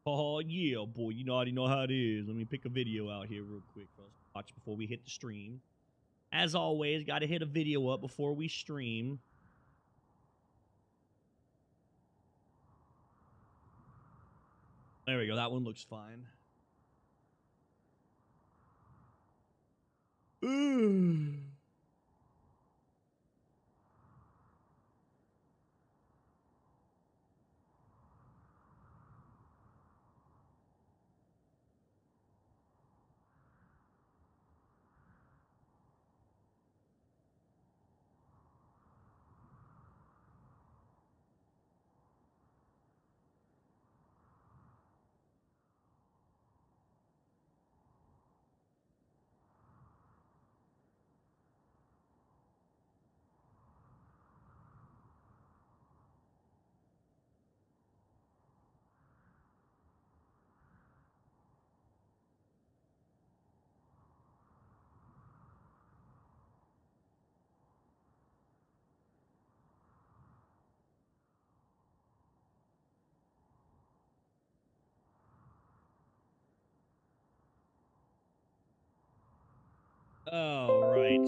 Oh, yeah, boy. You know, I already know how it is. Let me pick a video out here real quick for us to watch before we hit the stream. As always, got to hit a video up before we stream. There we go. That one looks fine. Ooh. All right.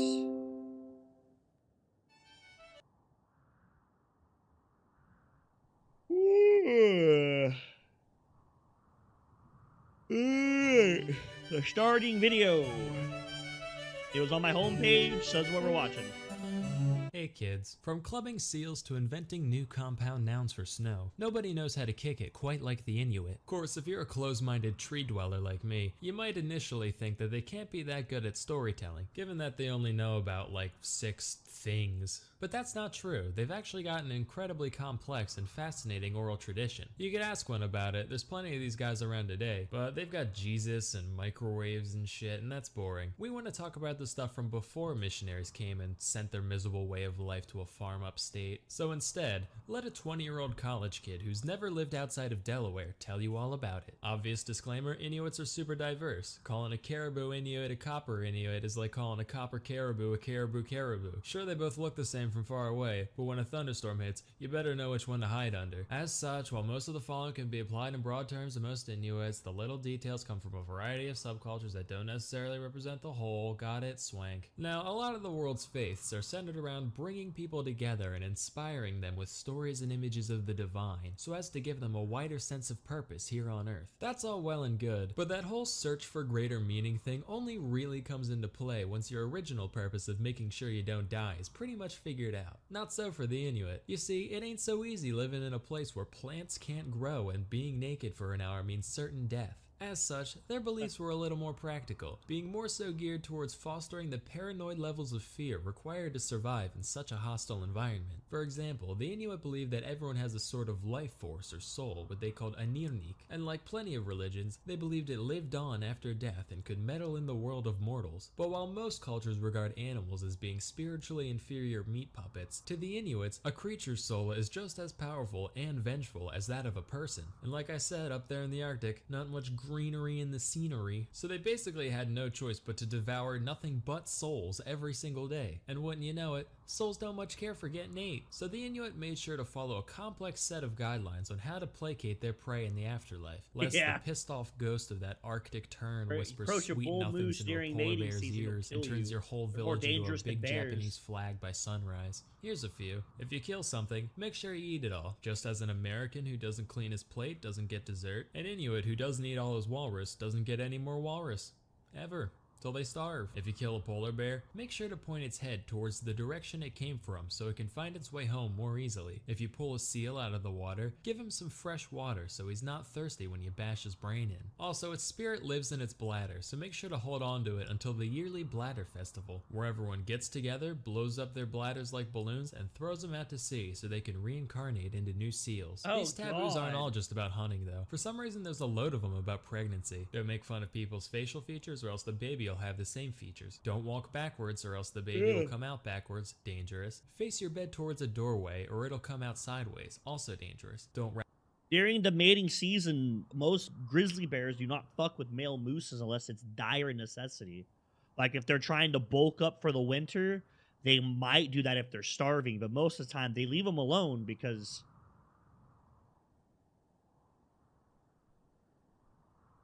The starting video. It was on my homepage, so that's what we're watching. Hey kids, from clubbing seals to inventing new compound nouns for snow, nobody knows how to kick it quite like the Inuit. Of course, if you're a close-minded tree dweller like me, you might initially think that they can't be that good at storytelling, given that they only know about like 6 things. But that's not true. They've actually got an incredibly complex and fascinating oral tradition. You could ask one about it, there's plenty of these guys around today, but they've got Jesus and microwaves and shit, and that's boring. We want to talk about the stuff from before missionaries came and sent their miserable way of life to a farm upstate. So instead, let a 20-year-old college kid who's never lived outside of Delaware tell you all about it. Obvious disclaimer, Inuits are super diverse. Calling a caribou Inuit a copper Inuit is like calling a copper caribou a caribou caribou. Sure, they both look the same from far away, but when a thunderstorm hits, you better know which one to hide under. As such, while most of the following can be applied in broad terms to most Inuits, the little details come from a variety of subcultures that don't necessarily represent the whole. Got it? Swank. Now, a lot of the world's faiths are centered around bringing people together and inspiring them with stories and images of the divine, so as to give them a wider sense of purpose here on Earth. That's all well and good, but that whole search for greater meaning thing only really comes into play once your original purpose of making sure you don't die is pretty much figured out. Not so for the Inuit. You see, it ain't so easy living in a place where plants can't grow and being naked for an hour means certain death. As such, their beliefs were a little more practical, being more so geared towards fostering the paranoid levels of fear required to survive in such a hostile environment. For example, the Inuit believed that everyone has a sort of life force or soul, what they called anirnik, and like plenty of religions, they believed it lived on after death and could meddle in the world of mortals. But while most cultures regard animals as being spiritually inferior meat puppets, to the Inuits, a creature's soul is just as powerful and vengeful as that of a person. And like I said, up there in the Arctic, not much greenery in the scenery, so they basically had no choice but to devour nothing but souls every single day. And wouldn't you know it, souls don't much care for getting ate. So the Inuit made sure to follow a complex set of guidelines on how to placate their prey in the afterlife, lest the pissed off ghost of that Arctic tern whispers sweet nothings into a polar bear's ears and turns your whole village into a big Japanese flag by sunrise. Here's a few. If you kill something, make sure you eat it all. Just as an American who doesn't clean his plate doesn't get dessert, an Inuit who doesn't eat all his walrus doesn't get any more walrus. Ever. Till they starve. If you kill a polar bear, make sure to point its head towards the direction it came from so it can find its way home more easily. If you pull a seal out of the water, give him some fresh water so he's not thirsty when you bash his brain in. Also, its spirit lives in its bladder, so make sure to hold on to it until the yearly bladder festival, where everyone gets together, blows up their bladders like balloons, and throws them out to sea so they can reincarnate into new seals. These taboos aren't all just about hunting though. For some reason there's a load of them about pregnancy. Don't make fun of people's facial features or else the baby will have the same features. Don't walk backwards or else the baby will come out backwards. Dangerous. Face your bed towards a doorway or it'll come out sideways. Also dangerous. Don't During the mating season, most grizzly bears do not fuck with male mooses unless it's dire necessity. Like if they're trying to bulk up for the winter, they might do that if they're starving, but most of the time they leave them alone because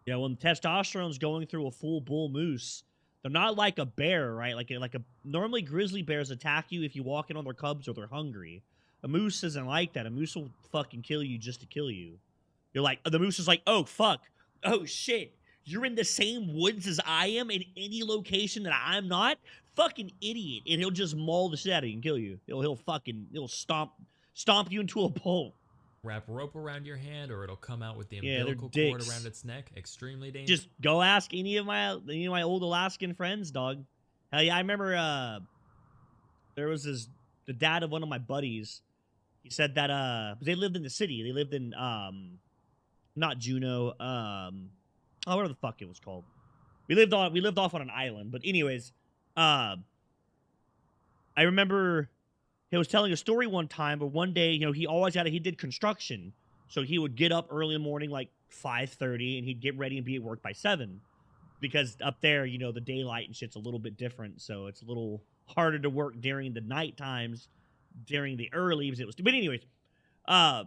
Yeah, when testosterone's going through a full bull moose, they're not like a bear, right? Normally grizzly bears attack you if you walk in on their cubs or they're hungry. A moose isn't like that. A moose will fucking kill you just to kill you. You're like, the moose is like, oh fuck, oh shit, you're in the same woods as I am in any location that I'm not? Fucking idiot. And he'll just maul the shit out of you and kill you. He'll stomp you into a bowl. Wrap rope around your hand, or it'll come out with the umbilical cord around its neck. Extremely dangerous. Just go ask any of my old Alaskan friends, dog. Hell yeah, I remember there was the dad of one of my buddies. He said that they lived in the city. They lived in not Juneau, whatever the fuck it was called. We lived off on an island. But anyways, I remember he was telling a story one time, but one day, he did construction. So he would get up early in the morning, like 5:30, and he'd get ready and be at work by 7. Because up there, the daylight and shit's a little bit different. So it's a little harder to work during the night times, during the early. But anyways,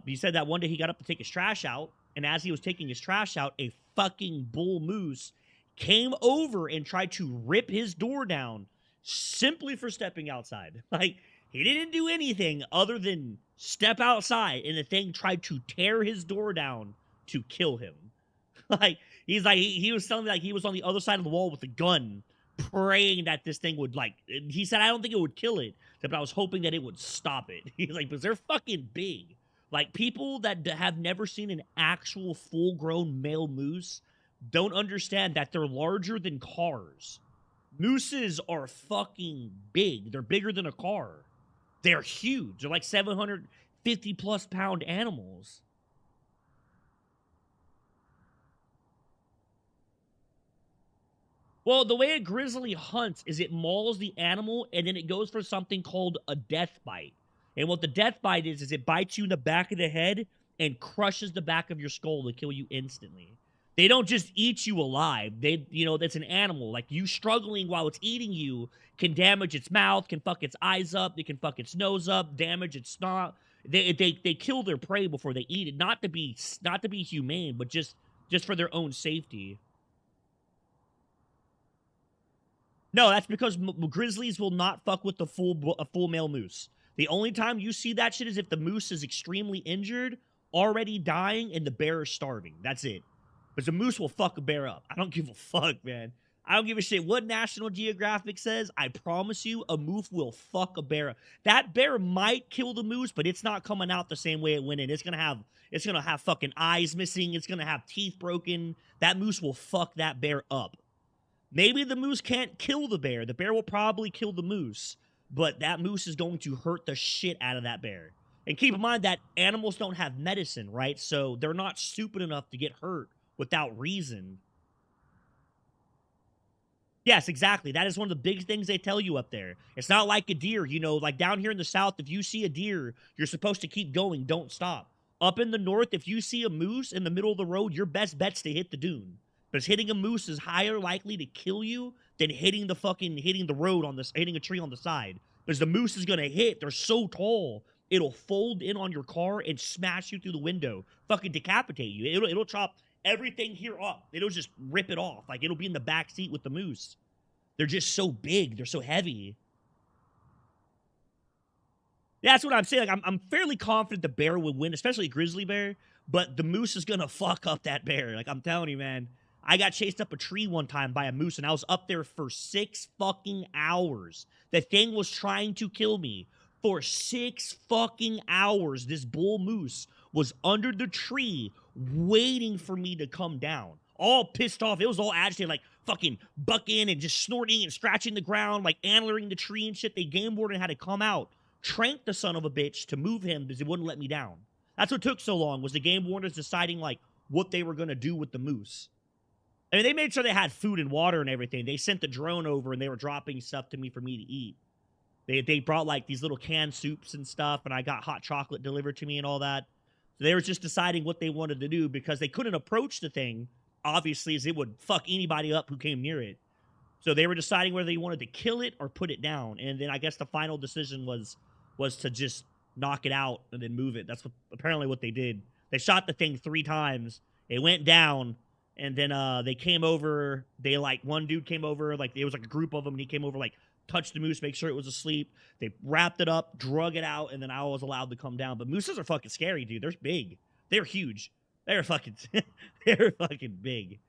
he said that one day he got up to take his trash out. And as he was taking his trash out, a fucking bull moose came over and tried to rip his door down simply for stepping outside. Like, he didn't do anything other than step outside, and the thing tried to tear his door down to kill him. Like, he was telling me, like, he was on the other side of the wall with a gun, praying that this thing would, like, he said, I don't think it would kill it, but I was hoping that it would stop it. He's like, because they're fucking big. Like, people that have never seen an actual full-grown male moose don't understand that they're larger than cars. Mooses are fucking big. They're bigger than a car. They're huge. They're like 750-plus pound animals. Well, the way a grizzly hunts is it mauls the animal, and then it goes for something called a death bite. And what the death bite is it bites you in the back of the head and crushes the back of your skull to kill you instantly. They don't just eat you alive. That's an animal. Like, you struggling while it's eating you can damage its mouth, can fuck its eyes up, they can fuck its nose up, damage its snot. They kill their prey before they eat it, not to be humane, but just for their own safety. No, that's because grizzlies will not fuck with a full male moose. The only time you see that shit is if the moose is extremely injured, already dying, and the bear is starving. That's it. But the moose will fuck a bear up. I don't give a fuck, man. I don't give a shit what National Geographic says. I promise you, a moose will fuck a bear up. That bear might kill the moose, but it's not coming out the same way it went in. It's gonna have fucking eyes missing. It's gonna have teeth broken. That moose will fuck that bear up. Maybe the moose can't kill the bear. The bear will probably kill the moose, but that moose is going to hurt the shit out of that bear. And keep in mind that animals don't have medicine, right? So they're not stupid enough to get hurt without reason. Yes, exactly. That is one of the big things they tell you up there. It's not like a deer, like down here in the South, if you see a deer, you're supposed to keep going, don't stop. Up in the North, if you see a moose in the middle of the road, your best bet's to hit the dune. Because hitting a moose is higher likely to kill you than hitting the road hitting a tree on the side. Because the moose is gonna hit, they're so tall, it'll fold in on your car and smash you through the window, fucking decapitate you. It'll chop everything here up. It'll just rip it off. Like, it'll be in the back seat with the moose. They're just so big. They're so heavy. Yeah, that's what I'm saying. Like, I'm fairly confident the bear would win, especially a grizzly bear, but the moose is gonna fuck up that bear. Like, I'm telling you, man. I got chased up a tree one time by a moose, and I was up there for 6 fucking hours. The thing was trying to kill me. For 6 fucking hours, this bull moose was under the tree waiting for me to come down. All pissed off. It was all agitated, like fucking bucking and just snorting and scratching the ground, like antlering the tree and shit. They game warden had to come out, trank the son of a bitch to move him because he wouldn't let me down. That's what took so long, was the game wardens deciding, like, what they were going to do with the moose. I mean, they made sure they had food and water and everything. They sent the drone over, and they were dropping stuff to me for me to eat. They brought, like, these little canned soups and stuff, and I got hot chocolate delivered to me and all that. So they were just deciding what they wanted to do because they couldn't approach the thing, obviously, as it would fuck anybody up who came near it. So they were deciding whether they wanted to kill it or put it down. And then I guess the final decision was to just knock it out and then move it. That's apparently what they did. They shot the thing 3 times. It went down. And then they came over. They like one dude came over. Like it was like a group of them, and he came over like touched the moose, make sure it was asleep. They wrapped it up, drug it out, and then I was allowed to come down. But mooses are fucking scary, dude. They're big. They're huge. They're fucking. They're fucking big.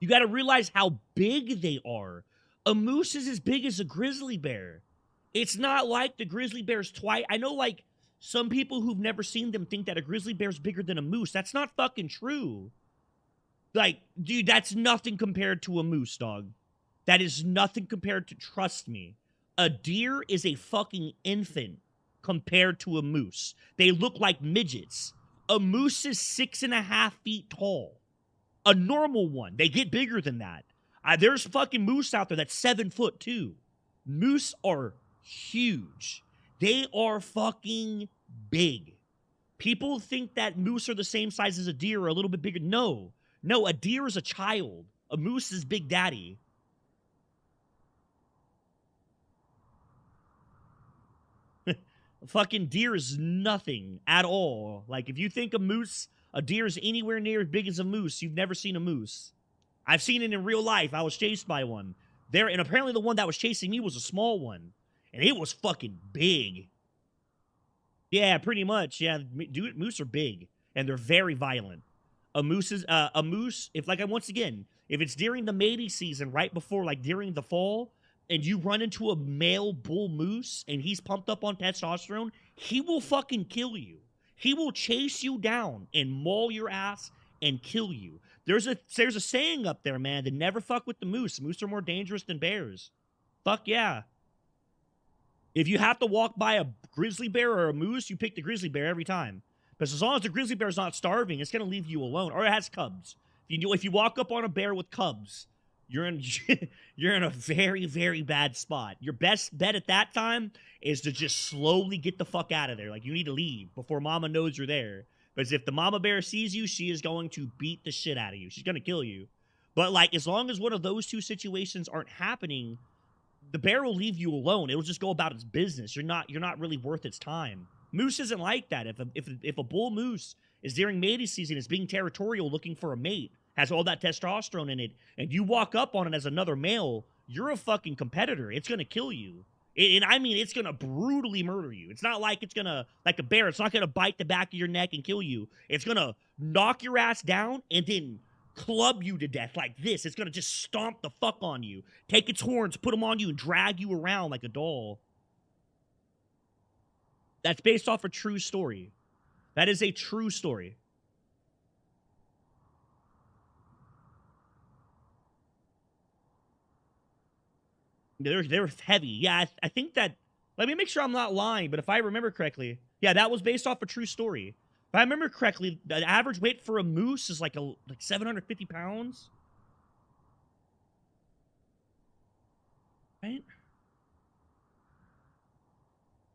You got to realize how big they are. A moose is as big as a grizzly bear. It's not like the grizzly bear's twice. I know, like, some people who've never seen them think that a grizzly bear's bigger than a moose. That's not fucking true. Like, dude, that's nothing compared to a moose, dog. That is nothing compared to, trust me. A deer is a fucking infant compared to a moose. They look like midgets. A moose is 6.5 feet tall. A normal one. They get bigger than that. There's fucking moose out there that's 7 foot too. Moose are huge. They are fucking big. People think that moose are the same size as a deer or a little bit bigger. No. No, a deer is a child. A moose is Big Daddy. A fucking deer is nothing at all. Like, if you think a deer is anywhere near as big as a moose, you've never seen a moose. I've seen it in real life. I was chased by one. And apparently the one that was chasing me was a small one. And it was fucking big. Yeah, pretty much. Yeah, dude, moose are big. And they're very violent. A moose, if it's during the mating season, right before, like, during the fall, and you run into a male bull moose, and he's pumped up on testosterone, he will fucking kill you. He will chase you down and maul your ass and kill you. There's a saying up there, man, to never fuck with the moose. Moose are more dangerous than bears. Fuck yeah. If you have to walk by a grizzly bear or a moose, you pick the grizzly bear every time. Because as long as the grizzly bear is not starving, it's going to leave you alone. Or it has cubs. If you walk up on a bear with cubs, you're in you're in a very, very bad spot. Your best bet at that time is to just slowly get the fuck out of there. Like, you need to leave before mama knows you're there. Because if the mama bear sees you, she is going to beat the shit out of you. She's going to kill you. But, like, as long as one of those two situations aren't happening, the bear will leave you alone. It'll just go about its business. You're not really worth its time. Moose isn't like that. If a bull moose is during mating season, is being territorial, looking for a mate, has all that testosterone in it, and you walk up on it as another male, you're a fucking competitor. It's gonna kill you. It's gonna brutally murder you. It's not like it's gonna, like a bear, it's not gonna bite the back of your neck and kill you. It's gonna knock your ass down and then club you to death like this. It's gonna just stomp the fuck on you, take its horns, put them on you, and drag you around like a doll. That's based off a true story. That is a true story. They're heavy. Yeah, I think that... Let me make sure I'm not lying, but if I remember correctly... Yeah, that was based off a true story. If I remember correctly, the average weight for a moose is like 750 pounds. Right?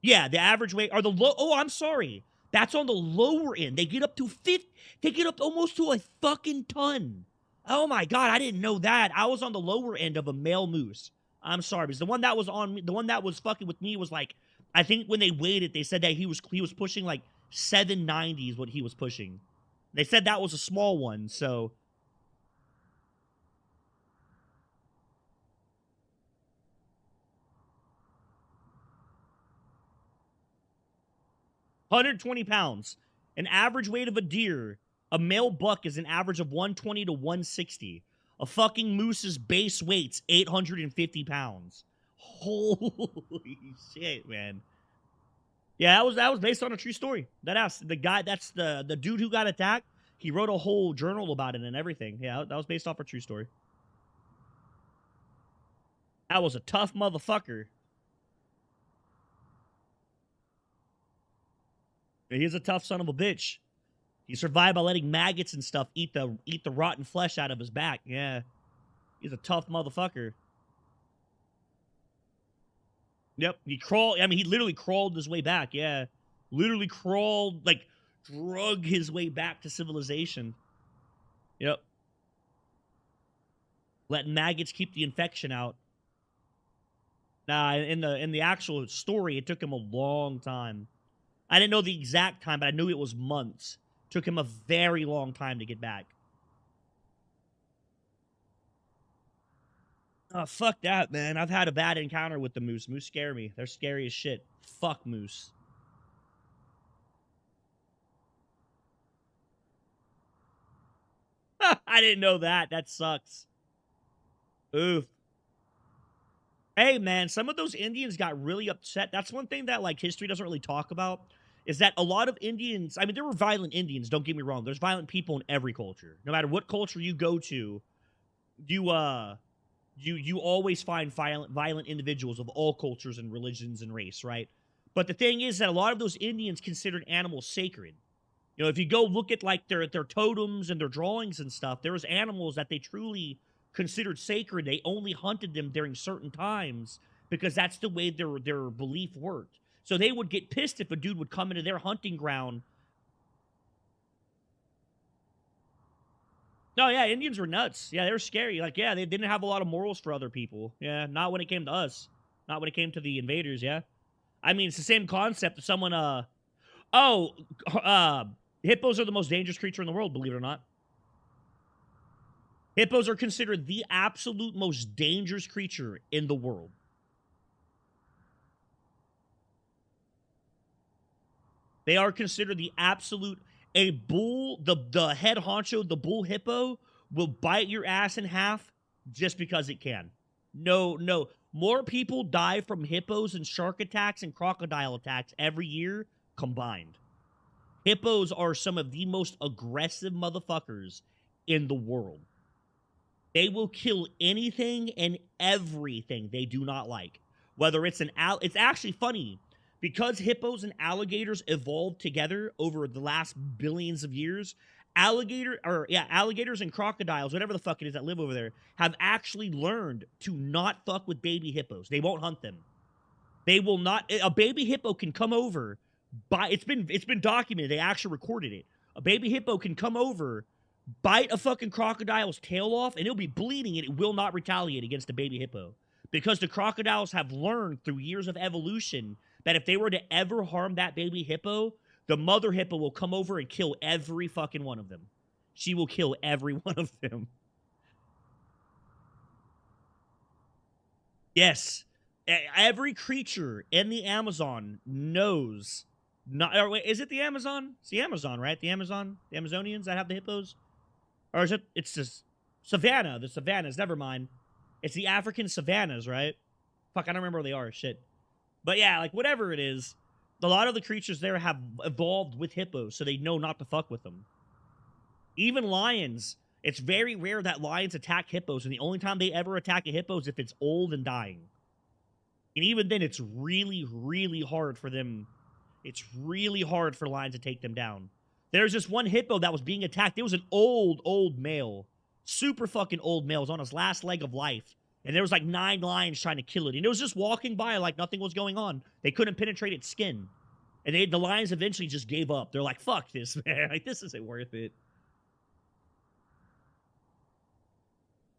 Yeah, the average weight... Or the low... Oh, I'm sorry. That's on the lower end. They get up to 50... They get up almost to a fucking ton. Oh my god, I didn't know that. I was on the lower end of a male moose. I'm sorry, because the one that was fucking with me was like, I think when they weighed it, they said that he was pushing like 790 is what he was pushing. They said that was a small one, so. 120 pounds. An average weight of a deer, a male buck is an average of 120 to 160. A fucking moose's base weight's 850 pounds. Holy shit, man. Yeah, that was based on a true story. That's the dude who got attacked. He wrote a whole journal about it and everything. Yeah, that was based off a true story. That was a tough motherfucker. He's a tough son of a bitch. He survived by letting maggots and stuff eat the rotten flesh out of his back. Yeah. He's a tough motherfucker. Yep. He literally crawled his way back. Yeah. Literally crawled, like, drug his way back to civilization. Yep. Letting maggots keep the infection out. Nah, in the actual story, it took him a long time. I didn't know the exact time, but I knew it was months. Took him a very long time to get back. Oh, fuck that, man. I've had a bad encounter with the moose. Moose scare me. They're scary as shit. Fuck moose. I didn't know that. That sucks. Oof. Hey, man, some of those Indians got really upset. That's one thing that, like, history doesn't really talk about, is that a lot of Indians, I mean, there were violent Indians, don't get me wrong. There's violent people in every culture. No matter what culture you go to, you always find violent individuals of all cultures and religions and race, right? But the thing is that a lot of those Indians considered animals sacred. You know, if you go look at like their totems and their drawings and stuff, there was animals that they truly considered sacred. They only hunted them during certain times because that's the way their belief worked. So they would get pissed if a dude would come into their hunting ground. No, yeah, Indians were nuts. Yeah, they were scary. Like, yeah, they didn't have a lot of morals for other people. Yeah, not when it came to us. Not when it came to the invaders, yeah. I mean, it's the same concept of someone, oh, hippos are the most dangerous creature in the world, believe it or not. Hippos are considered the absolute most dangerous creature in the world. They are considered the absolute... A bull, the head honcho, the bull hippo, will bite your ass in half just because it can. No. More people die from hippos and shark attacks and crocodile attacks every year combined. Hippos are some of the most aggressive motherfuckers in the world. They will kill anything and everything they do not like. Whether it's it's actually funny. Because hippos and alligators evolved together over the last billions of years, alligators and crocodiles, whatever the fuck it is that live over there, have actually learned to not fuck with baby hippos. They won't hunt them. They will not. A baby hippo can come over. It's been documented. They actually recorded it. A baby hippo can come over, bite a fucking crocodile's tail off, and it'll be bleeding, and it will not retaliate against a baby hippo because the crocodiles have learned through years of evolution that if they were to ever harm that baby hippo, the mother hippo will come over and kill every fucking one of them. She will kill every one of them. Yes. Every creature in the Amazon knows... Or wait, is it the Amazon? It's the Amazon, right? The Amazonians that have the hippos? Or is it... It's the savannah. The savannas. Never mind. It's the African savannas, right? Fuck, I don't remember where they are. Shit. But yeah, like, whatever it is, a lot of the creatures there have evolved with hippos, so they know not to fuck with them. Even lions, it's very rare that lions attack hippos, and the only time they ever attack a hippo is if it's old and dying. And even then, it's really, really hard for them. It's really hard for lions to take them down. There's this one hippo that was being attacked. It was an old male. Super fucking old male. It was on his last leg of life. And there was like 9 lions trying to kill it. And it was just walking by like nothing was going on. They couldn't penetrate its skin. And the lions eventually just gave up. They're like, fuck this, man. Like, this isn't worth it.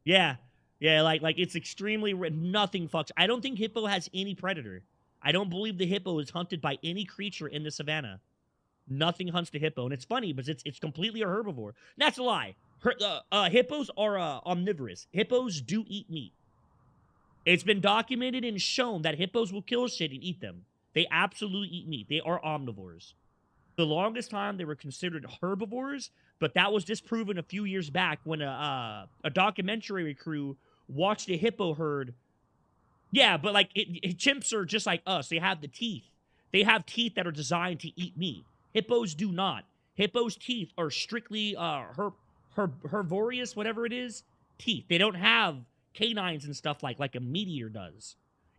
Yeah. Yeah, like it's extremely... Nothing fucks. I don't think hippo has any predator. I don't believe the hippo is hunted by any creature in the savannah. Nothing hunts the hippo. And it's funny, because it's completely a herbivore. That's a lie. Hippos are omnivorous. Hippos do eat meat. It's been documented and shown that hippos will kill shit and eat them. They absolutely eat meat. They are omnivores. The longest time they were considered herbivores, but that was disproven a few years back when a documentary crew watched a hippo herd. Yeah, but like chimps are just like us. They have the teeth. They have teeth that are designed to eat meat. Hippos do not. Hippos' teeth are strictly herbivorous, whatever it is, teeth. They don't have canines and stuff like a meat eater does.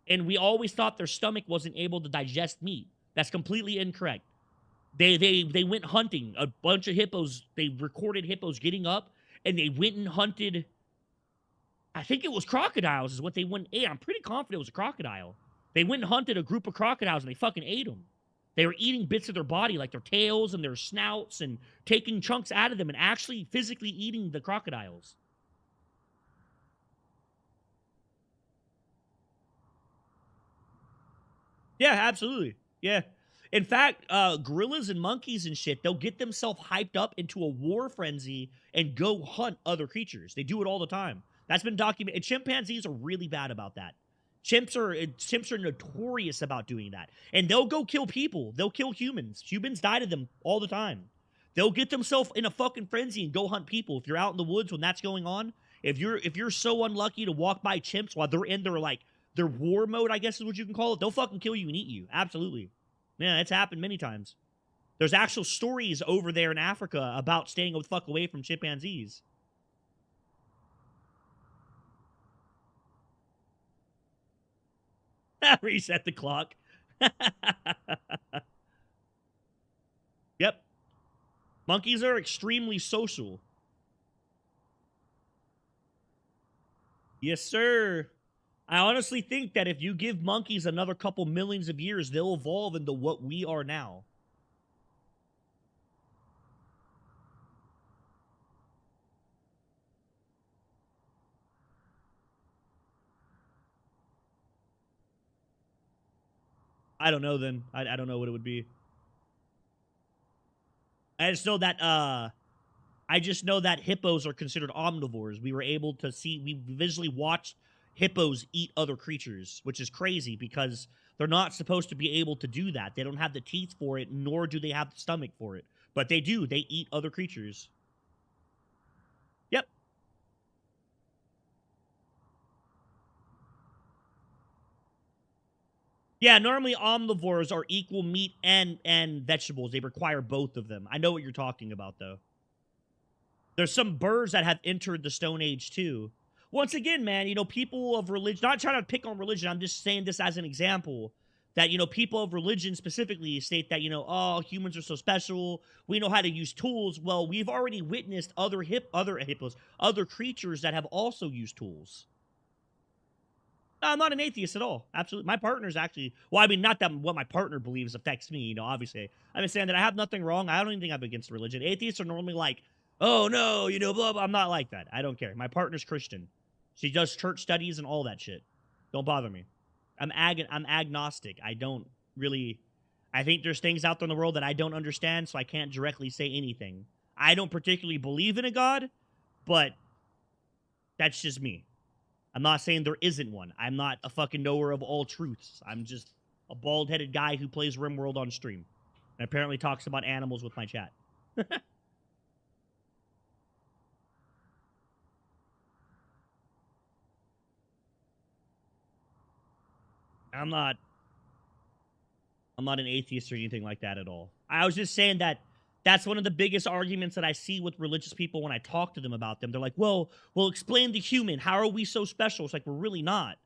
And we always thought their stomach wasn't able to digest meat. That's completely incorrect. They went hunting. A bunch of hippos, they recorded hippos getting up, and they went and hunted, I think it was crocodiles is what they went. I'm pretty confident it was a crocodile. They went and hunted a group of crocodiles, and they fucking ate them. They were eating bits of their body, like their tails and their snouts, and taking chunks out of them and actually physically eating the crocodiles. Yeah, absolutely. Yeah. In fact, gorillas and monkeys and shit, they'll get themselves hyped up into a war frenzy and go hunt other creatures. They do it all the time. That's been documented. And chimpanzees are really bad about that. Chimps are notorious about doing that. And they'll go kill people. They'll kill humans. Humans die to them all the time. They'll get themselves in a fucking frenzy and go hunt people. If you're out in the woods when that's going on, if you're so unlucky to walk by chimps while they're in their war mode, I guess is what you can call it, they'll fucking kill you and eat you. Absolutely. Yeah, it's happened many times. There's actual stories over there in Africa about staying the fuck away from chimpanzees. Reset the clock. Yep. Monkeys are extremely social. Yes, sir. I honestly think that if you give monkeys another couple millions of years, they'll evolve into what we are now. I don't know then. I don't know what it would be. I just know that hippos are considered omnivores. We were able to see, we visually watched hippos eat other creatures, which is crazy because they're not supposed to be able to do that. They don't have the teeth for it, nor do they have the stomach for it. But they do. They eat other creatures. Yep. Yeah, normally omnivores are equal meat and vegetables. They require both of them. I know what you're talking about, though. There's some birds that have entered the Stone Age, too. Once again, man, people of religion, not trying to pick on religion, I'm just saying this as an example, that, people of religion specifically state that, oh, humans are so special, we know how to use tools. Well, we've already witnessed other hippos, other creatures that have also used tools. No, I'm not an atheist at all. Absolutely. My partner's actually, well, I mean, not that what my partner believes affects me, obviously. I'm just saying that I have nothing wrong. I don't even think I'm against religion. Atheists are normally like, oh, no, blah, blah. I'm not like that. I don't care. My partner's Christian. She does church studies and all that shit. Don't bother me. I'm agnostic. I don't really, I think there's things out there in the world that I don't understand, so I can't directly say anything. I don't particularly believe in a God, but that's just me. I'm not saying there isn't one. I'm not a fucking knower of all truths. I'm just a bald-headed guy who plays RimWorld on stream. And apparently talks about animals with my chat. I'm not an atheist or anything like that at all. I was just saying that that's one of the biggest arguments that I see with religious people when I talk to them about them. They're like, well, explain the human. How are we so special? It's like, we're really not.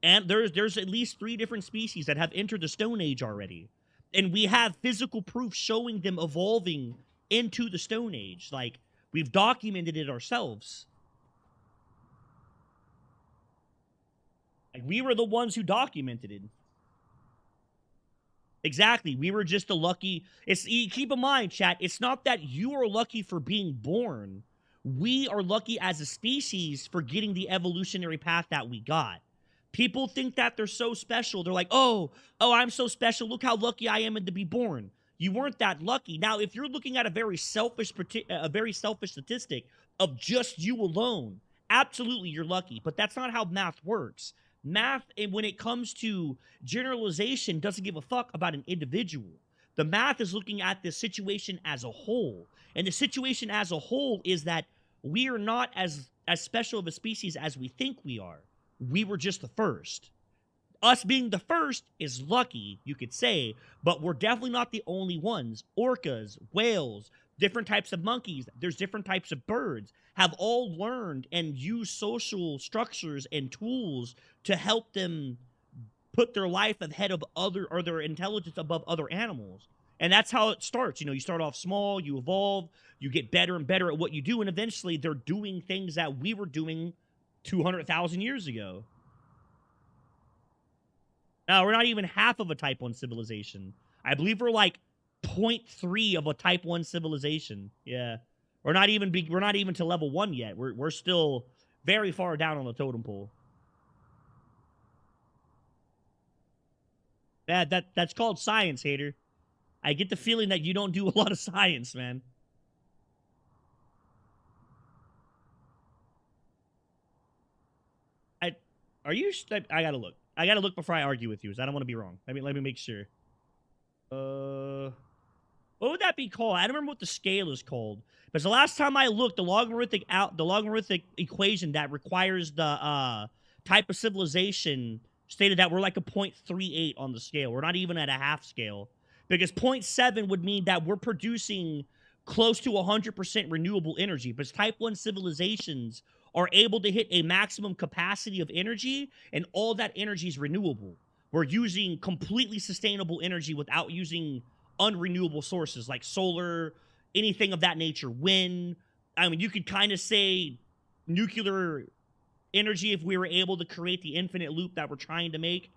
And there's at least 3 different species that have entered the Stone Age already. And we have physical proof showing them evolving into the Stone Age. Like, we've documented it ourselves. Like, we were the ones who documented it. Exactly. We were just the lucky. Keep in mind, chat, it's not that you are lucky for being born. We are lucky as a species for getting the evolutionary path that we got. People think that they're so special. They're like, oh, I'm so special. Look how lucky I am to be born. You weren't that lucky. Now, if you're looking at a very selfish statistic of just you alone, absolutely you're lucky. But that's not how math works. Math, when it comes to generalization, doesn't give a fuck about an individual. The math is looking at the situation as a whole. And the situation as a whole is that we are not as special of a species as we think we are. We were just the first. Us being the first is lucky, you could say, but we're definitely not the only ones. Orcas, whales, different types of monkeys, there's different types of birds, have all learned and used social structures and tools to help them put their life ahead of their intelligence above other animals. And that's how it starts. You start off small, you evolve, you get better and better at what you do, and eventually they're doing things that we were doing 200,000 years ago. Now, we're not even half of a Type 1 civilization. I believe we're like 0.3 of a Type 1 civilization. Yeah. We're not even to level 1 yet. We're still very far down on the totem pole. That's called science, hater. I get the feeling that you don't do a lot of science, man. Are you? I gotta look. I gotta look before I argue with you, because I don't want to be wrong. Let me make sure. What would that be called? I don't remember what the scale is called. Because the last time I looked, the logarithmic equation that requires the type of civilization stated that we're like a 0.38 on the scale. We're not even at a half scale. Because 0.7 would mean that we're producing close to 100% renewable energy. Because type 1 civilizations are able to hit a maximum capacity of energy, and all that energy is renewable. We're using completely sustainable energy without using unrenewable sources like solar, anything of that nature, wind. I mean, you could kind of say nuclear energy if we were able to create the infinite loop that we're trying to make.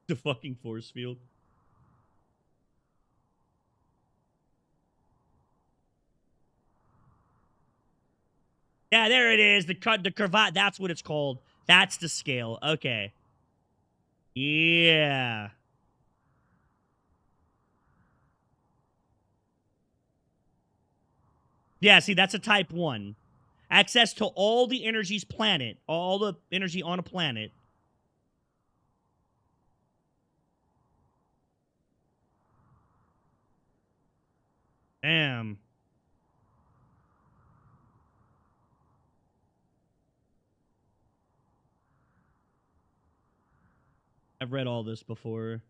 The fucking force field. Yeah, there it is. The cravat. That's what it's called. That's the scale. Okay. Yeah. Yeah, see, that's a type 1. Access to all the energy's planet. All the energy on a planet. Damn. I've read all this before.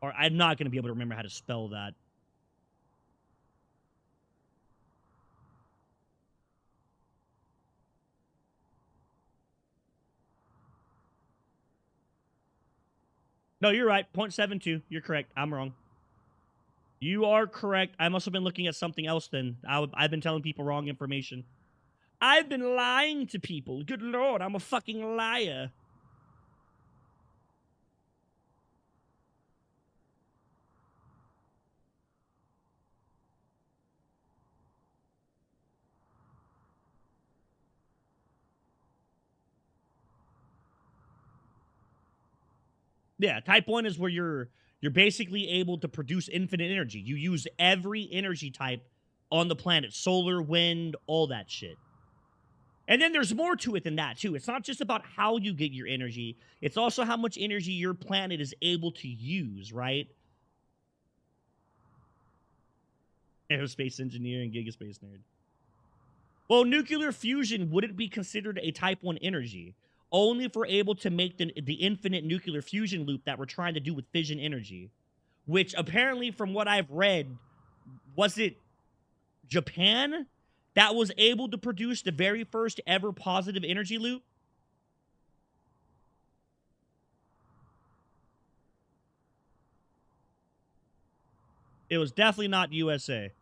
Or I'm not going to be able to remember how to spell that. No, you're right. 0.72. You're correct. I'm wrong. You are correct. I must have been looking at something else then. I've been telling people wrong information. I've been lying to people. Good Lord, I'm a fucking liar. Yeah, type 1 is where you're basically able to produce infinite energy. You use every energy type on the planet. Solar, wind, all that shit. And then there's more to it than that, too. It's not just about how you get your energy. It's also how much energy your planet is able to use, right? Aerospace engineer and gigaspace nerd. Well, nuclear fusion wouldn't be considered a type 1 energy. Only if we're able to make the infinite nuclear fusion loop that we're trying to do with fission energy. Which apparently, from what I've read, was it Japan that was able to produce the very first ever positive energy loop? It was definitely not USA. It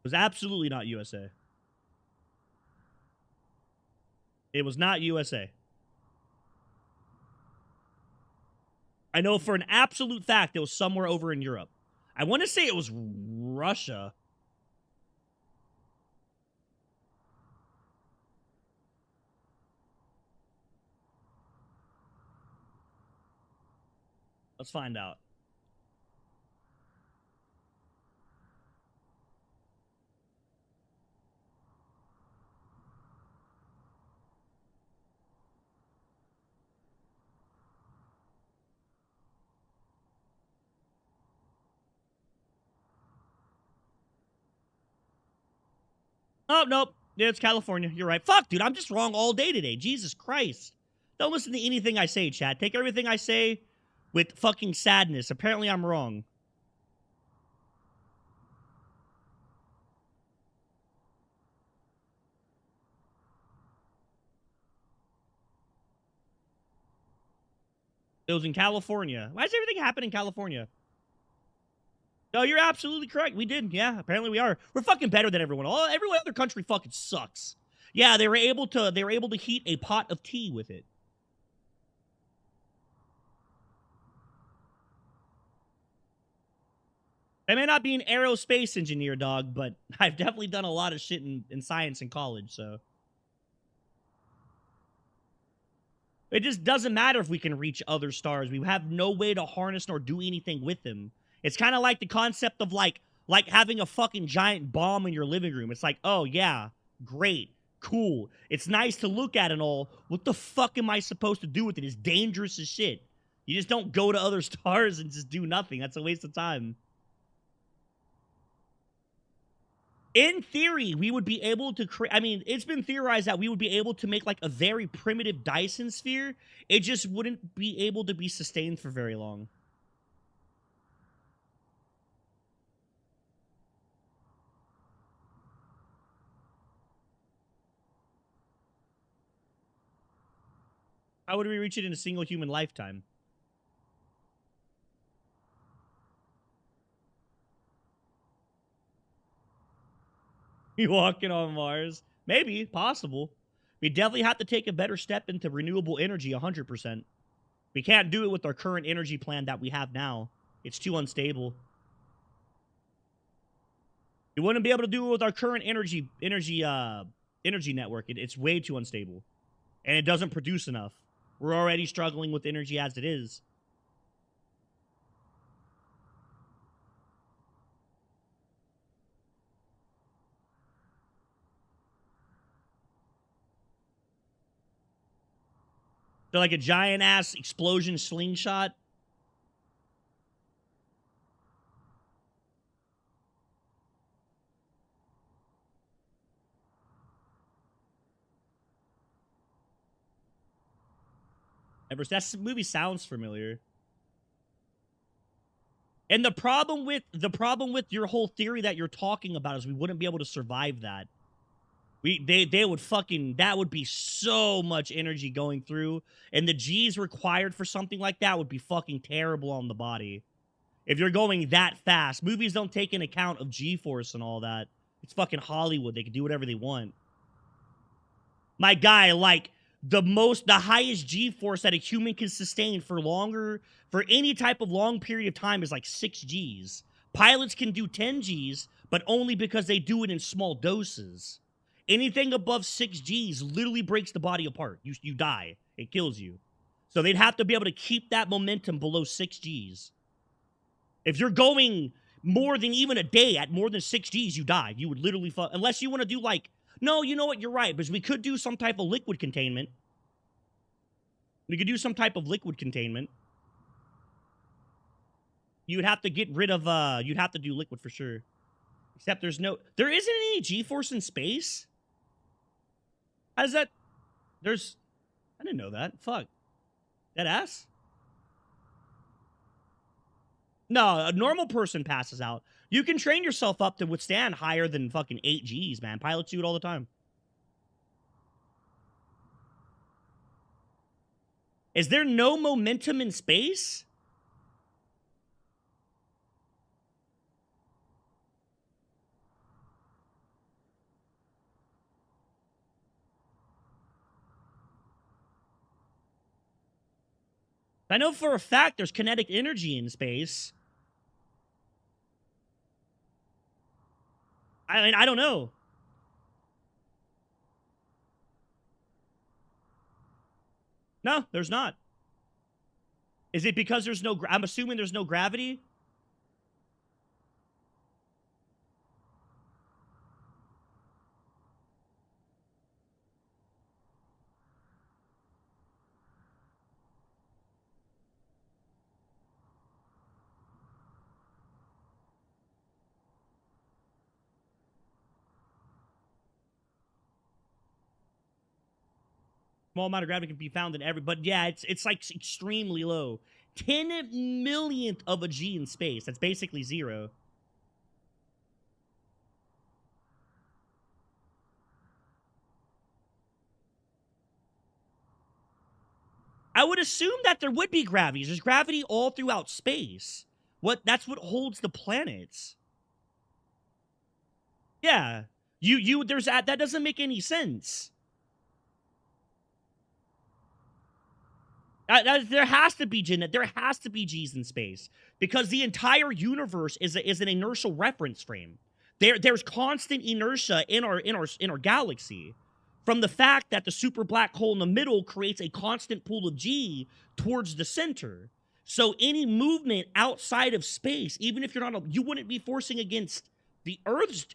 was absolutely not USA. It was not USA. I know for an absolute fact it was somewhere over in Europe. I want to say it was Russia. Let's find out. Oh, nope. Yeah, it's California. You're right. Fuck, dude. I'm just wrong all day today. Jesus Christ. Don't listen to anything I say, chat. Take everything I say with fucking sadness. Apparently, I'm wrong. It was in California. Why does everything happen in California? No, you're absolutely correct. We did. Yeah, apparently we are. We're fucking better than everyone. Every other country fucking sucks. Yeah, they were able to heat a pot of tea with it. I may not be an aerospace engineer, dog, but I've definitely done a lot of shit in science in college, so. It just doesn't matter if we can reach other stars. We have no way to harness nor do anything with them. It's kind of like the concept of like having a fucking giant bomb in your living room. It's like, oh yeah, great, cool. It's nice to look at and all. What the fuck am I supposed to do with it? It's dangerous as shit. You just don't go to other stars and just do nothing. That's a waste of time. In theory, we would be able to create... I mean, it's been theorized that we would be able to make, like, a very primitive Dyson sphere. It just wouldn't be able to be sustained for very long. How would we reach it in a single human lifetime? You walking on Mars? Maybe, possible. We definitely have to take a better step into renewable energy 100%. We can't do it with our current energy plan that we have now. It's too unstable. We wouldn't be able to do it with our current energy network. It's way too unstable. And it doesn't produce enough. We're already struggling with energy as it is. So like a giant ass explosion slingshot. That movie sounds familiar. And the problem with your whole theory that you're talking about is we wouldn't be able to survive that. They would fucking, that would be so much energy going through, and the G's required for something like that would be fucking terrible on the body. If you're going that fast, movies don't take into account of G-force and all that. It's fucking Hollywood. They can do whatever they want. My guy, like, the highest G-force that a human can sustain for any type of long period of time is like 6 Gs. Pilots can do 10 Gs, but only because they do it in small doses. Anything above 6 Gs literally breaks the body apart. You die. It kills you. So they'd have to be able to keep that momentum below 6 Gs. If you're going more than even a day at more than 6 Gs, you die. You would literally unless you want to do like... No, you know what? You're right. Because we could do some type of liquid containment. We could do some type of liquid containment. You'd have to get rid of... You'd have to do liquid for sure. Except there isn't any G-force in space? How does that... I didn't know that. Fuck. That ass? No, a normal person passes out. You can train yourself up to withstand higher than fucking 8 Gs, man. Pilots do it all the time. Is there no momentum in space? I know for a fact there's kinetic energy in space. I mean, I don't know. No, there's not. Is it because there's no... I'm assuming there's no gravity? Small amount of gravity can be found in every... But yeah, it's like extremely low. 10 millionth of a G in space. That's basically 0. I would assume that there would be gravities. There's gravity all throughout space. That's what holds the planets. Yeah. That doesn't make any sense. There has to be G's in space because the entire universe is an inertial reference frame. There's constant inertia in our galaxy. from the fact that the super black hole in the middle creates a constant pool of G towards the center. So any movement outside of space, even if you're not, you wouldn't be forcing against the Earth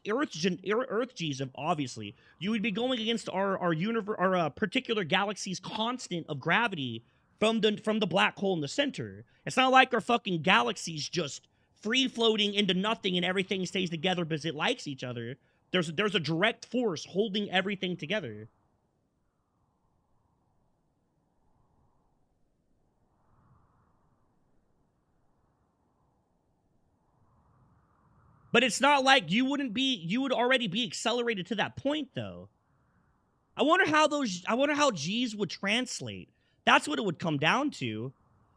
G's, obviously. You would be going against our universe, our particular galaxy's constant of gravity from the black hole in the center. It's not like our fucking galaxy's just free floating into nothing and everything stays together because it likes each other. There's a direct force holding everything together. But it's not like you would already be accelerated to that point, though. I wonder how G's would translate. That's what it would come down to.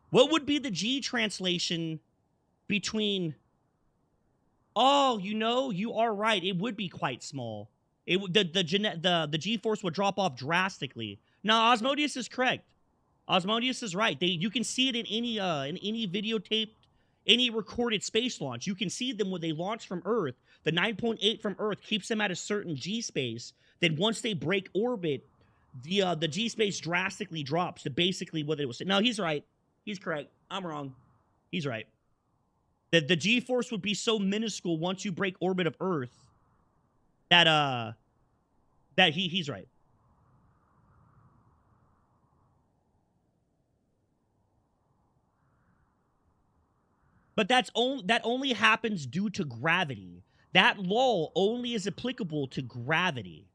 What would be the G translation between... Oh, you are right. It would be quite small. The G-force would drop off drastically. No, Osmodius is correct. Osmodius is right. You can see it in any videotaped, any recorded space launch. You can see them when they launch from Earth. The 9.8 from Earth keeps them at a certain G space. Then once they break orbit, the G space drastically drops to basically what it was. No, he's right. He's correct. I'm wrong. He's right. The G-force would be so minuscule once you break orbit of Earth that he's right. But that only happens due to gravity. That law only is applicable to gravity.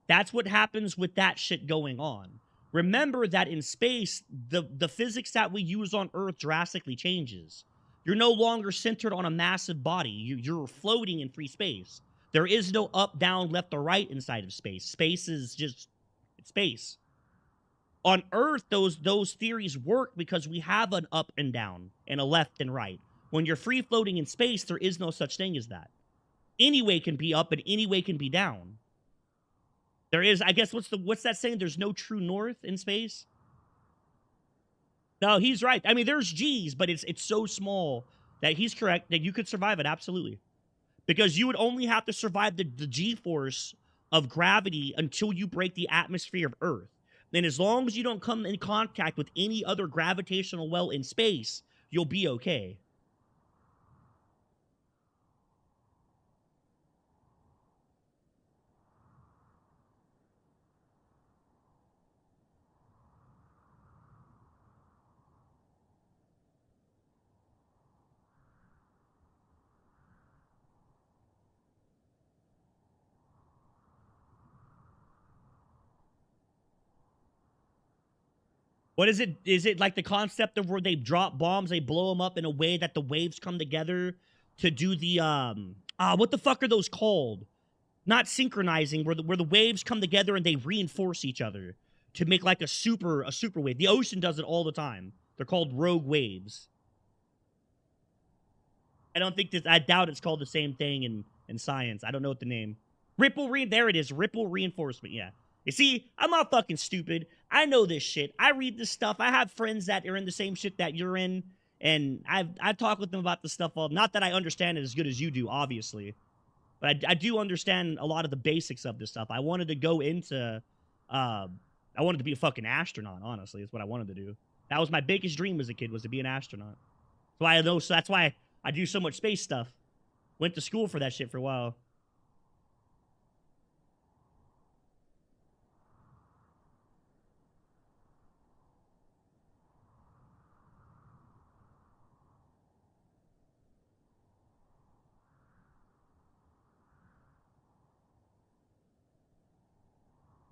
That's what happens with that shit going on. Remember that in space, the physics that we use on Earth drastically changes. You're no longer centered on a massive body. You're floating in free space. There is no up, down, left, or right inside of space. Space is just space. On Earth, those theories work because we have an up and down and a left and right. When you're free floating in space, there is no such thing as that. Any way can be up and any way can be down. There is, I guess, what's that saying? There's no true north in space? No, he's right. I mean, there's G's, but it's so small that he's correct that you could survive it, absolutely. Because you would only have to survive the G-force of gravity until you break the atmosphere of Earth. Then as long as you don't come in contact with any other gravitational well in space, you'll be okay. What is it? Is it like the concept of where they drop bombs, they blow them up in a way that the waves come together to do the what the fuck are those called? Not synchronizing, where the waves come together and they reinforce each other to make like a super wave. The ocean does it all the time. They're called rogue waves. I doubt it's called the same thing in science. I don't know what the name. There it is. Ripple reinforcement. Yeah. You see, I'm not fucking stupid. I know this shit. I read this stuff. I have friends that are in the same shit that you're in, and I talk with them about this stuff. Well, not that I understand it as good as you do, obviously, but I do understand a lot of the basics of this stuff. I wanted to go into, I wanted to be a fucking astronaut. Honestly, is what I wanted to do. That was my biggest dream as a kid, was to be an astronaut. So that's why I do so much space stuff. Went to school for that shit for a while.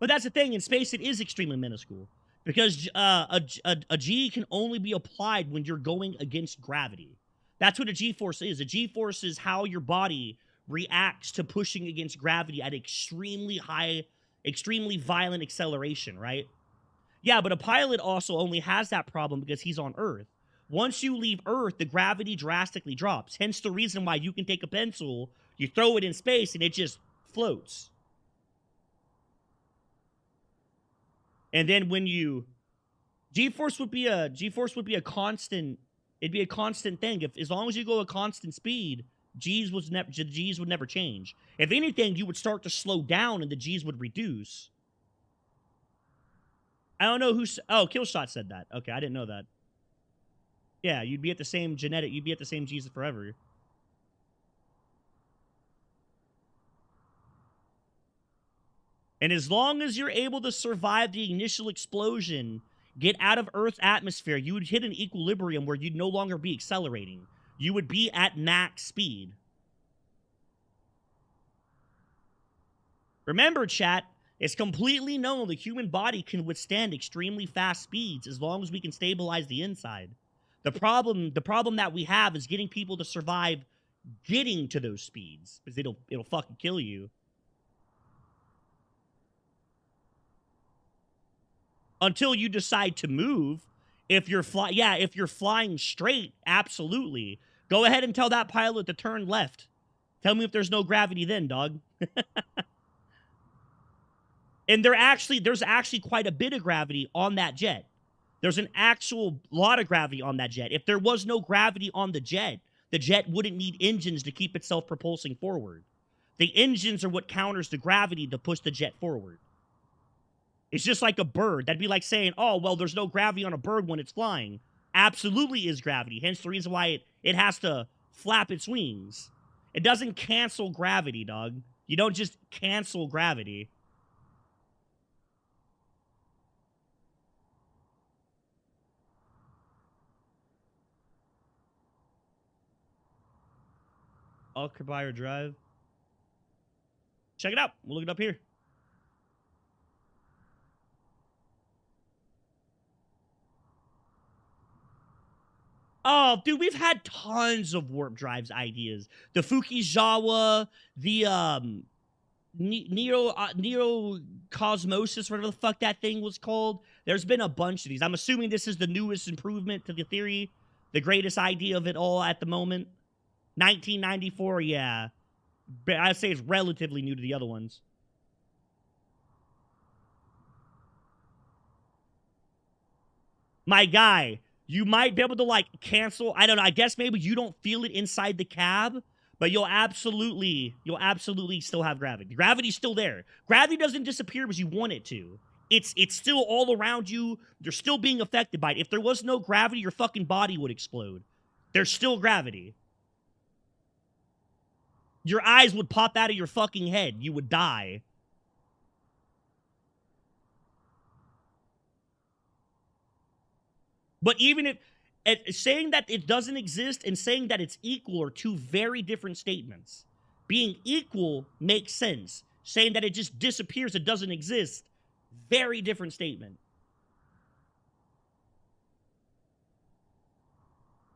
But that's the thing. In space, it is extremely minuscule. Because a G can only be applied when you're going against gravity. That's what a G-force is. A G-force is how your body reacts to pushing against gravity at extremely high, extremely violent acceleration, right? Yeah, but a pilot also only has that problem because he's on Earth. Once you leave Earth, the gravity drastically drops. Hence the reason why you can take a pencil, you throw it in space, and it just floats. And then when you G-force would be a constant. It'd be a constant thing. As long as you go a constant speed, G's would never change. If anything, you would start to slow down and the G's would reduce. I don't know who's. Oh, Killshot said that. Okay, I didn't know that. Yeah, you'd be at the same genetic. You'd be at the same Jesus forever. And as long as you're able to survive the initial explosion, get out of Earth's atmosphere, you would hit an equilibrium where you'd no longer be accelerating. You would be at max speed. Remember, chat, it's completely known the human body can withstand extremely fast speeds as long as we can stabilize the inside. The problem that we have is getting people to survive getting to those speeds, because it'll fucking kill you. Until you decide to move. If you're if you're flying straight, absolutely. Go ahead and tell that pilot to turn left. Tell me if there's no gravity then, dog. And there's actually quite a bit of gravity on that jet. There's an actual lot of gravity on that jet. If there was no gravity on the jet wouldn't need engines to keep itself propulsing forward. The engines are what counters the gravity to push the jet forward. It's just like a bird. That'd be like saying, oh, well, there's no gravity on a bird when it's flying. Absolutely is gravity. Hence the reason why it has to flap its wings. It doesn't cancel gravity, dog. You don't just cancel gravity. Occupier Drive. Check it out. We'll look it up here. Oh, dude, we've had tons of warp drives ideas. The Fukizawa, the Neo Cosmosis, whatever the fuck that thing was called. There's been a bunch of these. I'm assuming this is the newest improvement to the theory, the greatest idea of it all at the moment. 1994, yeah. But I'd say it's relatively new to the other ones. My guy, you might be able to, like, cancel. I don't know. I guess maybe you don't feel it inside the cab, but you'll absolutely still have gravity. Gravity's still there. Gravity doesn't disappear because you want it to. It's still all around you. You're still being affected by it. If there was no gravity, your fucking body would explode. There's still gravity. Your eyes would pop out of your fucking head. You would die. But even if saying that it doesn't exist and saying that it's equal are two very different statements. Being equal makes sense. Saying that it just disappears, it doesn't exist, very different statement.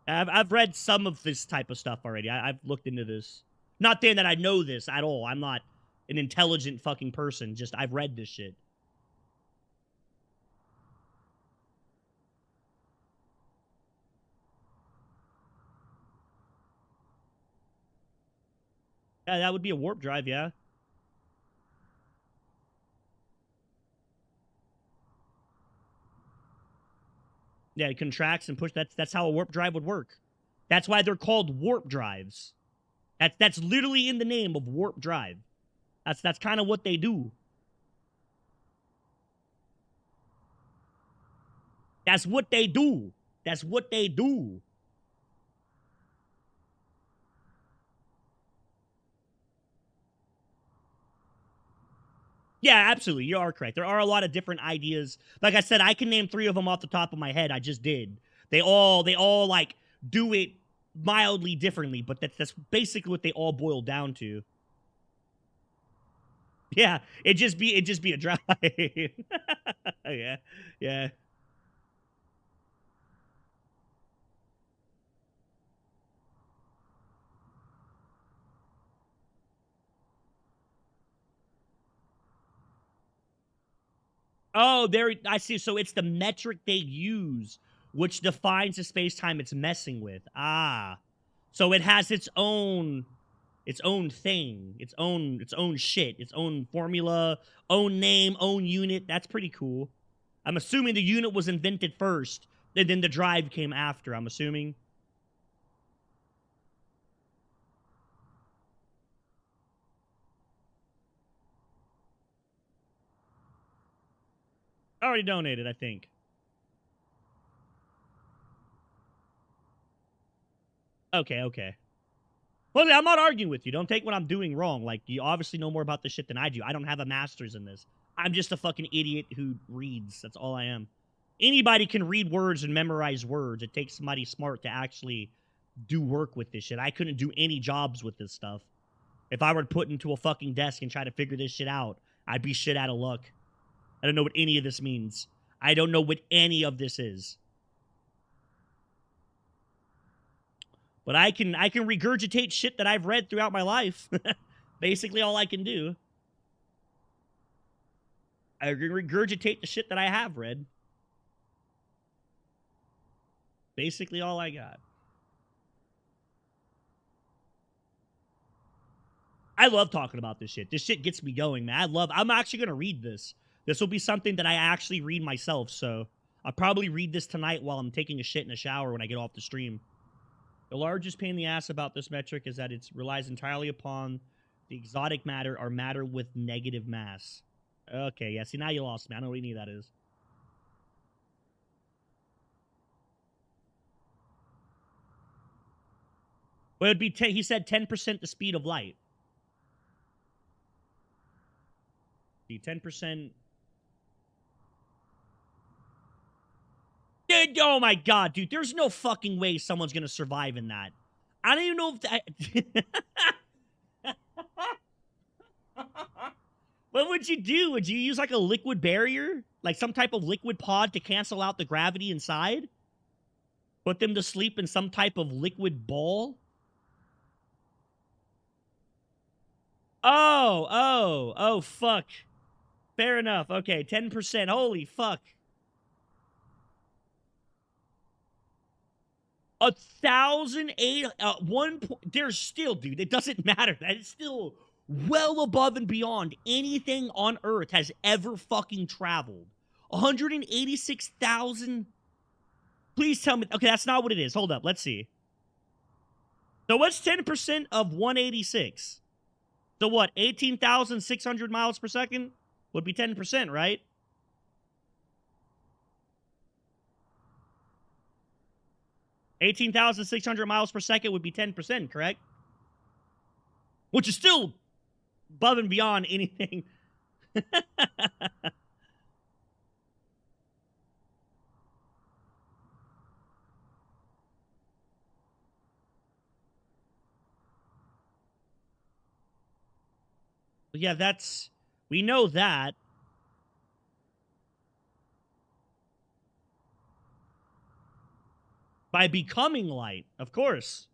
I've read some of this type of stuff already. I've looked into this. Not saying that I know this at all. I'm not an intelligent fucking person. Just I've read this shit. Yeah, that would be a warp drive, yeah. Yeah, it contracts and push. That's how a warp drive would work. That's why they're called warp drives. That's literally in the name of warp drive. That's kind of what they do. That's what they do. That's what they do. Yeah, absolutely. You are correct. There are a lot of different ideas. Like I said, I can name 3 of them off the top of my head. I just did. They all like do it mildly differently, but that's basically what they all boil down to. Yeah, it'd just be a drive. Yeah. Yeah. Oh, there I see. So it's the metric they use which defines the space-time it's messing with. Ah. So it has its own thing, its own shit, its own formula, own name, own unit. That's pretty cool. I'm assuming the unit was invented first, and then the drive came after, I'm assuming. I already donated, I think. Okay, okay. Well, I'm not arguing with you. Don't take what I'm doing wrong. Like, you obviously know more about this shit than I do. I don't have a master's in this. I'm just a fucking idiot who reads. That's all I am. Anybody can read words and memorize words. It takes somebody smart to actually do work with this shit. I couldn't do any jobs with this stuff. If I were put into a fucking desk and try to figure this shit out, I'd be shit out of luck. I don't know what any of this means. I don't know what any of this is. But I can regurgitate shit that I've read throughout my life. Basically all I can do. I can regurgitate the shit that I have read. Basically all I got. I love talking about this shit. This shit gets me going, man. I'm actually going to read this. This will be something that I actually read myself, so I'll probably read this tonight while I'm taking a shit in the shower when I get off the stream. The largest pain in the ass about this metric is that it relies entirely upon the exotic matter or matter with negative mass. Okay, yeah, see, now you lost me. I don't know what any of that is. Well, it'd be he said 10% the speed of light. The 10%. Dude, oh my god, dude. There's no fucking way someone's gonna survive in that. I don't even know if that... What would you do? Would you use like a liquid barrier? Like some type of liquid pod to cancel out the gravity inside? Put them to sleep in some type of liquid ball? Oh, fuck. Fair enough. Okay, 10%. Holy fuck. 1,008... there's still, dude, it doesn't matter. That is still well above and beyond anything on Earth has ever fucking traveled. 186,000... Please tell me... Okay, that's not what it is. Hold up. Let's see. So what's 10% of 186? So what? 18,600 miles per second? Would be 10%, right? $18,600 miles per second would be 10%, correct? Which is still above and beyond anything. Yeah, that's... We know that. By becoming light, of course.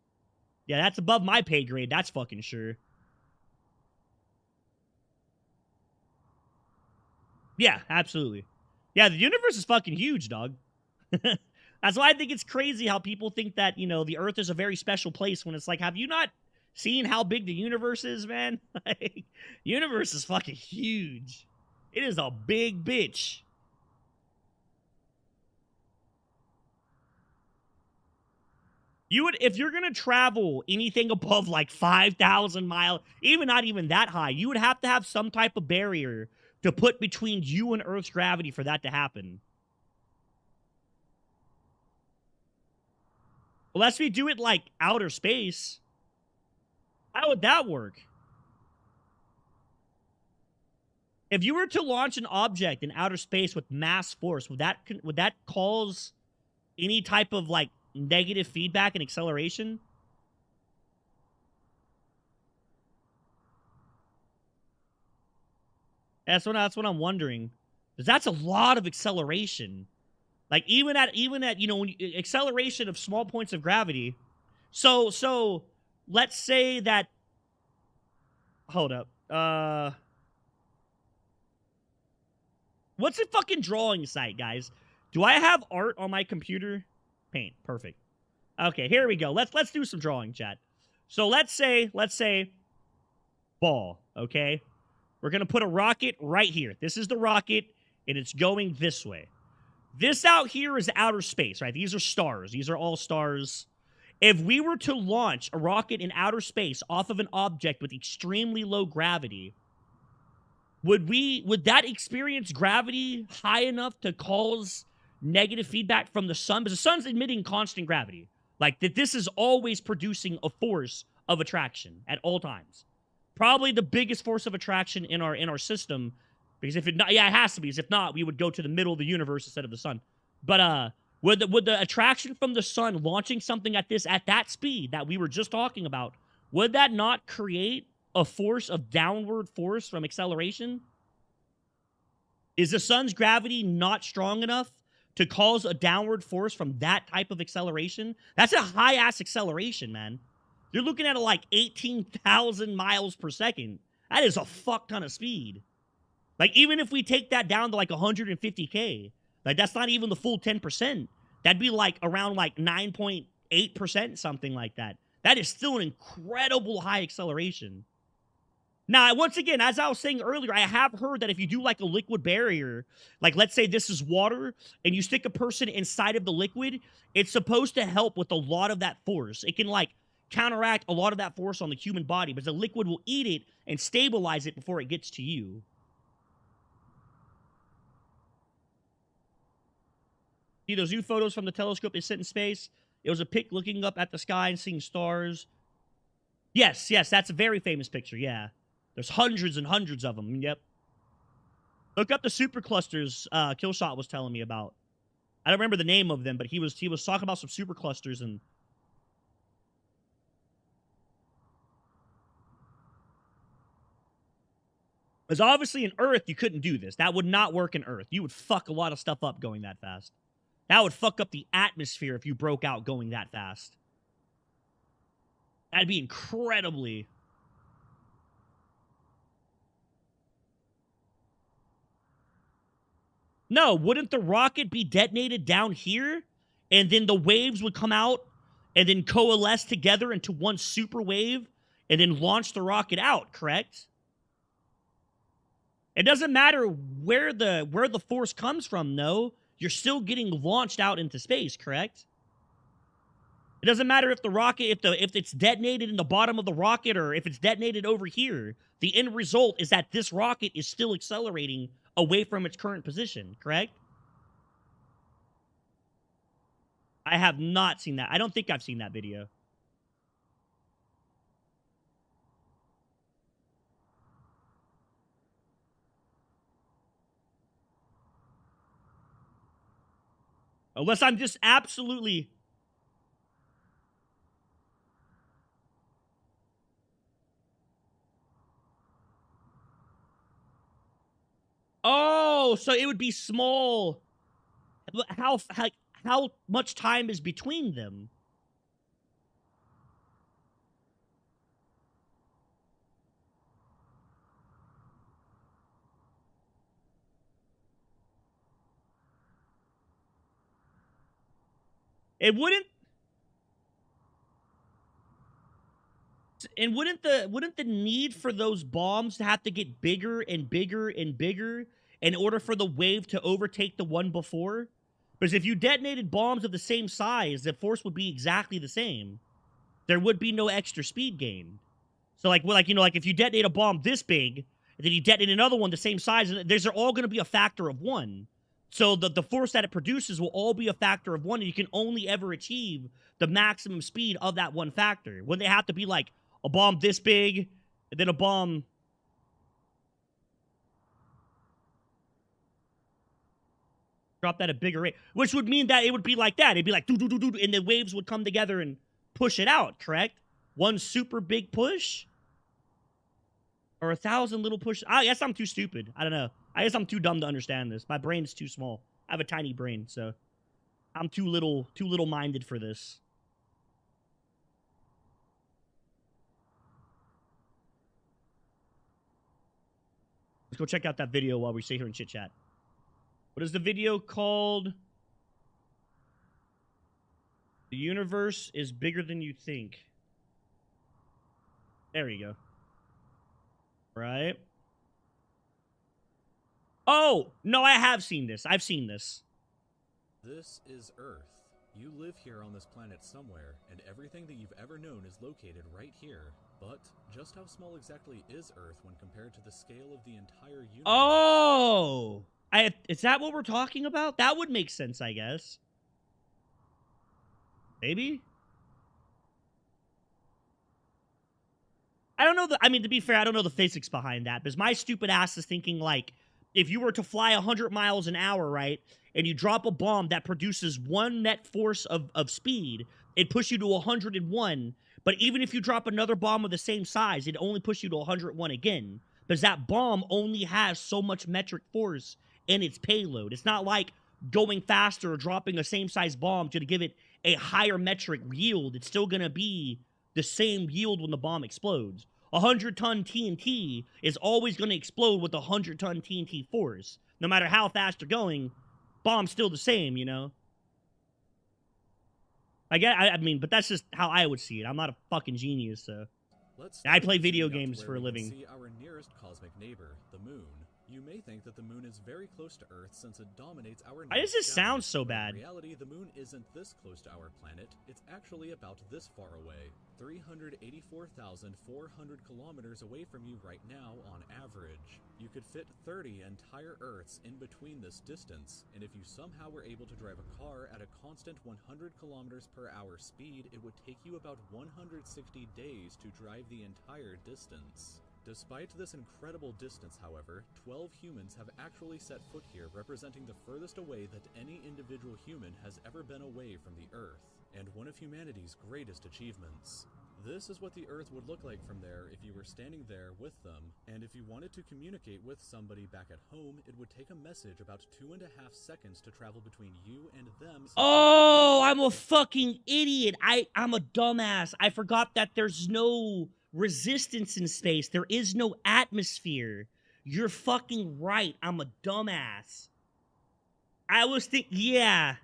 Yeah, that's above my pay grade, that's fucking sure. Yeah, absolutely. Yeah, the universe is fucking huge, dog. That's why I think it's crazy how people think that, you know, the Earth is a very special place when it's like, have you not seen how big the universe is, man? Like, universe is fucking huge. It is a big bitch. You would, if you're gonna travel anything above like 5,000 miles, even not even that high, you would have to have some type of barrier to put between you and Earth's gravity for that to happen. Unless we do it like outer space. How would that work? If you were to launch an object in outer space with mass force, would that cause any type of like negative feedback and acceleration? That's what I'm wondering. Because that's a lot of acceleration. Like even at you know, acceleration of small points of gravity. So let's say that, hold up. What's a fucking drawing site, guys? Do I have art on my computer? Paint. Perfect. Okay, here we go. Let's do some drawing, chat. So let's say ball, okay? We're going to put a rocket right here. This is the rocket, and it's going this way. This out here is outer space, right? These are stars. These are all stars. If we were to launch a rocket in outer space off of an object with extremely low gravity, would that experience gravity high enough to cause negative feedback from the sun? Because the sun's emitting constant gravity. Like, that this is always producing a force of attraction at all times. Probably the biggest force of attraction in our system. Because if it not, yeah, it has to be. Because if not, we would go to the middle of the universe instead of the sun. But would the attraction from the sun launching something at that speed that we were just talking about, would that not create a force of downward force from acceleration? Is the sun's gravity not strong enough to cause a downward force from that type of acceleration? That's a high-ass acceleration, man. You're looking at like 18,000 miles per second. That is a fuck ton of speed. Like, even if we take that down to like 150K, like, that's not even the full 10%. That'd be like around like 9.8%, something like that. That is still an incredible high acceleration. Now, once again, as I was saying earlier, I have heard that if you do like a liquid barrier, like let's say this is water, and you stick a person inside of the liquid, it's supposed to help with a lot of that force. It can like counteract a lot of that force on the human body, but the liquid will eat it and stabilize it before it gets to you. See those new photos from the telescope they sent in space? It was a pic looking up at the sky and seeing stars. Yes, that's a very famous picture, yeah. There's hundreds and hundreds of them, yep. Look up the superclusters Killshot was telling me about. I don't remember the name of them, but he was talking about some superclusters and... Because obviously in Earth, you couldn't do this. That would not work in Earth. You would fuck a lot of stuff up going that fast. That would fuck up the atmosphere if you broke out going that fast. That'd be incredibly... No, wouldn't the rocket be detonated down here? And then the waves would come out and then coalesce together into one super wave and then launch the rocket out, correct? It doesn't matter where the force comes from, no. You're still getting launched out into space, correct? It doesn't matter if the rocket, if it's detonated in the bottom of the rocket or if it's detonated over here. The end result is that this rocket is still accelerating away from its current position, correct? I have not seen that. I don't think I've seen that video. Unless I'm just absolutely... Oh, so it would be small. How much time is between them? It wouldn't... And wouldn't the need for those bombs to have to get bigger and bigger and bigger in order for the wave to overtake the one before? Because if you detonated bombs of the same size, the force would be exactly the same. There would be no extra speed gain. So like you know, like if you detonate a bomb this big, and then you detonate another one the same size, they're all going to be a factor of 1. So the force that it produces will all be a factor of 1, and you can only ever achieve the maximum speed of that one factor. When they have to be like a bomb this big, and then a bomb... drop that at a bigger rate. Which would mean that it would be like that. It'd be like do-do-do-do, and the waves would come together and push it out, correct? One super big push? Or 1,000 little pushes? I guess I'm too stupid. I don't know. I guess I'm too dumb to understand this. My brain is too small. I have a tiny brain, so... I'm too little-minded for this. Let's go check out that video while we stay here and chit-chat. What is the video called? The universe is bigger than you think. There you go. Right. Oh, no, I have seen this. I've seen this. This is Earth. You live here on this planet somewhere, and everything that you've ever known is located right here. But just how small exactly is Earth when compared to the scale of the entire universe? Oh! Is that what we're talking about? That would make sense, I guess. Maybe? I don't know. I mean, to be fair, I don't know the physics behind that, because my stupid ass is thinking, like, if you were to fly 100 miles an hour, right, and you drop a bomb that produces one net force of speed, it push you to 101. But even if you drop another bomb of the same size, it only push you to 101 again, because that bomb only has so much metric force in its payload. It's not like going faster or dropping a same size bomb to give it a higher metric yield. It's still going to be the same yield when the bomb explodes. 100-ton TNT is always going to explode with a 100-ton TNT force. No matter how fast you're going, bomb's still the same, you know? I mean, but that's just how I would see it. I'm not a fucking genius, so. I play video games for a living. See our nearest cosmic neighbor, the moon. You may think that the moon is very close to Earth since it dominates our Why does this sound so bad? In reality, the moon isn't this close to our planet. It's actually about this far away. 384,400 kilometers away from you right now on average. You could fit 30 entire Earths in between this distance, and if you somehow were able to drive a car at a constant 100 kilometers per hour speed, it would take you about 160 days to drive the entire distance. Despite this incredible distance, however, 12 humans have actually set foot here, representing the furthest away that any individual human has ever been away from the Earth, and one of humanity's greatest achievements. This is what the Earth would look like from there if you were standing there with them, and if you wanted to communicate with somebody back at home, it would take a message about 2.5 seconds to travel between you and them. Oh, I'm a fucking idiot. I'm a dumbass. I forgot that there's no resistance in space. There is no atmosphere. You're fucking right. I'm a dumbass. I was yeah.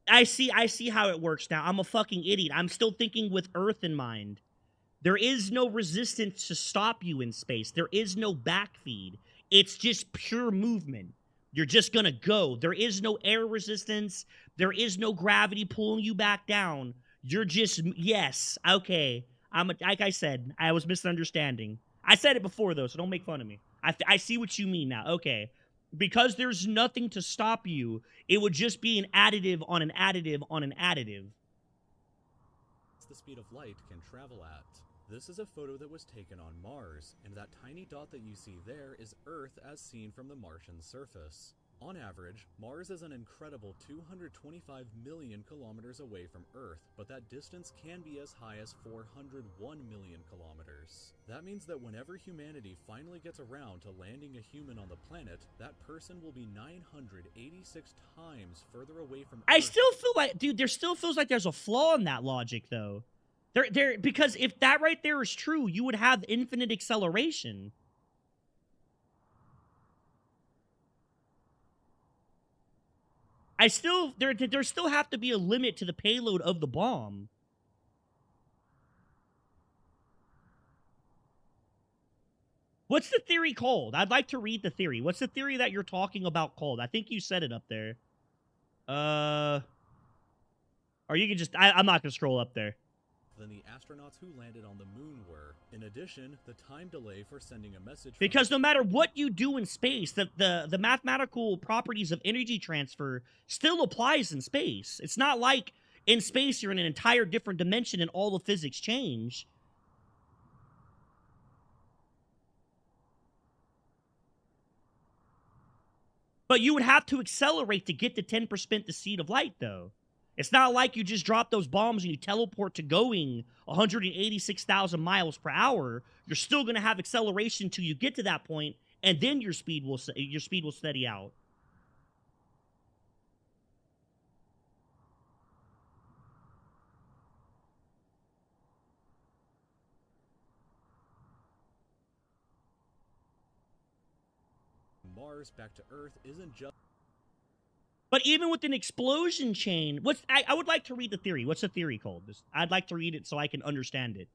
I see how it works now. I'm a fucking idiot. I'm still thinking with Earth in mind. There is no resistance to stop you in space. There is no backfeed. It's just pure movement. You're just gonna go. There is no air resistance. There is no gravity pulling you back down. You're just, yes, okay. Like I said, I was misunderstanding. I said it before, though, so don't make fun of me. I see what you mean now. Okay. Because there's nothing to stop you, it would just be an additive on an additive on an additive. The speed of light can travel at. This is a photo that was taken on Mars, and that tiny dot that you see there is Earth as seen from the Martian surface. On average, Mars is an incredible 225 million kilometers away from Earth, but that distance can be as high as 401 million kilometers. That means that whenever humanity finally gets around to landing a human on the planet, that person will be 986 times further away from Earth. I still feel like, dude, there still feels like there's a flaw in that logic, though. Because if that right there is true, you would have infinite acceleration. There still have to be a limit to the payload of the bomb. What's the theory called? I'd like to read the theory. What's the theory that you're talking about called? I think you said it up there. Or you can just, I'm not gonna scroll up there. Than the astronauts who landed on the moon were. In addition, the time delay for sending a message... Because no matter what you do in space, the mathematical properties of energy transfer still applies in space. It's not like in space you're in an entire different dimension and all the physics change. But you would have to accelerate to get to 10% the speed of light, though. It's not like you just drop those bombs and you teleport to going 186,000 miles per hour. You're still going to have acceleration till you get to that point, and then your speed will steady out. Mars back to Earth isn't just... But even with an explosion chain, I would like to read the theory. What's the theory called? I'd like to read it so I can understand it.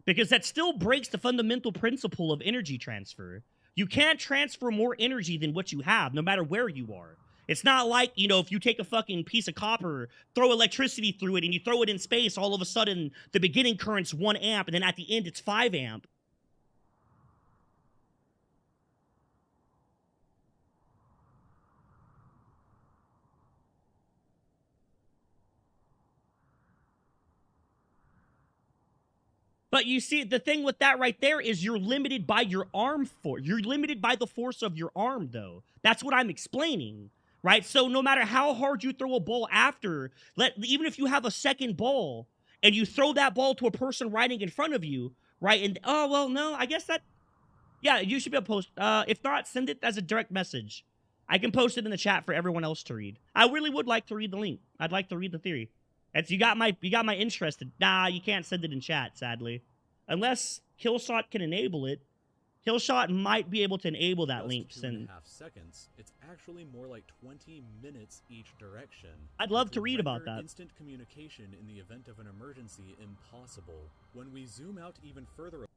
Because that still breaks the fundamental principle of energy transfer. You can't transfer more energy than what you have, no matter where you are. It's not like, you know, if you take a fucking piece of copper, throw electricity through it, and you throw it in space, all of a sudden the beginning current's 1 amp, and then at the end it's 5 amp. But you see, the thing with that right there is you're limited by your arm force. You're limited by the force of your arm, though. That's what I'm explaining, right? So no matter how hard you throw a ball after, even if you have a second ball and you throw that ball to a person riding in front of you, right? And, oh, well, no, I guess that, yeah, you should be able to post. If not, send it as a direct message. I can post it in the chat for everyone else to read. I really would like to read the link. I'd like to read the theory. It's, you got my interest. Nah, you can't send it in chat, sadly. Unless Killshot can enable it. Killshot might be able to enable that link. Just 2.5 seconds. It's actually more like 20 minutes each direction. I'd love to read about that. Instant communication in the event of an emergency impossible. When we zoom out even further...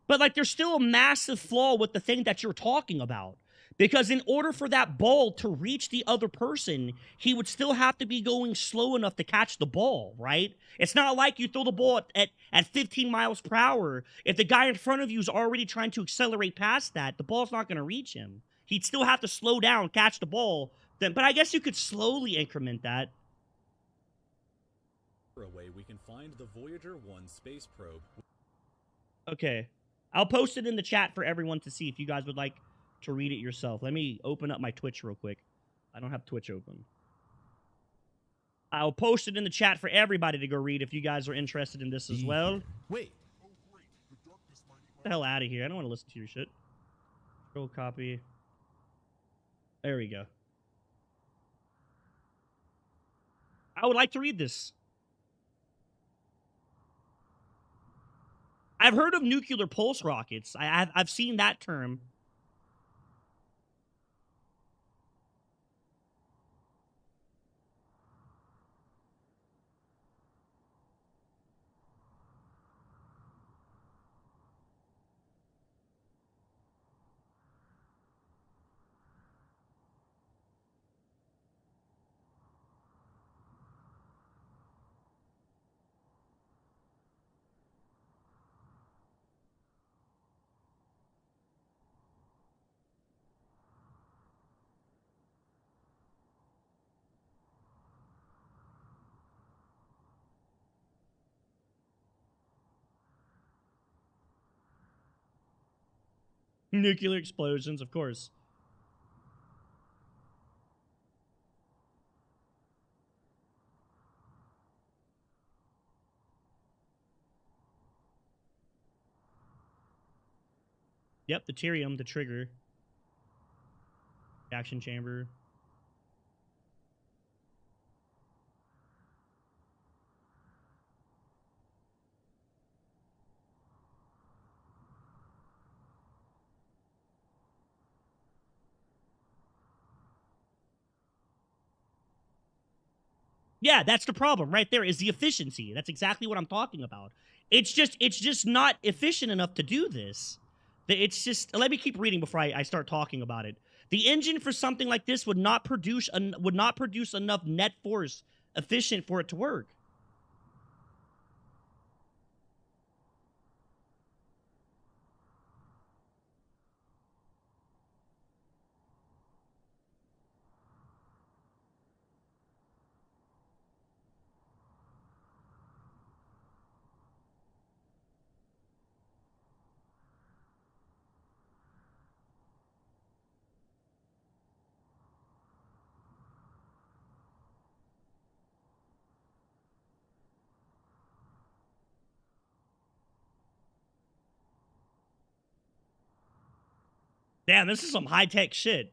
But, like, there's still a massive flaw with the thing that you're talking about. Because in order for that ball to reach the other person, he would still have to be going slow enough to catch the ball, right? It's not like you throw the ball at 15 miles per hour. If the guy in front of you is already trying to accelerate past that, the ball's not going to reach him. He'd still have to slow down, catch the ball. But I guess you could slowly increment that. ...away, we can find the Voyager 1 space probe. Okay. I'll post it in the chat for everyone to see if you guys would like to read it yourself. Let me open up my Twitch real quick. I don't have Twitch open. I'll post it in the chat for everybody to go read if you guys are interested in this as well. Wait. Get the hell out of here. I don't want to listen to your shit. Control copy. There we go. I would like to read this. I've heard of nuclear pulse rockets. I've seen that term. Nuclear explosions, of course. Yep, the Tyrium, the trigger. Action chamber. Yeah, that's the problem right there, is the efficiency. That's exactly what I'm talking about. It's just not efficient enough to do this. It's just, let me keep reading before I start talking about it. The engine for something like this would not produce enough net force efficient for it to work. Damn, this is some high-tech shit.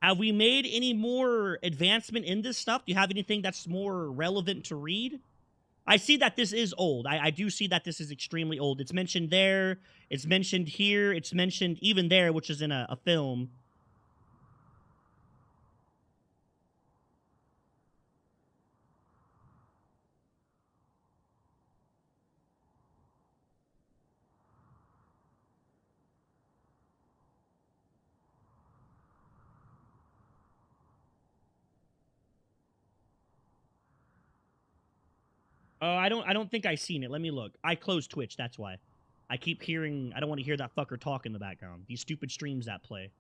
Have we made any more advancement in this stuff? Do you have anything that's more relevant to read? I see that this is old. I do see that this is extremely old. It's mentioned there. It's mentioned here. It's mentioned even there, which is in a film. Oh, I don't think I've seen it. Let me look. I closed Twitch, that's why. I keep hearing, I don't want to hear that fucker talk in the background. These stupid streams that play.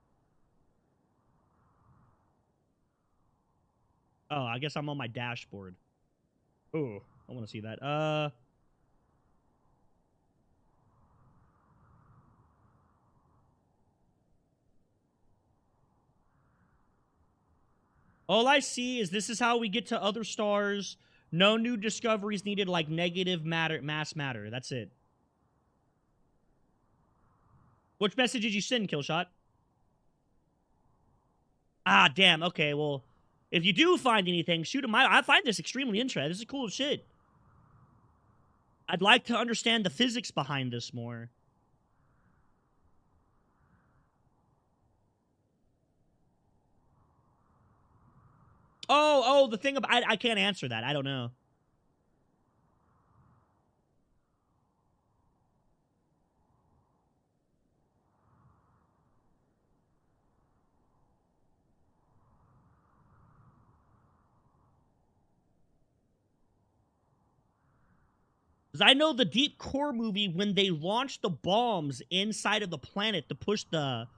Oh, I guess I'm on my dashboard. Oh, I want to see that. All I see is this is how we get to other stars. No new discoveries needed, like negative matter, mass matter. That's it. Which message did you send, Killshot? Ah, damn. Okay, well, if you do find anything, shoot him. I find this extremely interesting. This is cool as shit. I'd like to understand the physics behind this more. Oh, the thing about... I can't answer that. I don't know. Because I know the Deep Core movie, when they launched the bombs inside of the planet to push the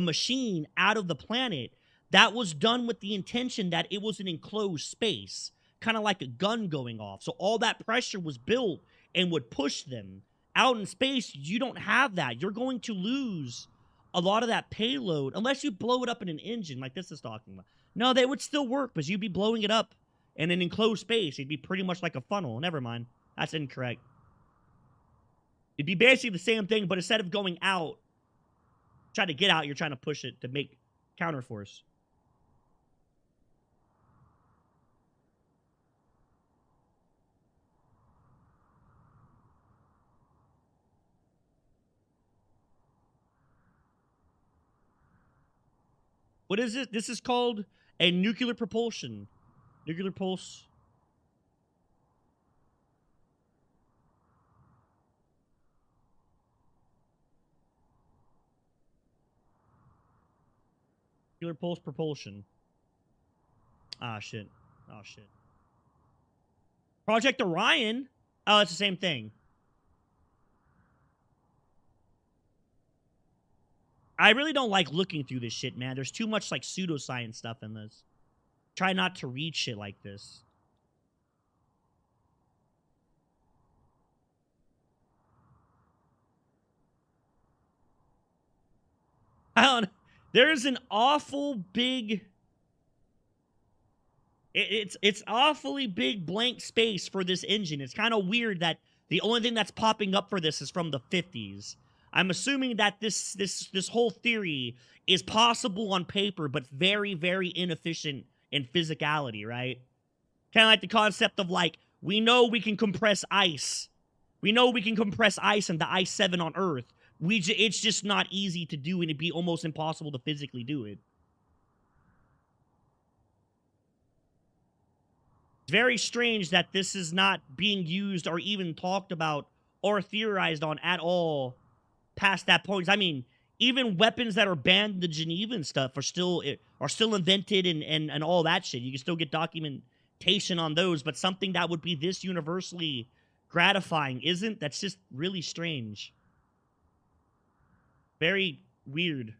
machine out of the planet, that was done with the intention that it was an enclosed space, kind of like a gun going off. So all that pressure was built and would push them. Out in space, you don't have that. You're going to lose a lot of that payload unless you blow it up in an engine like this is talking about. No, they would still work, because you'd be blowing it up in an enclosed space. It'd be pretty much like a funnel. Never mind. That's incorrect. It'd be basically the same thing, but instead of going out, trying to get out, you're trying to push it to make counterforce. What is it? This is called a nuclear propulsion. Nuclear pulse. Nuclear pulse propulsion. Ah, shit. Oh, shit. Project Orion? Oh, it's the same thing. I really don't like looking through this shit, man. There's too much, like, pseudoscience stuff in this. Try not to read shit like this. I don't... There's an awful big... It's awfully big blank space for this engine. It's kind of weird that the only thing that's popping up for this is from the 50s. I'm assuming that this whole theory is possible on paper, but very, very inefficient in physicality, right? Kind of like the concept of, like, we know we can compress ice. We know we can compress ice into Ice 7 on Earth. It's just not easy to do, and it'd be almost impossible to physically do it. It's very strange that this is not being used or even talked about or theorized on at all past that point. I mean, even weapons that are banned in the Geneva and stuff are still invented and all that shit. You can still get documentation on those, but something that would be this universally gratifying isn't. That's just really strange. Very weird.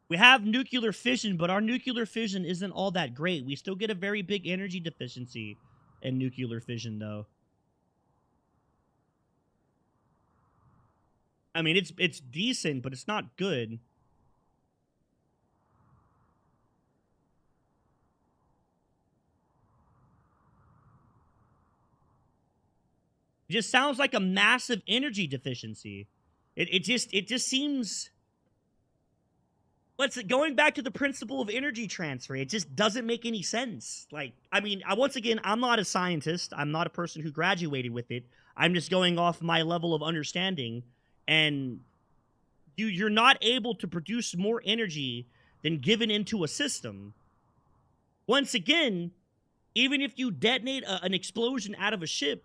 We have nuclear fission, but our nuclear fission isn't all that great. We still get a very big energy deficiency in nuclear fission, though. I mean, it's decent, but it's not good. It just sounds like a massive energy deficiency. It just seems. Going back to the principle of energy transfer, it just doesn't make any sense. Like, I mean, once again, I'm not a scientist. I'm not a person who graduated with it. I'm just going off my level of understanding. And you're not able to produce more energy than given into a system. Once again, even if you detonate an explosion out of a ship,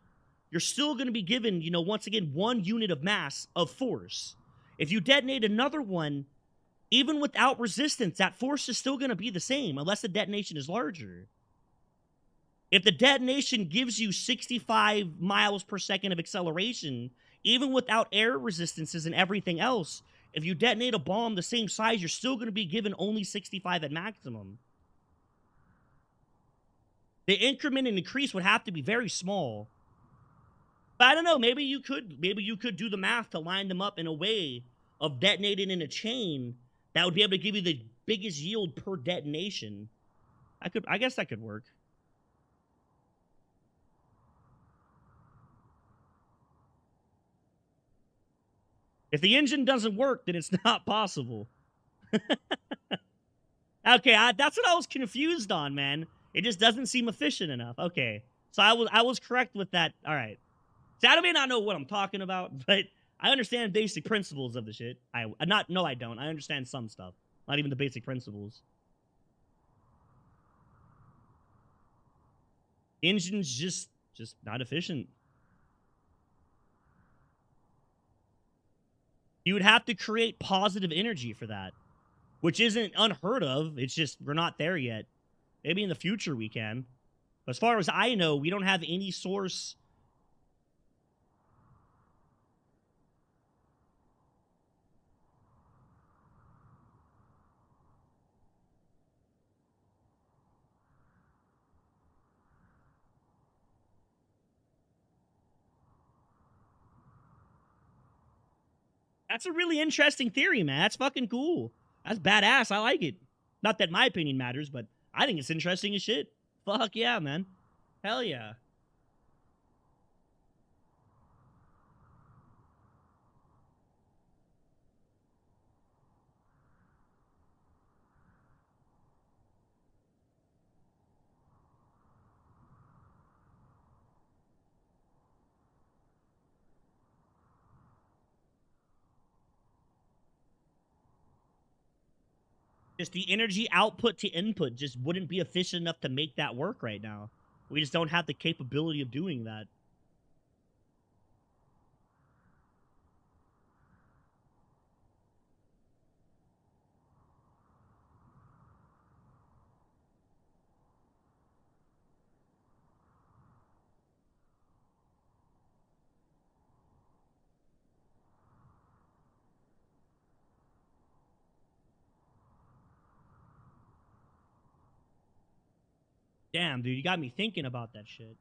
you're still going to be given, you know, once again, 1 unit of mass of force. If you detonate another one, even without resistance, that force is still going to be the same, unless the detonation is larger. If the detonation gives you 65 miles per second of acceleration, even without air resistances and everything else, if you detonate a bomb the same size, you're still going to be given only 65 at maximum. The increment and increase would have to be very small. But I don't know, maybe you could do the math to line them up in a way of detonating in a chain that would be able to give you the biggest yield per detonation. I guess that could work. If the engine doesn't work, then it's not possible. Okay, that's what I was confused on, man. It just doesn't seem efficient enough. Okay, so I was correct with that. All right. See, I may not know what I'm talking about, but I understand basic principles of the shit. I don't. I understand some stuff. Not even the basic principles. Engine's just not efficient. You would have to create positive energy for that, which isn't unheard of. It's just we're not there yet. Maybe in the future we can. But as far as I know, we don't have any source. That's a really interesting theory, man. That's fucking cool. That's badass. I like it. Not that my opinion matters, but I think it's interesting as shit. Fuck yeah, man. Hell yeah. Just the energy output to input just wouldn't be efficient enough to make that work right now. We just don't have the capability of doing that. Damn, dude, you got me thinking about that shit.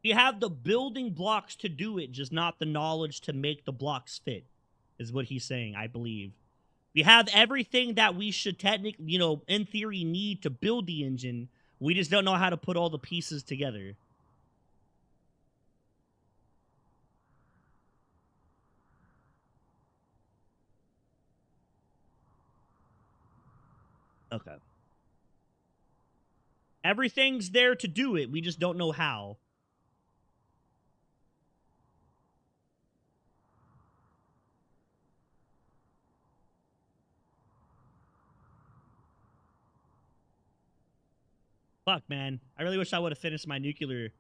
You have the building blocks to do it, just not the knowledge to make the blocks fit, is what he's saying, I believe. We have everything that we should technically, you know, in theory, need to build the engine. We just don't know how to put all the pieces together. Okay. Everything's there to do it. We just don't know how. Fuck, man. I really wish I would have finished my nuclear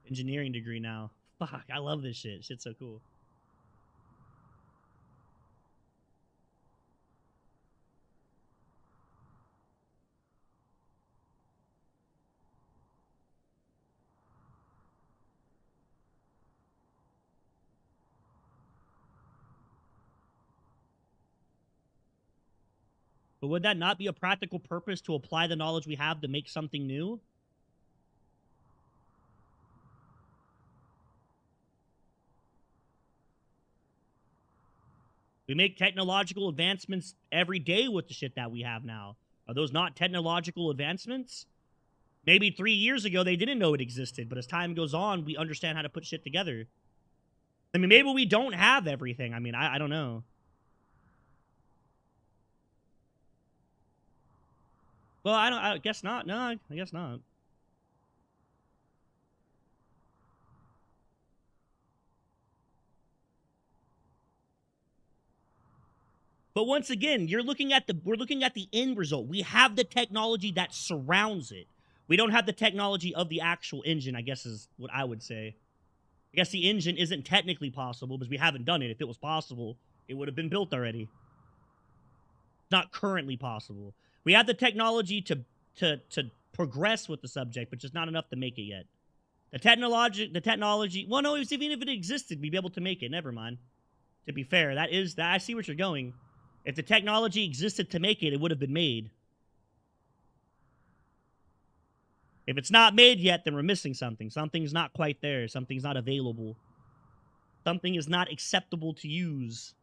engineering degree now. Fuck, I love this shit. Shit's so cool. But would that not be a practical purpose to apply the knowledge we have to make something new? We make technological advancements every day with the shit that we have now. Are those not technological advancements? Maybe 3 years ago they didn't know it existed, but as time goes on, we understand how to put shit together. I mean, maybe we don't have everything. I mean, I don't know. Well, I guess not. No, I guess not. But once again, we're looking at the end result. We have the technology that surrounds it. We don't have the technology of the actual engine, I guess is what I would say. I guess the engine isn't technically possible because we haven't done it. If it was possible, it would have been built already. It's not currently possible. We have the technology to progress with the subject, but just not enough to make it yet. The technology, well, no, even if it existed, we'd be able to make it. Never mind. To be fair, I see where you're going. If the technology existed to make it, it would have been made. If it's not made yet, then we're missing something. Something's not quite there. Something's not available. Something is not acceptable to use.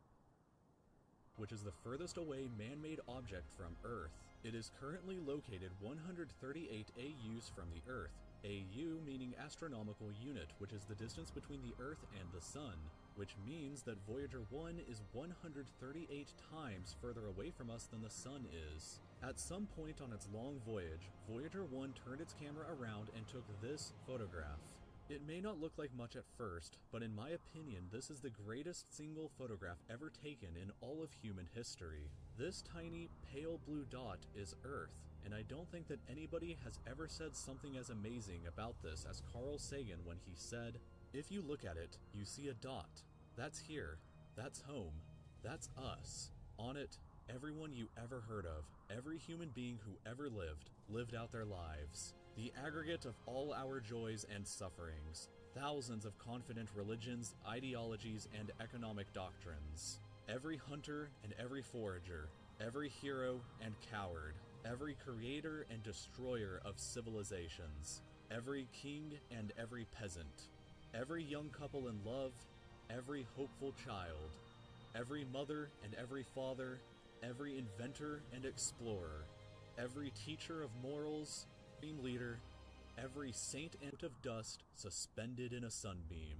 Which is the furthest away man-made object from Earth. It is currently located 138 AUs from the Earth. AU meaning astronomical unit, which is the distance between the Earth and the Sun, which means that Voyager 1 is 138 times further away from us than the Sun is. At some point on its long voyage, Voyager 1 turned its camera around and took this photograph. It may not look like much at first, but in my opinion, this is the greatest single photograph ever taken in all of human history. This tiny, pale blue dot is Earth, and I don't think that anybody has ever said something as amazing about this as Carl Sagan when he said, "If you look at it, you see a dot. That's here. That's home. That's us. On it, everyone you ever heard of, every human being who ever lived out their lives. The aggregate of all our joys and sufferings. Thousands of confident religions, ideologies, and economic doctrines. Every hunter and every forager. Every hero and coward. Every creator and destroyer of civilizations. Every king and every peasant. Every young couple in love. Every hopeful child. Every mother and every father. Every inventor and explorer. Every teacher of morals, leader, every saint and of dust suspended in a sunbeam.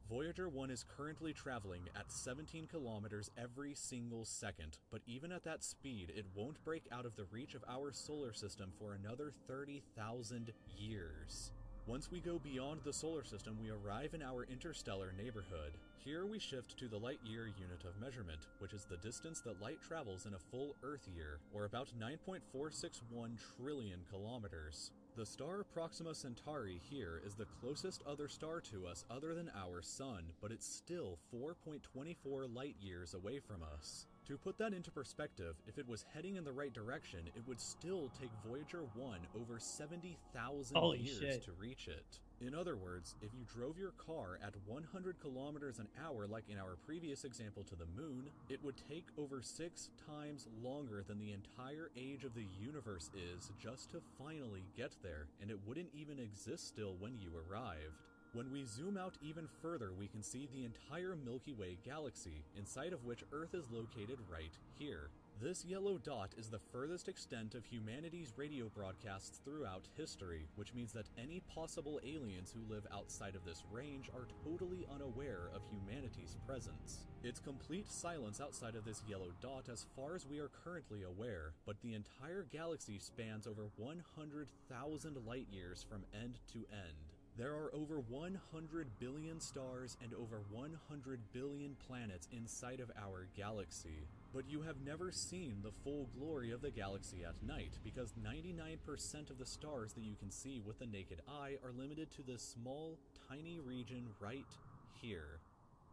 Voyager 1 is currently traveling at 17 kilometers every single second, but even at that speed, it won't break out of the reach of our solar system for another 30,000 years. Once we go beyond the solar system, we arrive in our interstellar neighborhood. Here we shift to the light year unit of measurement, which is the distance that light travels in a full Earth year, or about 9.461 trillion kilometers. The star Proxima Centauri here is the closest other star to us other than our sun, but it's still 4.24 light years away from us. To put that into perspective, if it was heading in the right direction, it would still take Voyager 1 over 70,000 years to reach it. In other words, if you drove your car at 100 kilometers an hour like in our previous example to the moon, it would take over 6 times longer than the entire age of the universe is just to finally get there, and it wouldn't even exist still when you arrived. When we zoom out even further, we can see the entire Milky Way galaxy, inside of which Earth is located right here. This yellow dot is the furthest extent of humanity's radio broadcasts throughout history, which means that any possible aliens who live outside of this range are totally unaware of humanity's presence. It's complete silence outside of this yellow dot as far as we are currently aware, but the entire galaxy spans over 100,000 light years from end to end. There are over 100 billion stars and over 100 billion planets inside of our galaxy. But you have never seen the full glory of the galaxy at night, because 99% of the stars that you can see with the naked eye are limited to this small, tiny region right here.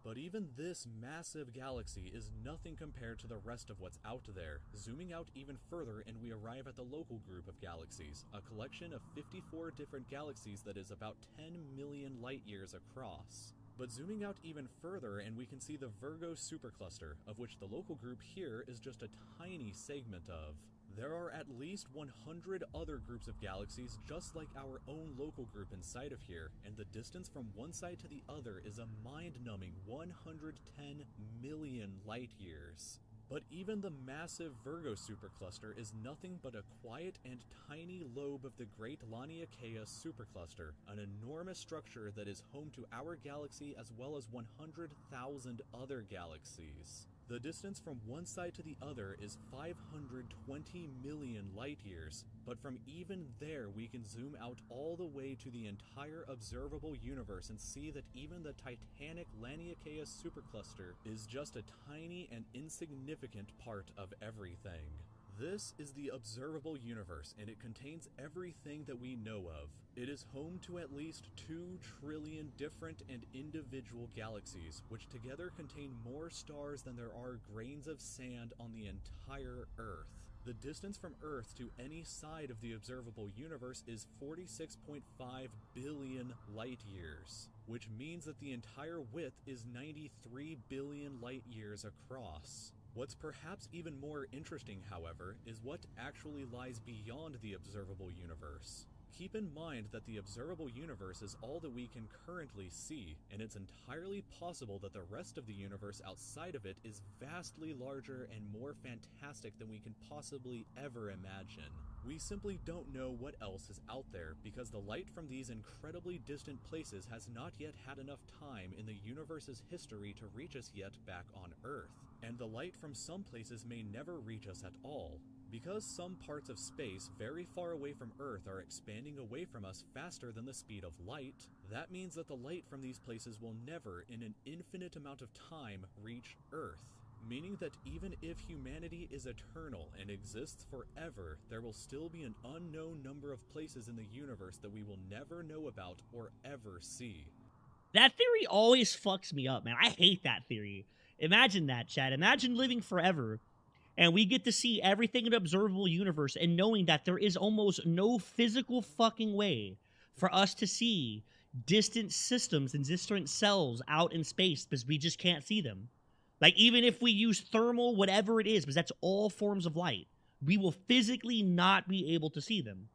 But even this massive galaxy is nothing compared to the rest of what's out there. Zooming out even further and we arrive at the local group of galaxies, a collection of 54 different galaxies that is about 10 million light years across. But zooming out even further and we can see the Virgo supercluster, of which the local group here is just a tiny segment of. There are at least 100 other groups of galaxies just like our own local group inside of here, and the distance from one side to the other is a mind-numbing 110 million light years. But even the massive Virgo supercluster is nothing but a quiet and tiny lobe of the Great Laniakea supercluster, an enormous structure that is home to our galaxy as well as 100,000 other galaxies. The distance from one side to the other is 520 million light years, but from even there we can zoom out all the way to the entire observable universe and see that even the titanic Laniakea supercluster is just a tiny and insignificant part of everything. This is the observable universe, and it contains everything that we know of. It is home to at least 2 trillion different and individual galaxies, which together contain more stars than there are grains of sand on the entire Earth. The distance from Earth to any side of the observable universe is 46.5 billion light years, which means that the entire width is 93 billion light years across. What's perhaps even more interesting, however, is what actually lies beyond the observable universe. Keep in mind that the observable universe is all that we can currently see, and it's entirely possible that the rest of the universe outside of it is vastly larger and more fantastic than we can possibly ever imagine. We simply don't know what else is out there because the light from these incredibly distant places has not yet had enough time in the universe's history to reach us yet back on Earth. And the light from some places may never reach us at all. Because some parts of space very far away from Earth are expanding away from us faster than the speed of light, that means that the light from these places will never, in an infinite amount of time, reach Earth. Meaning that even if humanity is eternal and exists forever, there will still be an unknown number of places in the universe that we will never know about or ever see. That theory always fucks me up, man. I hate that theory. Imagine that, Chad. Imagine living forever, and we get to see everything in the observable universe and knowing that there is almost no physical fucking way for us to see distant systems and distant cells out in space because we just can't see them. Like, even if we use thermal, whatever it is, because that's all forms of light, we will physically not be able to see them.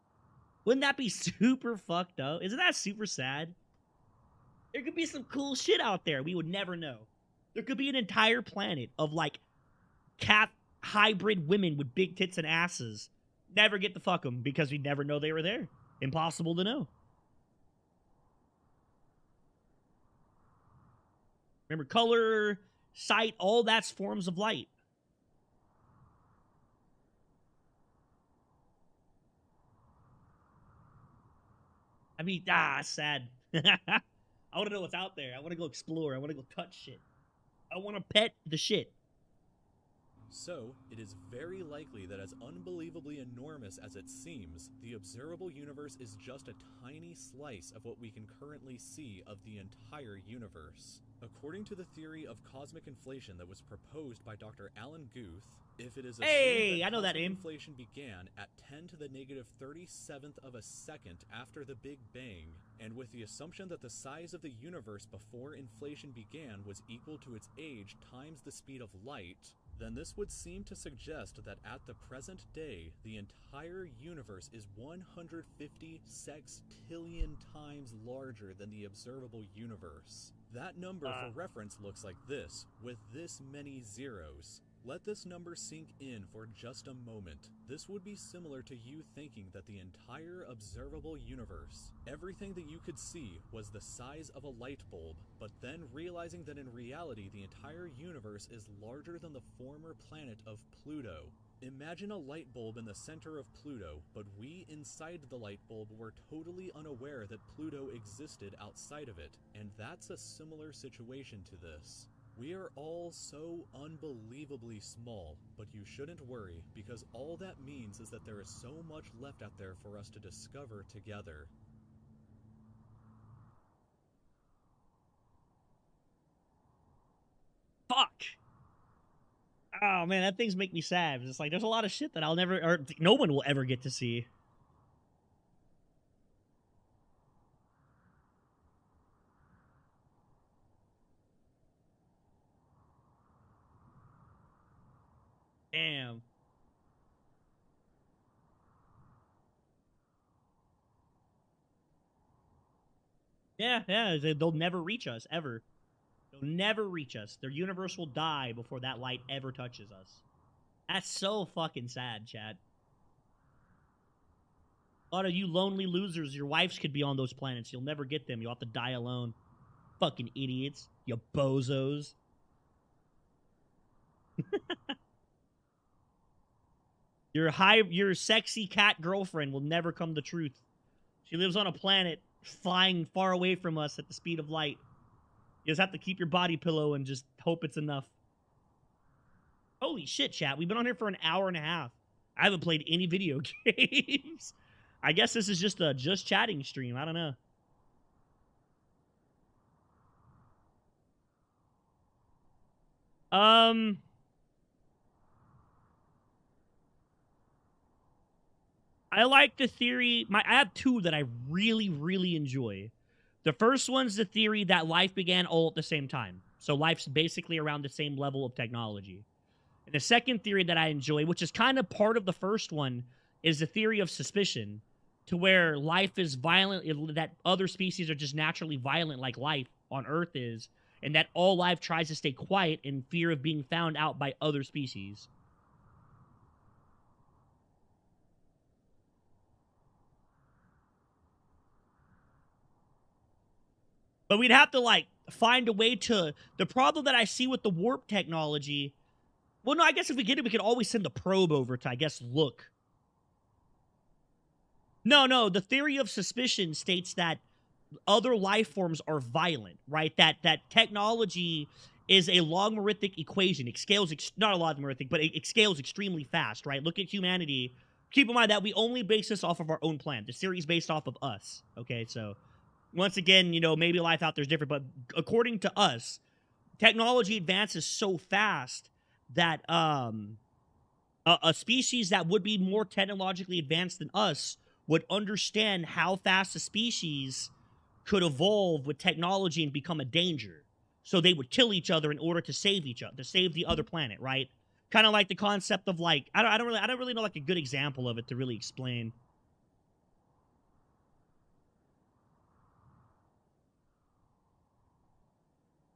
Wouldn't that be super fucked up? Isn't that super sad? There could be some cool shit out there we would never know. There could be an entire planet of, like, cat hybrid women with big tits and asses. Never get to fuck them because we'd never know they were there. Impossible to know. Remember, color, sight, all that's forms of light. I mean, sad. I want to know what's out there. I want to go explore. I want to go touch shit. I want to pet the shit. So, it is very likely that as unbelievably enormous as it seems, the observable universe is just a tiny slice of what we can currently see of the entire universe. According to the theory of cosmic inflation that was proposed by Dr. Alan Guth, if it is assumed I know that cosmic name. inflation began at 10 to the negative 37th of a second after the Big Bang, and with the assumption that the size of the universe before inflation began was equal to its age times the speed of light, then this would seem to suggest that at the present day, the entire universe is 150 sextillion times larger than the observable universe. That number for reference looks like this, with this many zeros. Let this number sink in for just a moment. This would be similar to you thinking that the entire observable universe, everything that you could see, was the size of a light bulb, but then realizing that in reality the entire universe is larger than the former planet of Pluto. Imagine a light bulb in the center of Pluto, but we inside the light bulb were totally unaware that Pluto existed outside of it, and that's a similar situation to this. We are all so unbelievably small, but you shouldn't worry, because all that means is that there is so much left out there for us to discover together. Fuck. Oh, man, that things make me sad. It's like, there's a lot of shit that I'll never, or no one will ever get to see. Damn. Yeah, they'll never reach us, ever. They'll never reach us. Their universe will die before that light ever touches us. That's so fucking sad, chat. A lot of you lonely losers, your wives could be on those planets. You'll never get them. You'll have to die alone. Fucking idiots. You bozos. Your sexy cat girlfriend will never come to truth. She lives on a planet flying far away from us at the speed of light. You just have to keep your body pillow and just hope it's enough. Holy shit, chat. We've been on here for an hour and a half. I haven't played any video games. I guess this is just a just chatting stream. I don't know. I like the theory. I have two that I really, really enjoy. The first one's the theory that life began all at the same time. So life's basically around the same level of technology. And the second theory that I enjoy, which is kind of part of the first one, is the theory of suspicion, to where life is violent, that other species are just naturally violent like life on Earth is, and that all life tries to stay quiet in fear of being found out by other species. But we'd have to, like, find a way to... The problem that I see with the warp technology... Well, no, I guess if we get it, we could always send a probe over to, I guess, look. No, the theory of suspicion states that other life forms are violent, right? That technology is a logarithmic equation. It scales... Not a logarithmic, but it scales extremely fast, right? Look at humanity. Keep in mind that we only base this off of our own planet. The series based off of us, okay? So... Once again, you know, maybe life out there is different, but according to us, technology advances so fast that a species that would be more technologically advanced than us would understand how fast a species could evolve with technology and become a danger. So they would kill each other in order to save each other, to save the other planet, right? Kind of like the concept of, like, I don't really know, like, a good example of it to really explain.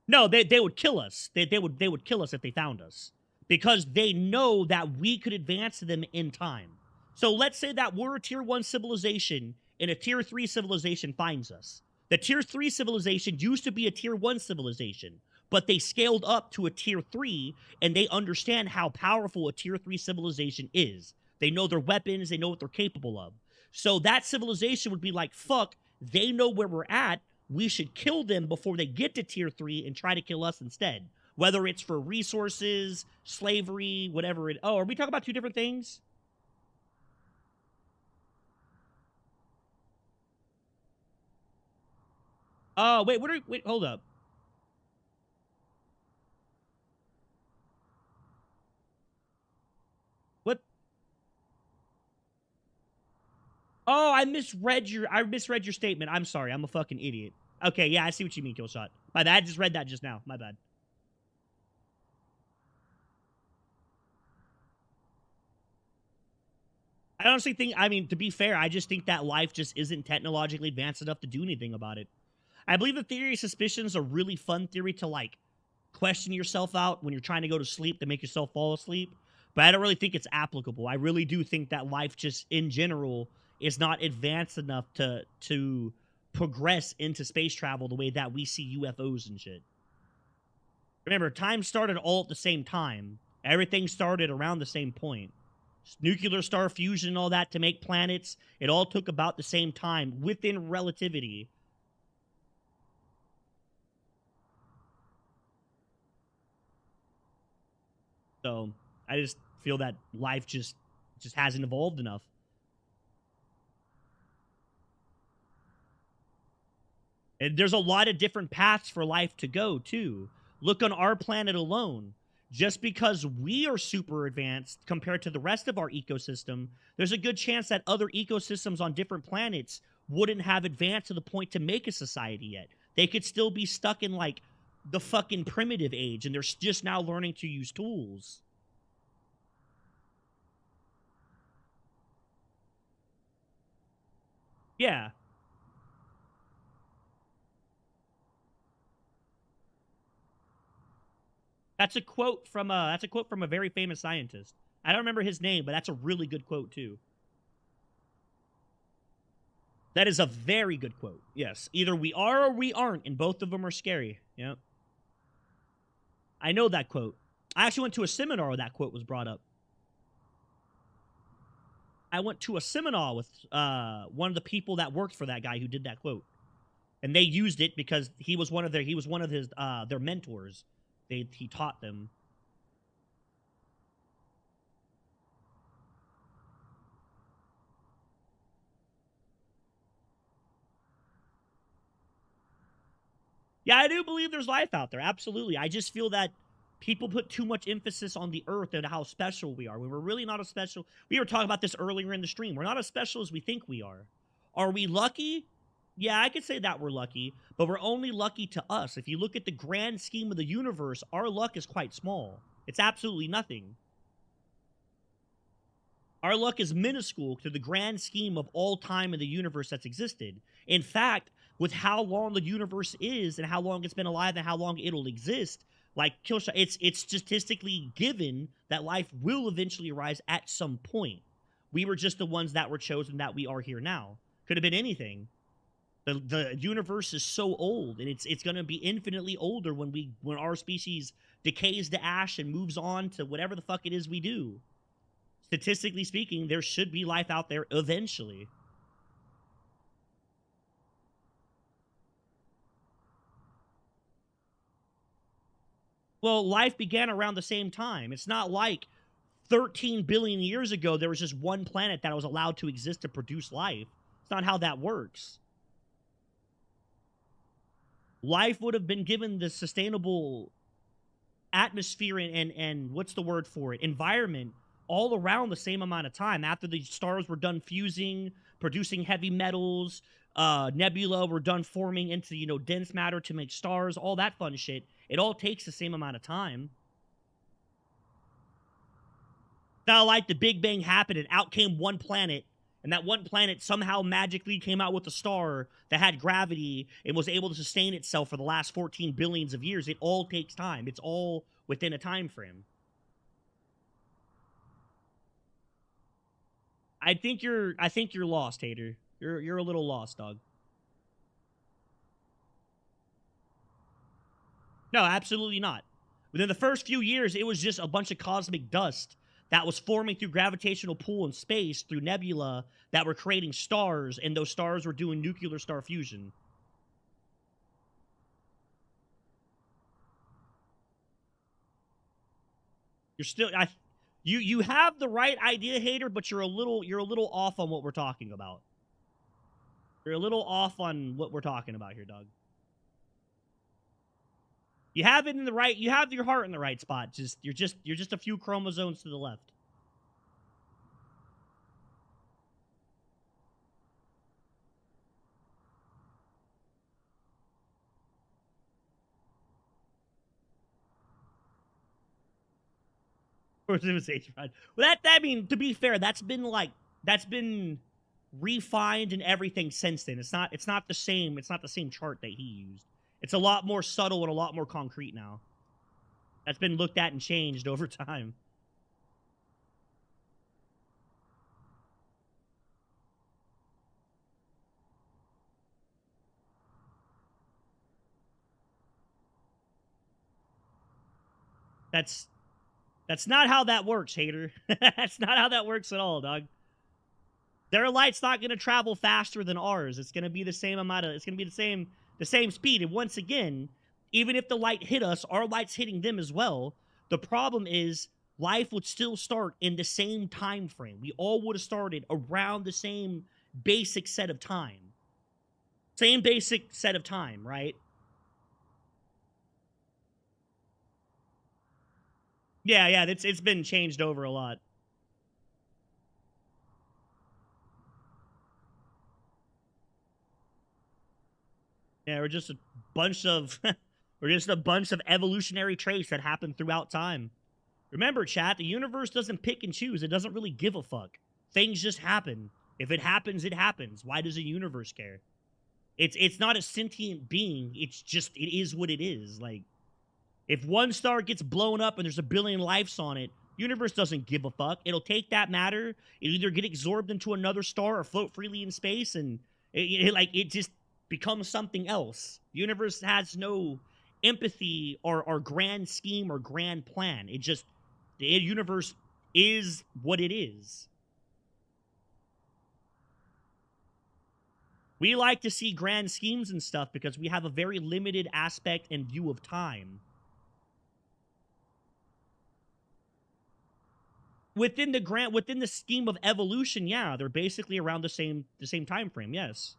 No, they would kill us. They would kill us if they found us, because they know that we could advance to them in time. So let's say that we're a tier 1 civilization and a tier 3 civilization finds us. The tier 3 civilization used to be a tier 1 civilization, but they scaled up to a tier 3 and they understand how powerful a tier 3 civilization is. They know their weapons, they know what they're capable of. So that civilization would be like, fuck, they know where we're at. We should kill them before they get to tier 3 and try to kill us instead. Whether it's for resources, slavery, whatever it... Oh, are we talking about two different things? Oh, wait, wait, hold up. What? Oh, I misread your statement. I'm sorry. I'm a fucking idiot. Okay, yeah, I see what you mean, Killshot. My bad. I just read that just now. My bad. I honestly think, I mean, to be fair, I just think that life just isn't technologically advanced enough to do anything about it. I believe the theory of suspicion is a really fun theory to, like, question yourself out when you're trying to go to sleep to make yourself fall asleep. But I don't really think it's applicable. I really do think that life just, in general, is not advanced enough to progress into space travel the way that we see UFOs and shit. Remember, time started all at the same time. Everything started around the same point. Nuclear star fusion and all that to make planets, it all took about the same time within relativity. So I just feel that life just hasn't evolved enough. And there's a lot of different paths for life to go, too. Look on our planet alone. Just because we are super advanced compared to the rest of our ecosystem, there's a good chance that other ecosystems on different planets wouldn't have advanced to the point to make a society yet. They could still be stuck in, like, the fucking primitive age, and they're just now learning to use tools. Yeah. That's a quote from a very famous scientist. I don't remember his name, but that's a really good quote too. That is a very good quote. Yes. Either we are or we aren't, and both of them are scary. Yep. I know that quote. I actually went to a seminar where that quote was brought up. I went to a seminar with one of the people that worked for that guy who did that quote. And they used it because he was one of their mentors. He taught them. Yeah, I do believe there's life out there. Absolutely. I just feel that people put too much emphasis on the Earth and how special we are. We were really not as special. We were talking about this earlier in the stream. We're not as special as we think we are. Are we lucky? Yeah, I could say that we're lucky, but we're only lucky to us. If you look at the grand scheme of the universe, our luck is quite small. It's absolutely nothing. Our luck is minuscule to the grand scheme of all time in the universe that's existed. In fact, with how long the universe is and how long it's been alive and how long it'll exist, like Killshot, it's statistically given that life will eventually arise at some point. We were just the ones that were chosen that we are here now. Could have been anything. The universe is so old, and it's going to be infinitely older when our species decays to ash and moves on to whatever the fuck it is we do. Statistically speaking, there should be life out there eventually. Well, life began around the same time. It's not like 13 billion years ago there was just one planet that was allowed to exist to produce life. It's not how that works. Life would have been given the sustainable atmosphere and what's the word for it? Environment all around the same amount of time. After the stars were done fusing, producing heavy metals, nebula were done forming into, you know, dense matter to make stars, all that fun shit. It all takes the same amount of time. Not like the Big Bang happened and out came one planet, and that one planet somehow magically came out with a star that had gravity and was able to sustain itself for the last 14 billions of years. It all takes time. It's all within a time frame. I think you're lost, Hater. You're a little lost, dog. No, absolutely not. Within the first few years, it was just a bunch of cosmic dust that was forming through gravitational pull in space through nebula that were creating stars, and those stars were doing nuclear star fusion. You're still you have the right idea, Hater, but you're a little off on what we're talking about. You're a little off on what we're talking about here, dog. You have it in the right. You have your heart in the right spot. You're just a few chromosomes to the left. Well, that I mean, to be fair, that's been refined and everything since then. It's not the same. It's not the same chart that he used. It's a lot more subtle and a lot more concrete now. That's been looked at and changed over time. That's not how that works, Hater. That's not how that works at all, dog. Their light's not going to travel faster than ours. It's going to be the same amount of... It's going to be the same speed. And once again, even if the light hit us, our light's hitting them as well. The problem is life would still start in the same time frame. We all would have started around the same basic set of time. Same basic set of time, right? Yeah, it's been changed over a lot. Yeah, we're just a bunch of we're just a bunch of evolutionary traits that happen throughout time. Remember, chat, the universe doesn't pick and choose. It doesn't really give a fuck. Things just happen. If it happens, it happens. Why does the universe care? It's not a sentient being. It's just, it is what it is. Like, If one star gets blown up and there's a billion lives on it, universe doesn't give a fuck. It'll take that matter, it'll either get absorbed into another star or float freely in space, and it just becomes something else. The universe has no empathy or grand scheme or grand plan. It just, the universe is what it is. We like to see grand schemes and stuff because we have a very limited aspect and view of time. Within the scheme of evolution, yeah, they're basically around the same time frame, yes.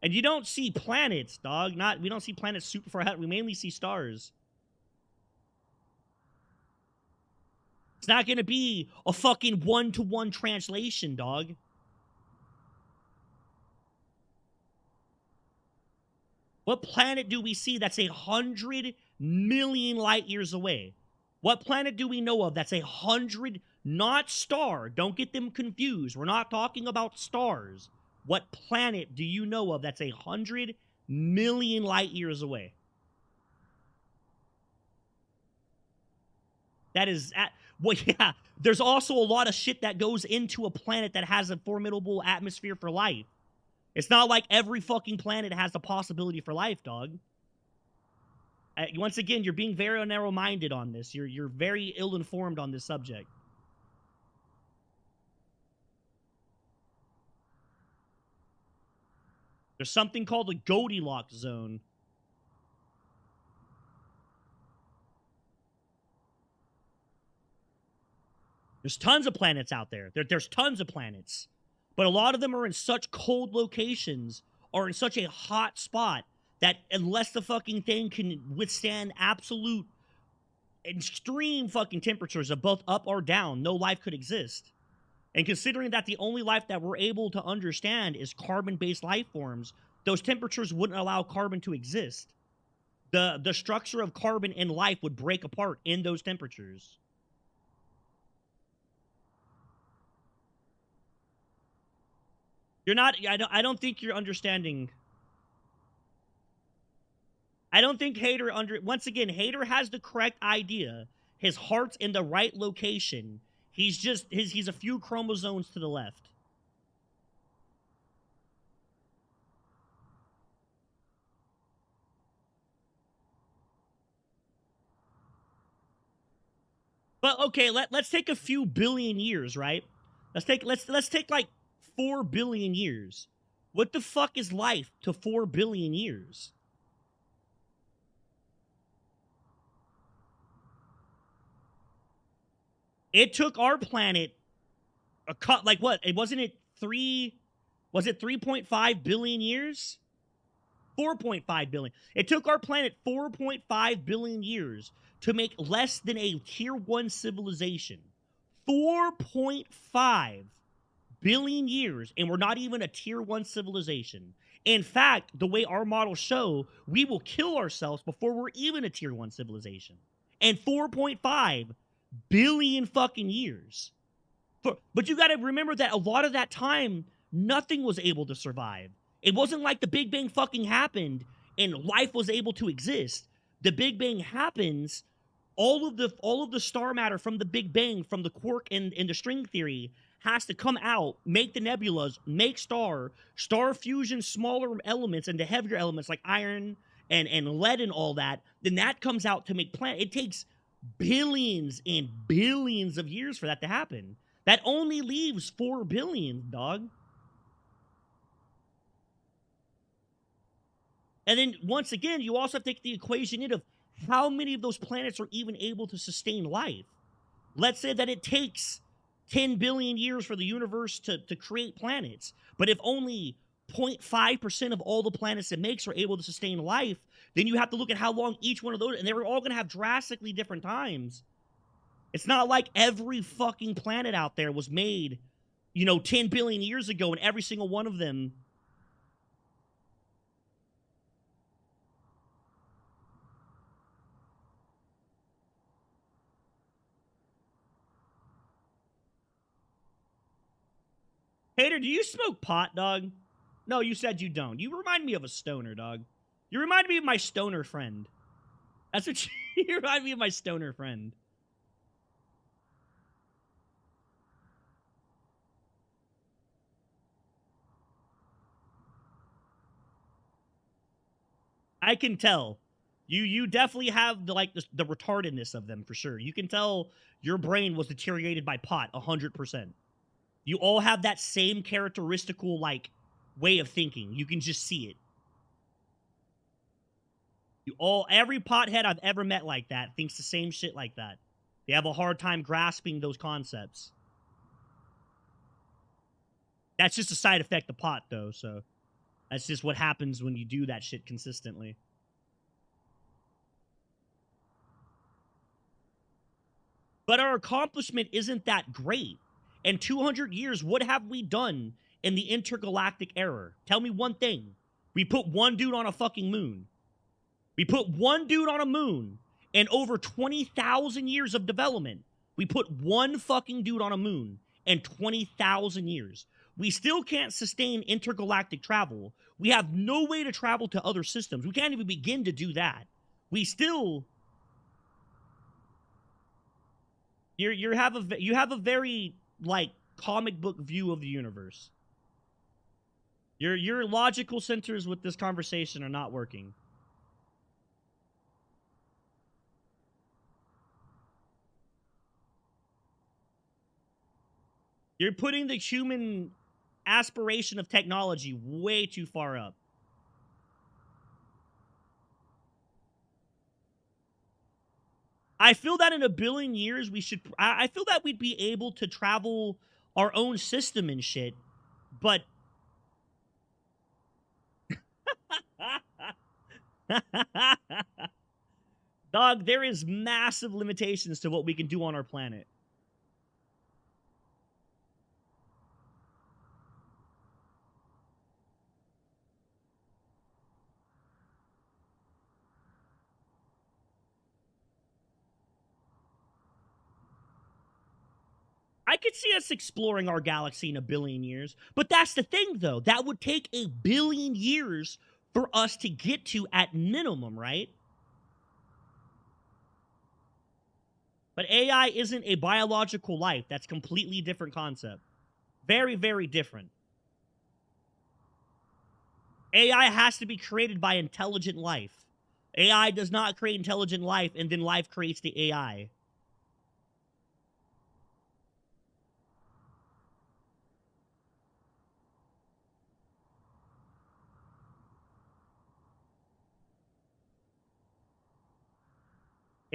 And you don't see planets, dog. We don't see planets super far ahead. We mainly see stars. It's not gonna be a fucking 1-to-1 translation, dog. What planet do we see that's 100 million light years away? What planet do we know of that's 100, not star? Don't get them confused. We're not talking about stars. What planet do you know of that's 100 million light years away? That is, well, yeah, there's also a lot of shit that goes into a planet that has a formidable atmosphere for life. It's not like every fucking planet has a possibility for life, dog. Once again, you're being very narrow-minded on this. You're very ill-informed on this subject. There's something called the Goldilocks zone. There's tons of planets out there. There's tons of planets. But a lot of them are in such cold locations or in such a hot spot that unless the fucking thing can withstand absolute extreme fucking temperatures of both up or down, no life could exist. And considering that the only life that we're able to understand is carbon-based life forms, those temperatures wouldn't allow carbon to exist. The structure of carbon in life would break apart in those temperatures. You're not, I don't think you're understanding. I don't think Hater once again, Hater has the correct idea. His heart's in the right location. He's just, he's a few chromosomes to the left. But okay, let's take a few billion years, right? Let's take like 4 billion years. What the fuck is life to 4 billion years? It took our planet a cut, like what? Was it 3.5 billion years? 4.5 billion. It took our planet 4.5 billion years to make less than a tier 1 civilization. 4.5 billion years, and we're not even a tier 1 civilization. In fact, the way our models show, we will kill ourselves before we're even a tier 1 civilization. And 4.5 billion fucking years. But you got to remember that a lot of that time, nothing was able to survive. It wasn't like the Big Bang fucking happened and life was able to exist. The Big Bang happens, all of the star matter from the Big Bang, from the quark and the string theory, has to come out, make the nebulas, make star fusion, smaller elements into heavier elements like iron and lead and all that. Then that comes out to make planet. It takes billions and billions of years for that to happen. That only leaves 4 billion, dog. And then, once again, you also have to take the equation in of how many of those planets are even able to sustain life. Let's say that it takes 10 billion years for the universe to create planets, but if only 0.5% of all the planets it makes are able to sustain life, then you have to look at how long each one of those, and they're all going to have drastically different times. It's not like every fucking planet out there was made, 10 billion years ago, and every single one of them. Hater, do you smoke pot, dog? No, you said you don't. You remind me of a stoner, dog. You remind me of my stoner friend. That's what you remind me of my stoner friend. I can tell. You definitely have the retardedness of them for sure. You can tell your brain was deteriorated by pot 100%. You all have that same characteristical like way of thinking. You can just see it. Every pothead I've ever met like that thinks the same shit like that. They have a hard time grasping those concepts. That's just a side effect of pot, though, so that's just what happens when you do that shit consistently. But our accomplishment isn't that great. In 200 years, what have we done in the intergalactic era? Tell me one thing. We put one dude on a fucking moon. We put one dude on a moon, and over 20,000 years of development, we put one fucking dude on a moon in 20,000 years. We still can't sustain intergalactic travel. We have no way to travel to other systems. We can't even begin to do that. We still... You have a very, like, comic book view of the universe. Your logical centers with this conversation are not working. You're putting the human aspiration of technology way too far up. I feel that in a billion years, I feel that we'd be able to travel our own system and shit, but... Dog, there is massive limitations to what we can do on our planet. I could see us exploring our galaxy in a billion years. But that's the thing, though. That would take a billion years for us to get to at minimum, right? But AI isn't a biological life. That's a completely different concept. Very, very different. AI has to be created by intelligent life. AI does not create intelligent life, and then life creates the AI.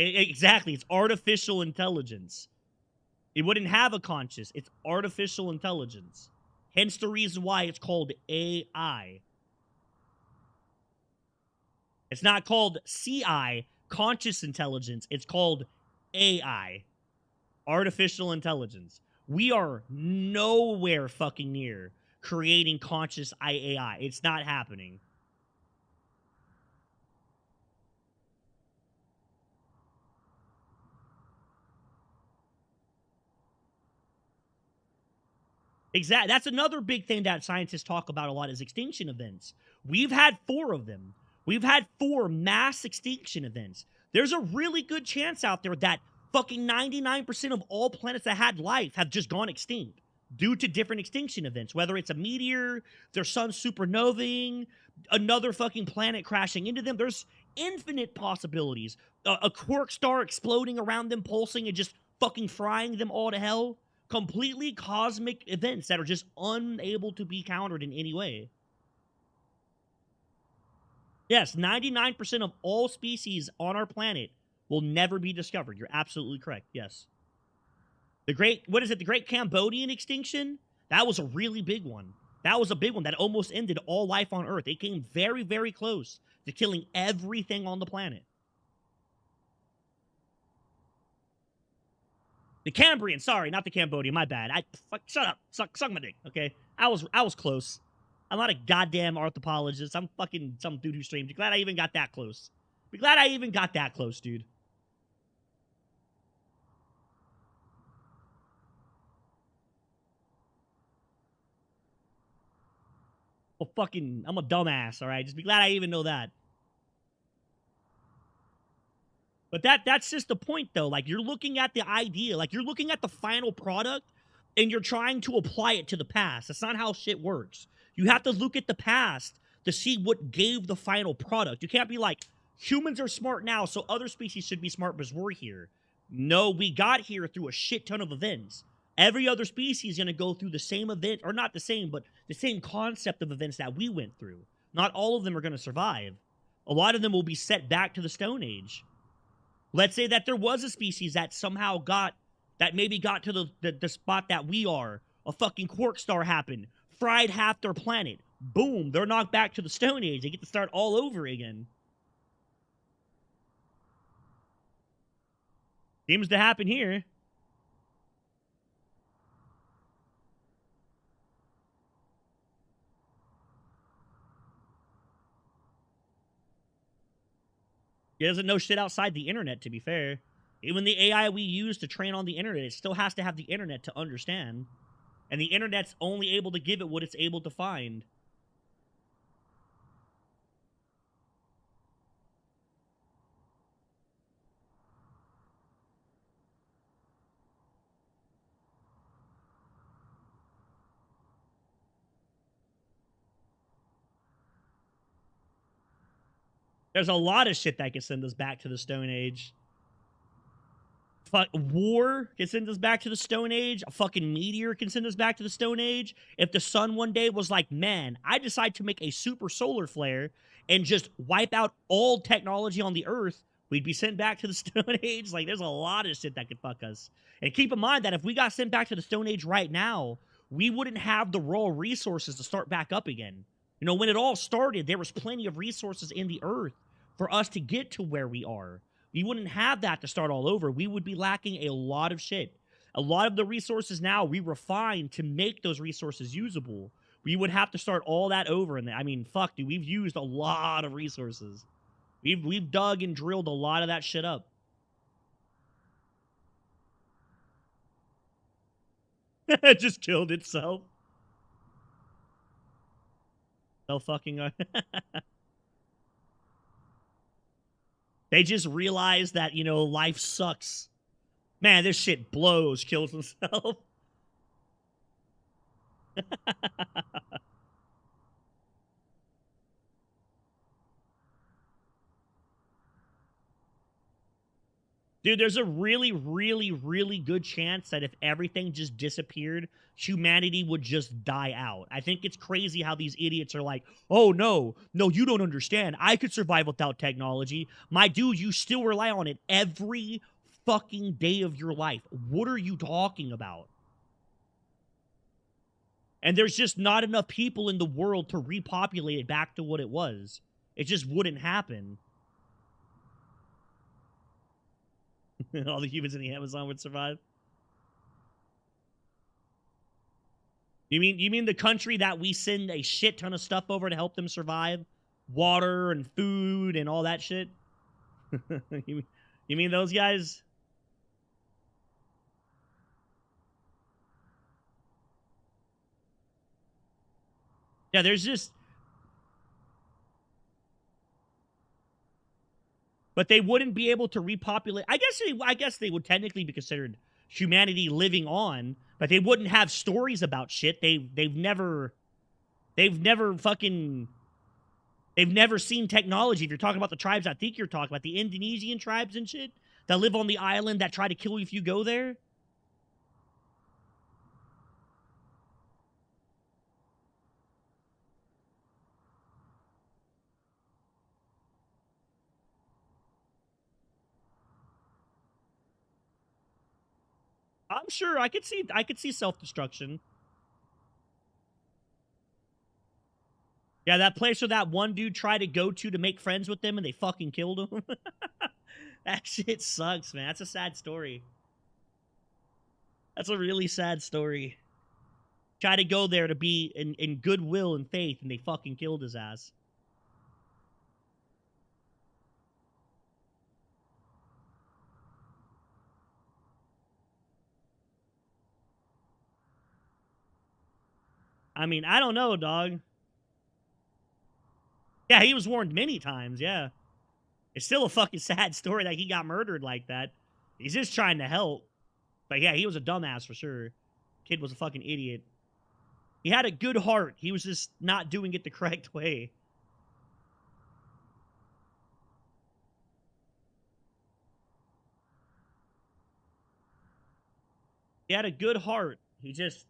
Exactly. It's artificial intelligence. It wouldn't have a conscious. It's artificial intelligence. Hence the reason why it's called AI. It's not called CI, conscious intelligence. It's called AI, artificial intelligence. We are nowhere fucking near creating conscious AI. It's not happening. Exactly. That's another big thing that scientists talk about a lot is extinction events. We've had 4 of them. We've had 4 mass extinction events. There's a really good chance out there that fucking 99% of all planets that had life have just gone extinct due to different extinction events. Whether it's a meteor, their sun supernovaing, another fucking planet crashing into them. There's infinite possibilities. A quark star exploding around them, pulsing and just fucking frying them all to hell. Completely cosmic events that are just unable to be countered in any way. Yes, 99% of all species on our planet will never be discovered. You're absolutely correct. Yes. The Great Cambodian extinction? That was a really big one. That was a big one that almost ended all life on Earth. It came very, very close to killing everything on the planet. The Cambrian, sorry, not the Cambodian, my bad. Shut up. Suck my dick, okay? I was close. I'm not a goddamn anthropologist. I'm fucking some dude who streams. Glad I even got that close. Be glad I even got that close, dude. Well, fucking, I'm a dumbass, all right? Just be glad I even know that. But that's just the point, though. Like, you're looking at the idea. Like, you're looking at the final product, and you're trying to apply it to the past. That's not how shit works. You have to look at the past to see what gave the final product. You can't be like, humans are smart now, so other species should be smart because we're here. No, we got here through a shit ton of events. Every other species is going to go through the same event, or not the same, but the same concept of events that we went through. Not all of them are going to survive. A lot of them will be set back to the Stone Age. Let's say that there was a species that somehow maybe got to the spot that we are. A fucking quark star happened. Fried half their planet. Boom, they're knocked back to the Stone Age. They get to start all over again. Seems to happen here. He doesn't know shit outside the internet, to be fair. Even the AI we use to train on the internet, it still has to have the internet to understand. And the internet's only able to give it what it's able to find. There's a lot of shit that can send us back to the Stone Age. War can send us back to the Stone Age. A fucking meteor can send us back to the Stone Age. If the sun one day was like, man, I decide to make a super solar flare and just wipe out all technology on the Earth, we'd be sent back to the Stone Age. Like, there's a lot of shit that could fuck us. And keep in mind that if we got sent back to the Stone Age right now, we wouldn't have the raw resources to start back up again. You know, when it all started, there was plenty of resources in the Earth for us to get to where we are. We wouldn't have that to start all over. We would be lacking a lot of shit. A lot of the resources now we refine to make those resources usable. We would have to start all that over. And I mean, fuck, dude, we've used a lot of resources. We've dug and drilled a lot of that shit up. It just killed itself. No fucking... They just realize that, you know, life sucks. Man, this shit blows, kills himself. Dude, there's a really, really, really good chance that if everything just disappeared, humanity would just die out. I think it's crazy how these idiots are like, oh, no, you don't understand. I could survive without technology. My dude, you still rely on it every fucking day of your life. What are you talking about? And there's just not enough people in the world to repopulate it back to what it was. It just wouldn't happen. All the humans in the Amazon would survive. You mean the country that we send a shit ton of stuff over to help them survive? Water and food and all that shit? You mean those guys? Yeah, there's just... But they wouldn't be able to repopulate. I guess they would technically be considered humanity living on, but they wouldn't have stories about shit. They've never seen technology. If you're talking about the tribes, I think you're talking about the Indonesian tribes and shit that live on the island that try to kill you if you go there. I'm sure I could see self-destruction. Yeah, that place where that one dude tried to go to make friends with them and they fucking killed him. That shit sucks, man. That's a sad story. That's a really sad story. Try to go there to be in goodwill and faith and they fucking killed his ass. I mean, I don't know, dog. Yeah, he was warned many times, yeah. It's still a fucking sad story that he got murdered like that. He's just trying to help. But yeah, he was a dumbass for sure. Kid was a fucking idiot. He had a good heart. He was just not doing it the correct way. He had a good heart. He just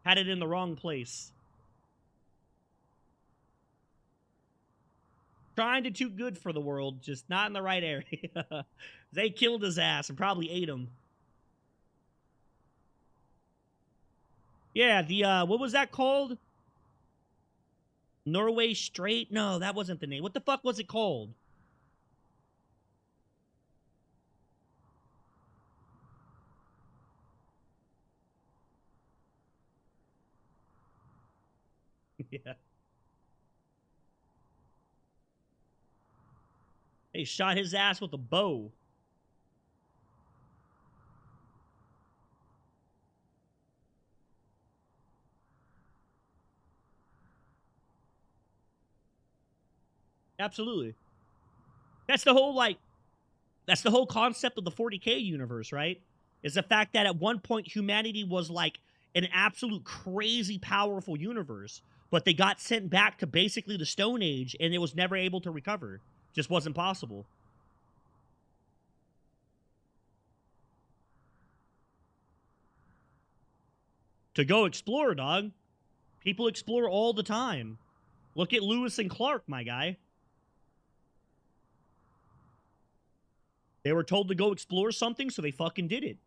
had it in the wrong place. Trying to do good for the world, just not in the right area. They killed his ass and probably ate him. Yeah, the, what was that called? Norway Strait? No, that wasn't the name. What the fuck was it called? Yeah. They shot his ass with a bow. Absolutely. That's the whole, like, that's the whole concept of the 40K universe, right? Is the fact that at one point humanity was like an absolute crazy powerful universe, but they got sent back to basically the Stone Age and it was never able to recover. Just wasn't possible. To go explore, dog. People explore all the time. Look at Lewis and Clark, my guy. They were told to go explore something, so they fucking did it.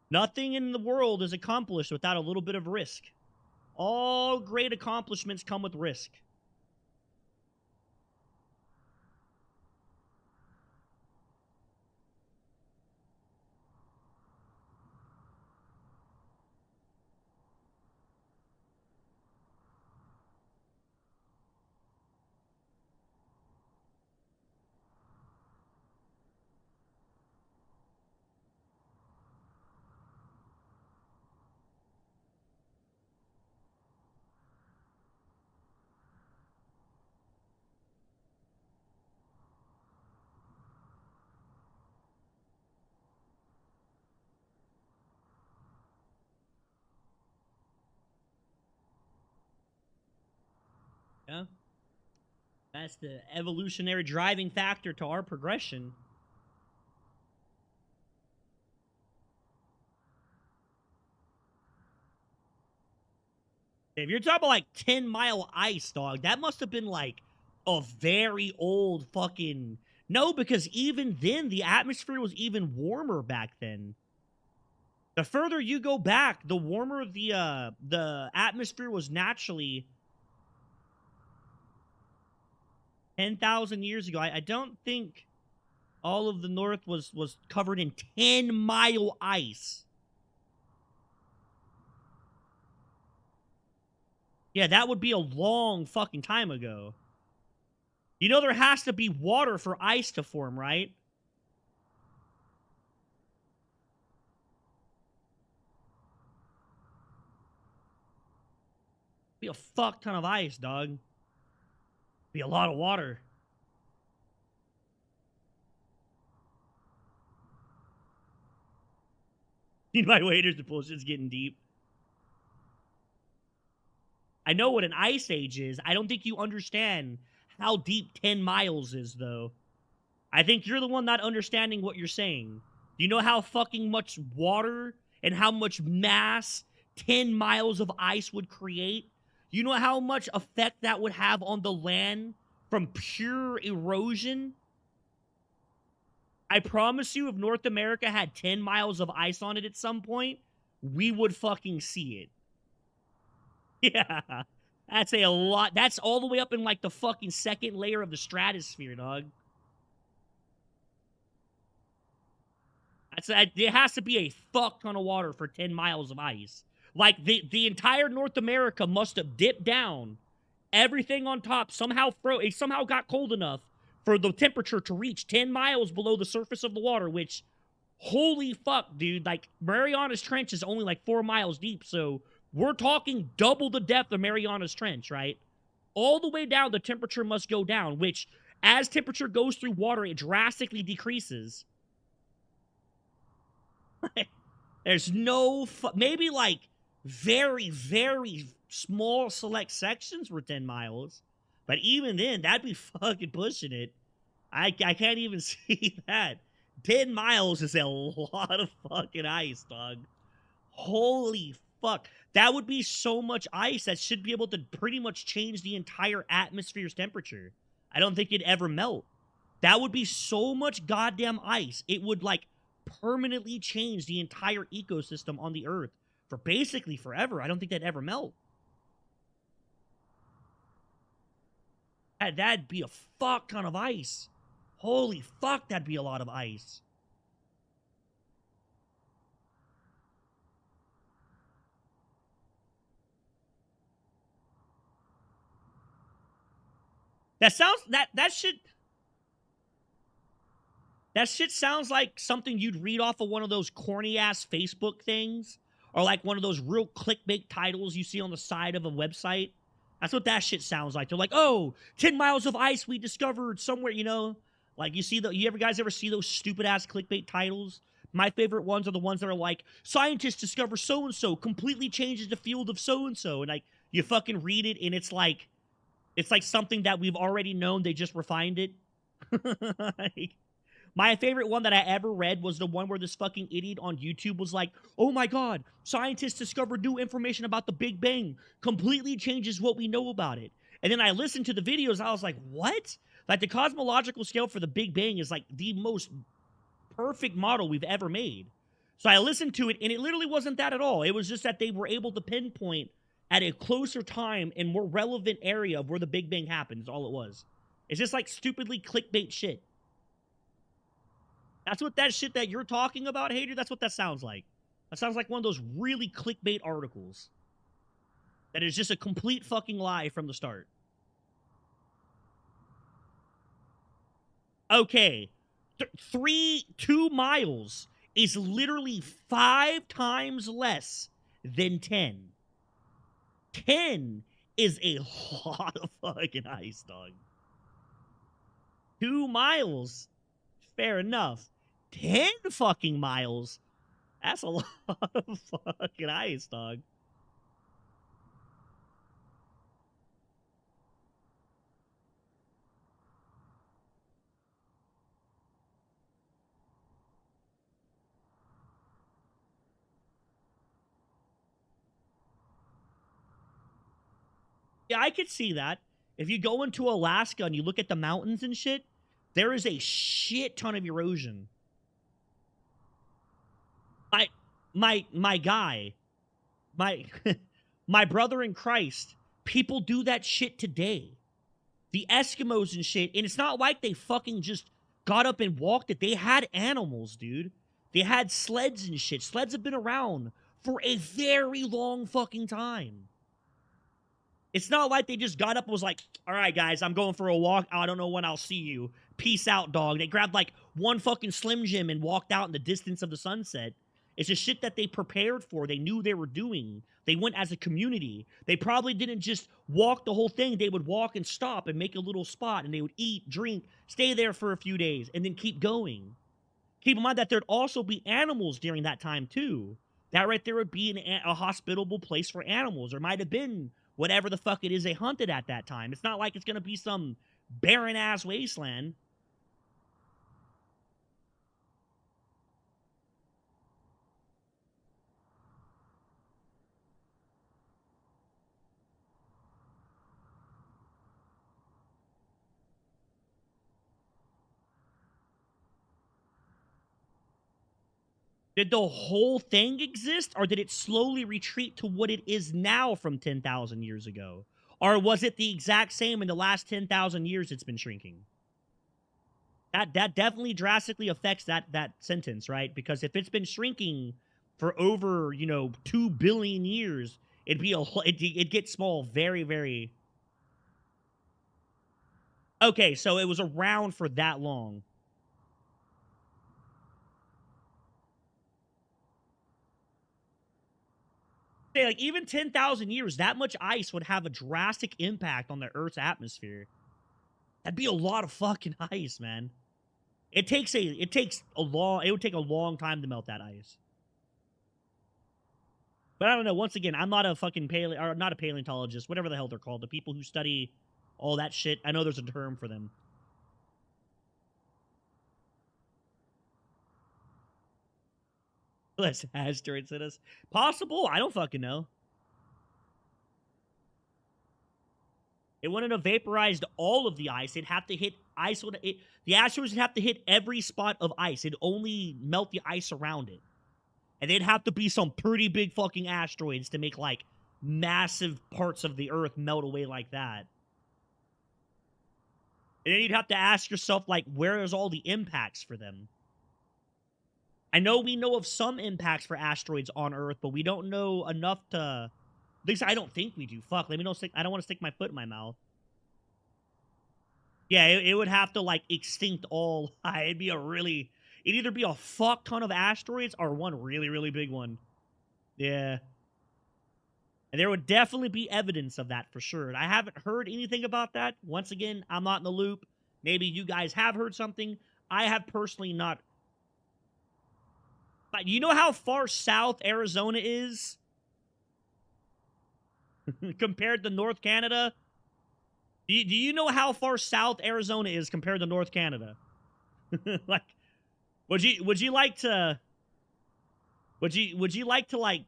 Nothing in the world is accomplished without a little bit of risk. All great accomplishments come with risk. Yeah. That's the evolutionary driving factor to our progression. If you're talking about like 10-mile ice, dog, that must have been like a very old fucking... No, because even then, the atmosphere was even warmer back then. The further you go back, the warmer the atmosphere was naturally. 10,000 years ago. I don't think all of the North was covered in 10-mile ice. Yeah, that would be a long fucking time ago. You know there has to be water for ice to form, right? Be a fuck ton of ice, dog. Be a lot of water. You know, my waiters, the bullshit's getting deep. I know what an ice age is. I don't think you understand how deep 10 miles is, though. I think you're the one not understanding what you're saying. Do you know how fucking much water and how much mass 10 miles of ice would create? You know how much effect that would have on the land from pure erosion? I promise you, if North America had 10 miles of ice on it at some point, we would fucking see it. Yeah, that's a lot. That's all the way up in like the fucking second layer of the stratosphere, dog. There has to be a fuck ton of water for 10 miles of ice. Like the entire North America must have dipped down. Everything on top somehow it somehow got cold enough for the temperature to reach 10 miles below the surface of the water, which, holy fuck, dude. Like, Mariana's Trench is only like 4 miles deep, so we're talking double the depth of Mariana's Trench, right? All the way down, the temperature must go down, which as temperature goes through water, it drastically decreases. There's no... maybe, like, very, very small select sections were 10 miles. But even then, that'd be fucking pushing it. I can't even see that. 10 miles is a lot of fucking ice, dog. Holy fuck. That would be so much ice that should be able to pretty much change the entire atmosphere's temperature. I don't think it'd ever melt. That would be so much goddamn ice. It would, like, permanently change the entire ecosystem on the Earth for basically forever. I don't think that'd ever melt. That'd be a fuck ton of ice. Holy fuck, that'd be a lot of ice. That sounds... That shit sounds like something you'd read off of one of those corny-ass Facebook things. Or like one of those real clickbait titles you see on the side of a website. That's what that shit sounds like. They're like, oh, 10 miles of ice we discovered somewhere, you know? Like, you guys ever see those stupid-ass clickbait titles? My favorite ones are the ones that are like, scientists discover so-and-so, completely changes the field of so-and-so. And, like, you fucking read it, and it's like something that we've already known, they just refined it. Like, my favorite one that I ever read was the one where this fucking idiot on YouTube was like, oh my god, scientists discovered new information about the Big Bang. Completely changes what we know about it. And then I listened to the videos, I was like, what? Like, the cosmological scale for the Big Bang is like the most perfect model we've ever made. So I listened to it, and it literally wasn't that at all. It was just that they were able to pinpoint at a closer time and more relevant area of where the Big Bang happened, is all it was. It's just like stupidly clickbait shit. That's what that shit that you're talking about, Hater, that's what that sounds like. That sounds like one of those really clickbait articles. That is just a complete fucking lie from the start. Okay. 2 miles is literally 5 times less than 10. 10 is a lot of fucking ice, dog. 2 miles, fair enough. 10 fucking miles, that's a lot of fucking ice, dog. Yeah, I could see that. If you go into Alaska and you look at the mountains and shit, there is a shit ton of erosion. My guy, my brother in Christ, people do that shit today. The Eskimos and shit, and it's not like they fucking just got up and walked it. They had animals, dude. They had sleds and shit. Sleds have been around for a very long fucking time. It's not like they just got up and was like, all right, guys, I'm going for a walk. I don't know when I'll see you. Peace out, dog. They grabbed like one fucking Slim Jim and walked out in the distance of the sunset. It's just shit that they prepared for. They knew they were doing. They went as a community. They probably didn't just walk the whole thing. They would walk and stop and make a little spot, and they would eat, drink, stay there for a few days, and then keep going. Keep in mind that there'd also be animals during that time, too. That right there would be a hospitable place for animals. There might have been whatever the fuck it is they hunted at that time. It's not like it's going to be some barren-ass wasteland. Did the whole thing exist, or did it slowly retreat to what it is now from 10,000 years ago? Or was it the exact same in the last 10,000 years it's been shrinking? That definitely drastically affects that sentence, right? Because if it's been shrinking for over, 2 billion years, it'd get small very, very... Okay, so it was around for that long. Like, even 10,000 years, that much ice would have a drastic impact on the Earth's atmosphere. That'd be a lot of fucking ice, man. It would take a long time to melt that ice. But I don't know. Once again, I'm not a fucking not a paleontologist, whatever the hell they're called. The people who study all that shit. I know there's a term for them. Less asteroids hit us. Possible? I don't fucking know. It wouldn't have vaporized all of the ice. It'd have to hit ice. The asteroids would have to hit every spot of ice. It'd only melt the ice around it. And they'd have to be some pretty big fucking asteroids to make, like, massive parts of the Earth melt away like that. And then you'd have to ask yourself, like, where is all the impacts for them? I know we know of some impacts for asteroids on Earth, but we don't know enough to... At least I don't think we do. Fuck, I don't want to stick my foot in my mouth. Yeah, it would have to, like, extinct all... It'd either be a fuck ton of asteroids or one really, really big one. Yeah. And there would definitely be evidence of that for sure. And I haven't heard anything about that. Once again, I'm not in the loop. Maybe you guys have heard something. I have personally not. But you know how far south Arizona is? Compared to North Canada? Do you know how far south Arizona is compared to North Canada? Like, would you like to like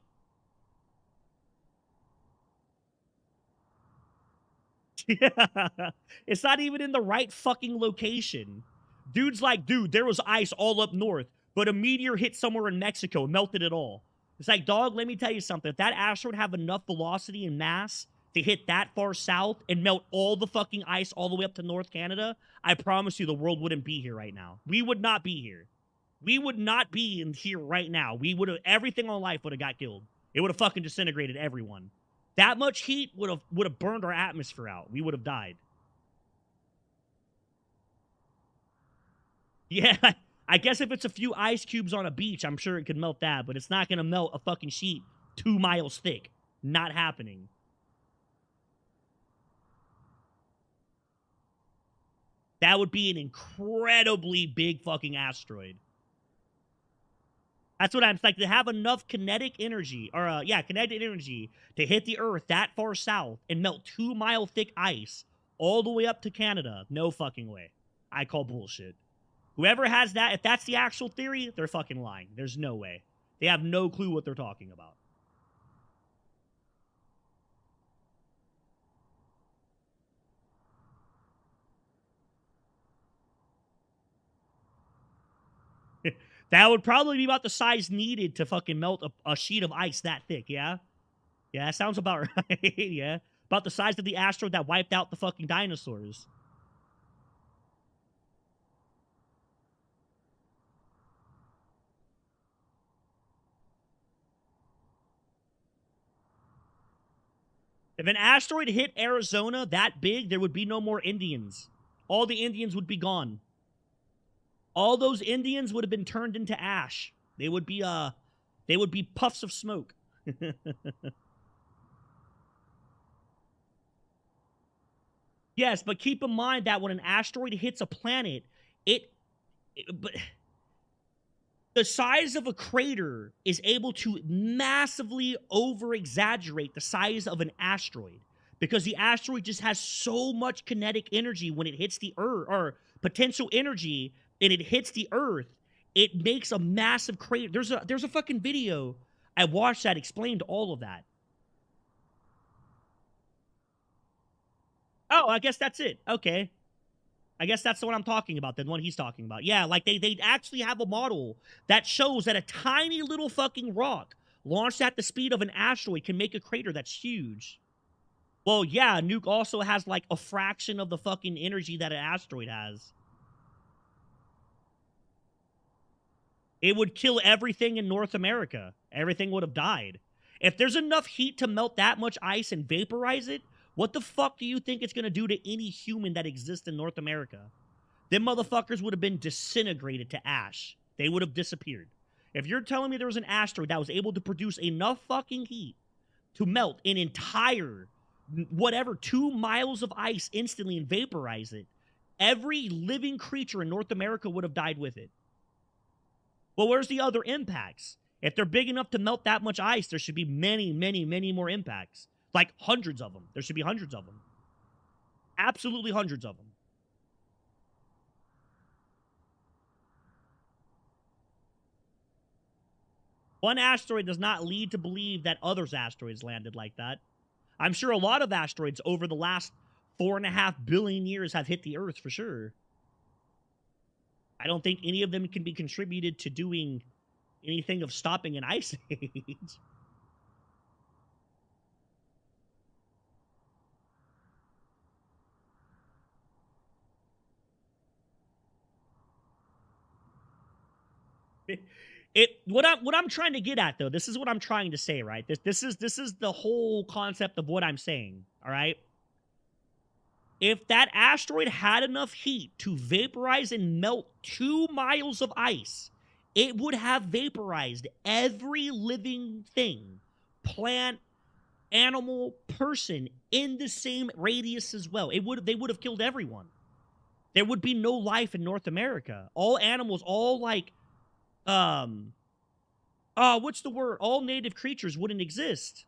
yeah. It's not even in the right fucking location. Dude's like, dude, there was ice all up north, but a meteor hit somewhere in Mexico, melted it all. It's like, dog, let me tell you something. If that asteroid have enough velocity and mass to hit that far south and melt all the fucking ice all the way up to North Canada, I promise you the world wouldn't be here right now. We would not be here. We would not be in here right now. Everything on life would have got killed. It would have fucking disintegrated everyone. That much heat would have burned our atmosphere out. We would have died. Yeah, I guess if it's a few ice cubes on a beach, I'm sure it could melt that, but it's not going to melt a fucking sheet 2 miles thick. Not happening. That would be an incredibly big fucking asteroid. That's what I'm like, to have enough kinetic energy, or kinetic energy to hit the Earth that far south and melt 2 mile thick ice all the way up to Canada. No fucking way. I call bullshit. Whoever has that, if that's the actual theory, they're fucking lying. There's no way. They have no clue what they're talking about. That would probably be about the size needed to fucking melt a sheet of ice that thick, yeah? Yeah, that sounds about right, yeah. About the size of the asteroid that wiped out the fucking dinosaurs. If an asteroid hit Arizona that big, there would be no more Indians. All the Indians would be gone. All those Indians would have been turned into ash. They would be puffs of smoke. Yes, but keep in mind that when an asteroid hits a planet, the size of a crater is able to massively over-exaggerate the size of an asteroid because the asteroid just has so much kinetic energy when it hits the Earth, or potential energy, and it hits the Earth, it makes a massive crater. There's a fucking video I watched that explained all of that. Oh, I guess that's it. Okay. I guess that's the one I'm talking about, the one he's talking about. Yeah, like they actually have a model that shows that a tiny little fucking rock launched at the speed of an asteroid can make a crater that's huge. Well, yeah, a nuke also has like a fraction of the fucking energy that an asteroid has. It would kill everything in North America. Everything would have died. If there's enough heat to melt that much ice and vaporize it, what the fuck do you think it's going to do to any human that exists in North America? Them motherfuckers would have been disintegrated to ash. They would have disappeared. If you're telling me there was an asteroid that was able to produce enough fucking heat to melt an entire, 2 miles of ice instantly and vaporize it, Every living creature in North America would have died with it. Well, where's the other impacts? If they're big enough to melt that much ice, there should be many, many, many more impacts. Like hundreds of them. There should be hundreds of them. Absolutely hundreds of them. One asteroid does not lead to believe that others asteroids landed like that. I'm sure a lot of asteroids over the last 4.5 billion years have hit the Earth for sure. I don't think any of them can be contributed to doing anything of stopping an ice age. What I'm trying to get at though, this is what I'm trying to say, right? This is the whole concept of what I'm saying, all right? If that asteroid had enough heat to vaporize and melt 2 miles of ice, it would have vaporized every living thing, plant, animal, person in the same radius as well. They would have killed everyone. There would be no life in North America. All animals, all like what's the word? All native creatures wouldn't exist.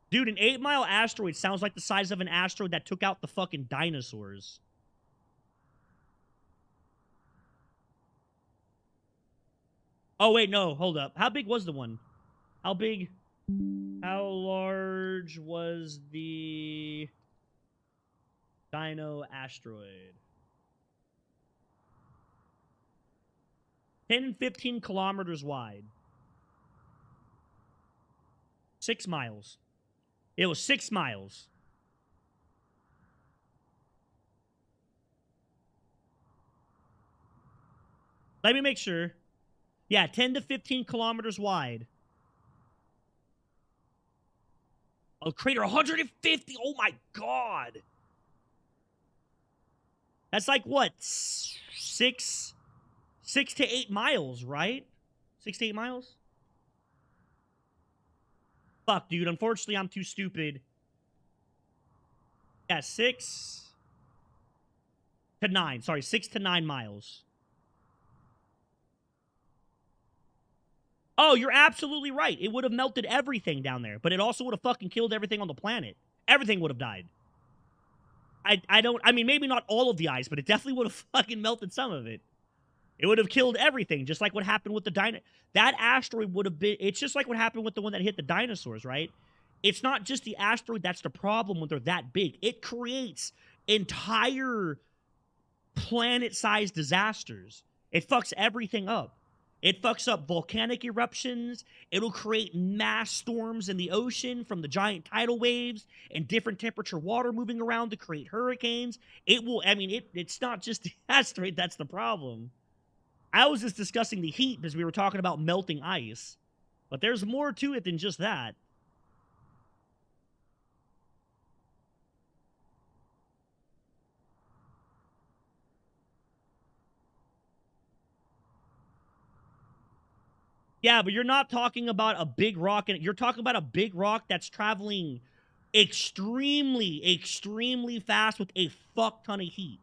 Dude, an 8-mile asteroid sounds like the size of an asteroid that took out the fucking dinosaurs. Oh, wait, no, hold up. How big was the one? How large was the dino asteroid? 10 and 15 kilometers wide. 6 miles. It was 6 miles. Let me make sure. Yeah, 10 to 15 kilometers wide. A crater 150. Oh my god. That's like what? 6 to 8 miles, right? 6 to 8 miles? Fuck, dude. Unfortunately, I'm too stupid. Yeah, 6 to 9. Sorry, 6 to 9 miles. Oh, you're absolutely right. It would have melted everything down there, but it also would have fucking killed everything on the planet. Everything would have died. I mean, maybe not all of the ice, but it definitely would have fucking melted some of it. It would have killed everything, just like what happened with the that asteroid would have been, it's just like what happened with the one that hit the dinosaurs, right? It's not just the asteroid that's the problem when they're that big. It creates entire planet-sized disasters. It fucks everything up. It fucks up volcanic eruptions. It'll create mass storms in the ocean from the giant tidal waves and different temperature water moving around to create hurricanes. It will, I mean, it's not just the asteroid that's the problem. I was just discussing the heat because we were talking about melting ice. But there's more to it than just that. Yeah, but you're not talking about a big rock. You're talking about a big rock that's traveling extremely, extremely fast with a fuck ton of heat.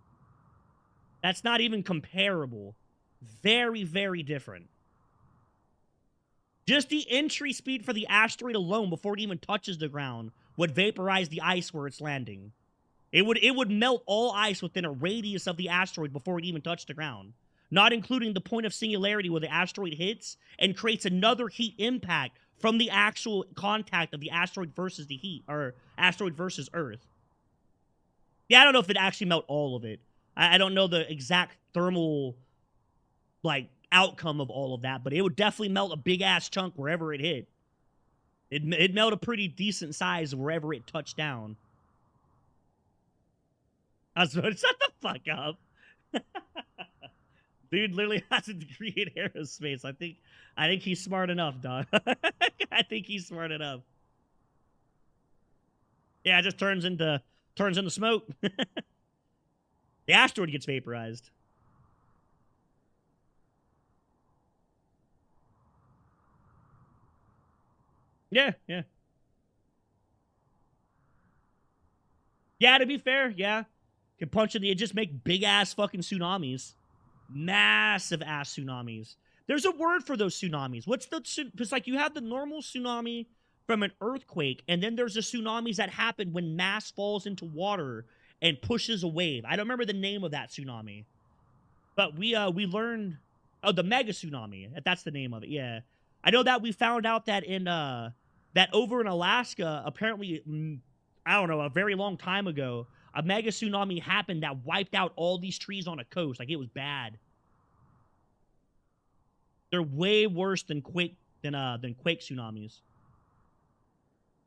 That's not even comparable. Very, very different. Just the entry speed for the asteroid alone before it even touches the ground would vaporize the ice where it's landing. It would melt all ice within a radius of the asteroid before it even touched the ground. Not including the point of singularity where the asteroid hits and creates another heat impact from the actual contact of the asteroid versus the heat, or asteroid versus Earth. Yeah, I don't know if it actually melt all of it. I don't know the exact thermal, like, outcome of all of that, but it would definitely melt a big-ass chunk wherever it hit. It'd melt a pretty decent size wherever it touched down. I was about to shut the fuck up. Dude literally has a degree in aerospace. I think he's smart enough, dog. I think he's smart enough. Yeah, it just turns into smoke. The asteroid gets vaporized. Yeah, yeah. Yeah, to be fair, yeah. Can punch in the, it just make big ass fucking tsunamis. Massive ass tsunamis. There's a word for those tsunamis. What's the, because like you have the normal tsunami from an earthquake, and then there's the tsunamis that happen when mass falls into water and pushes a wave. I don't remember the name of that tsunami. But we learned, oh, the mega tsunami. That's the name of it. Yeah. I know that we found out that in that over in Alaska, apparently, I don't know, a very long time ago, a mega tsunami happened that wiped out all these trees on a coast. Like, it was bad. They're way worse than quake tsunamis.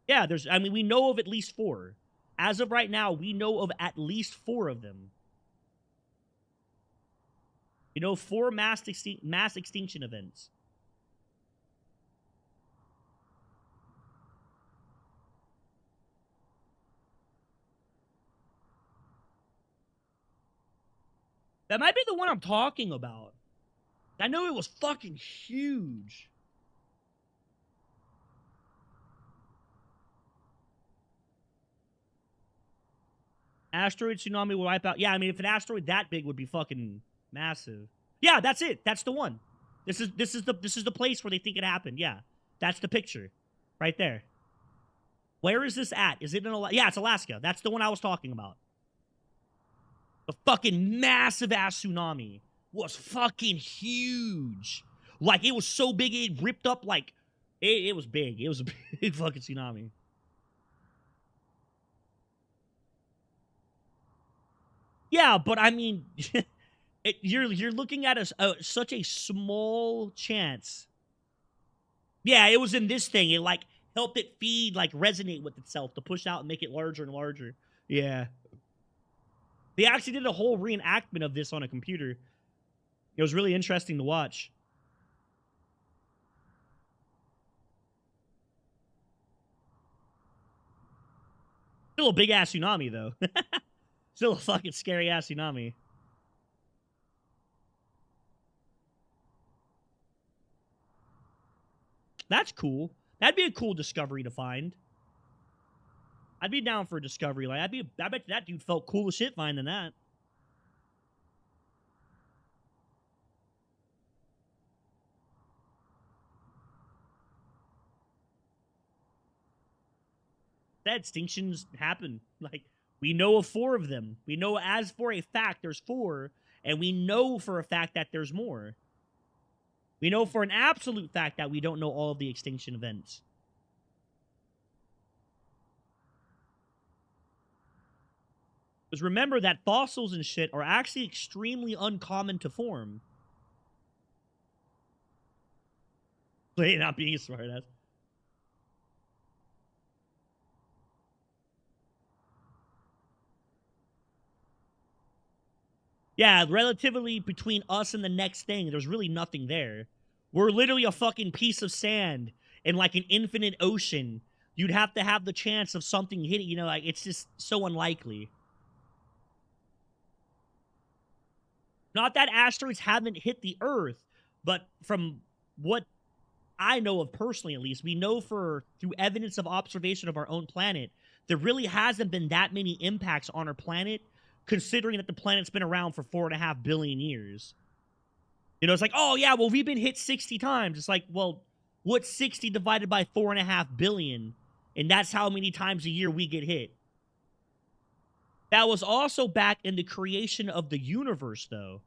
Yeah, there's, I mean, we know of at least 4. As of right now, we know of at least 4 of them. You know, 4 mass extinction events. That might be the one I'm talking about. I know it was fucking huge. Asteroid tsunami will wipe out. Yeah, I mean, if an asteroid that big would be fucking massive. Yeah, that's it. That's the one. This is the place where they think it happened. Yeah, that's the picture, right there. Where is this at? Is it in Alaska? Yeah, it's Alaska. That's the one I was talking about. The fucking massive ass tsunami was fucking huge. Like, it was so big it ripped up like it was big. It was a big fucking tsunami. Yeah, but I mean, you're looking at such a small chance. Yeah, it was in this thing. It like helped it feed, like resonate with itself to push out and make it larger and larger. Yeah. They actually did a whole reenactment of this on a computer. It was really interesting to watch. Still a big ass tsunami though. Still a fucking scary ass tsunami. That's cool. That'd be a cool discovery to find. I'd be down for a discovery. Like, I bet that dude felt cool as shit finding that. That extinctions happen. Like, we know of 4 of them. We know as for a fact there's 4, and we know for a fact that there's more. We know for an absolute fact that we don't know all of the extinction events. Because remember that fossils and shit are actually extremely uncommon to form. Play not being a smartass. Yeah, relatively between us and the next thing, there's really nothing there. We're literally a fucking piece of sand in like an infinite ocean. You'd have to have the chance of something hitting, you know, like it's just so unlikely. Not that asteroids haven't hit the Earth, but from what I know of personally, at least, we know through evidence of observation of our own planet, there really hasn't been that many impacts on our planet, considering that the planet's been around for 4.5 billion years. You know, it's like, oh yeah, well, we've been hit 60 times. It's like, well, what's 60 divided by 4.5 billion? And that's how many times a year we get hit. That was also back in the creation of the universe, though.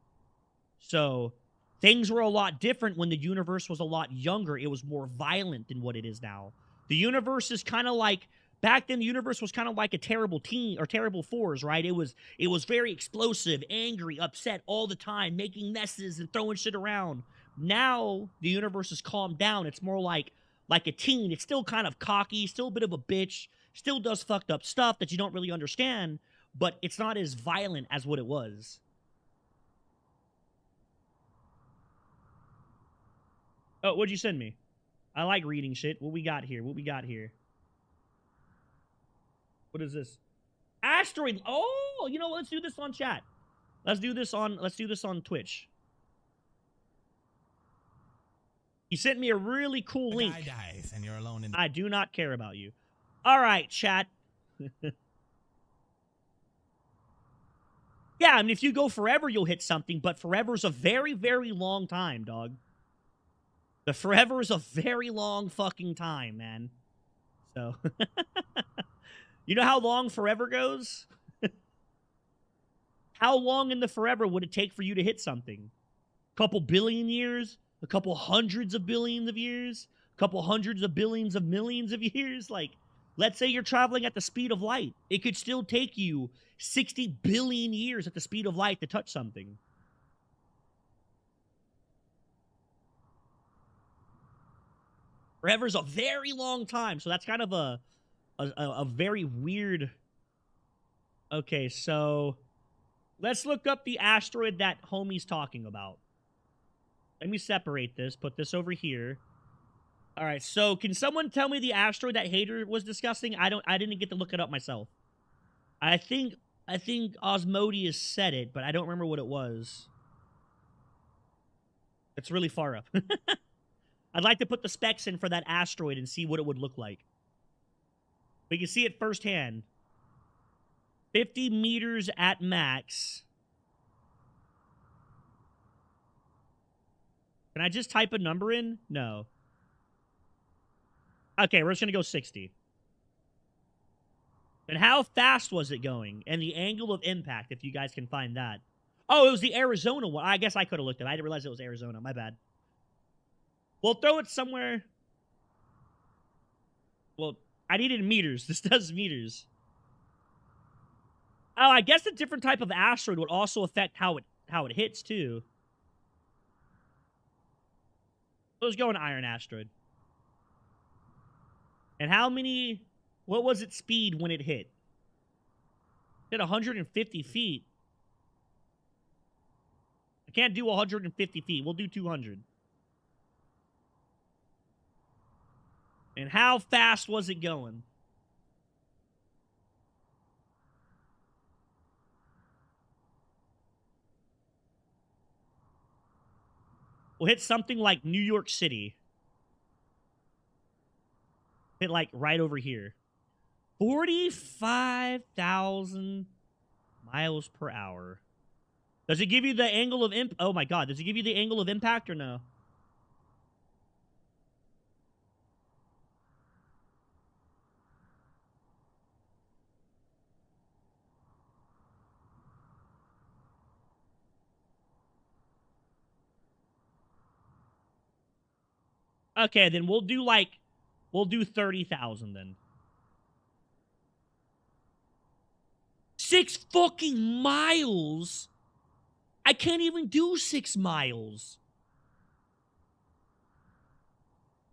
So things were a lot different when the universe was a lot younger. It was more violent than what it is now. The universe is kind of like, back then the universe was kind of like a terrible teen or terrible fours, right? It was very explosive, angry, upset all the time, making messes and throwing shit around. Now the universe has calmed down. It's more like a teen. It's still kind of cocky, still a bit of a bitch, still does fucked up stuff that you don't really understand, but it's not as violent as what it was. Oh, what'd you send me? I like reading shit. What we got here? What we got here? What is this? Asteroid. Oh, you know what? Let's do this on chat. Let's do this on Twitch. You sent me a really cool link. The guy dies and you're alone in I do not care about you. All right, chat. Yeah, I mean, if you go forever, you'll hit something, but forever's a very, very long time, dog. The forever is a very long fucking time, man. So, you know how long forever goes? How long in the forever would it take for you to hit something? A couple billion years? A couple hundreds of billions of years? A couple hundreds of billions of millions of years? Like, let's say you're traveling at the speed of light. It could still take you 60 billion years at the speed of light to touch something. Forever's a very long time, so that's kind of a very weird... Okay, so let's look up the asteroid that homie's talking about. Let me separate this, put this over here. All right, so can someone tell me the asteroid that Hater was discussing? I didn't get to look it up myself. I think Osmodius said it, but I don't remember what it was. It's really far up. I'd like to put the specs in for that asteroid and see what it would look like. We can see it firsthand. 50 meters at max. Can I just type a number in? No. Okay, we're just going to go 60. And how fast was it going? And the angle of impact, if you guys can find that. Oh, it was the Arizona one. I guess I could have looked at it. I didn't realize it was Arizona. My bad. We'll throw it somewhere. Well, I needed meters. This does meters. Oh, I guess a different type of asteroid would also affect how it hits, too. Let's go an iron asteroid. And how many... What was its speed when it hit? It hit 150 feet. I can't do 150 feet. We'll do 200. And how fast was it going? We'll hit something like New York City. Hit like right over here. 45,000 miles per hour. Does it give you the angle of imp? Oh my god, does it give you the angle of impact or no? Okay, then we'll do 30,000 then. 6 fucking miles? I can't even do 6 miles.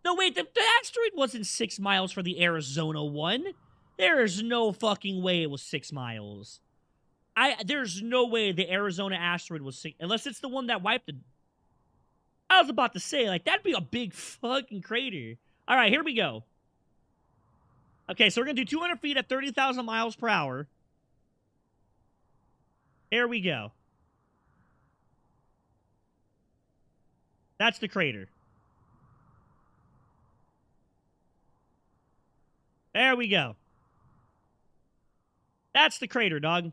No, wait, the asteroid wasn't 6 miles for the Arizona one. There is no fucking way it was 6 miles. There's no way the Arizona asteroid was 6... Unless it's the one that wiped the... I was about to say, like, that'd be a big fucking crater. All right, here we go. Okay, so we're going to do 200 feet at 30,000 miles per hour. There we go. That's the crater. There we go. That's the crater, dog.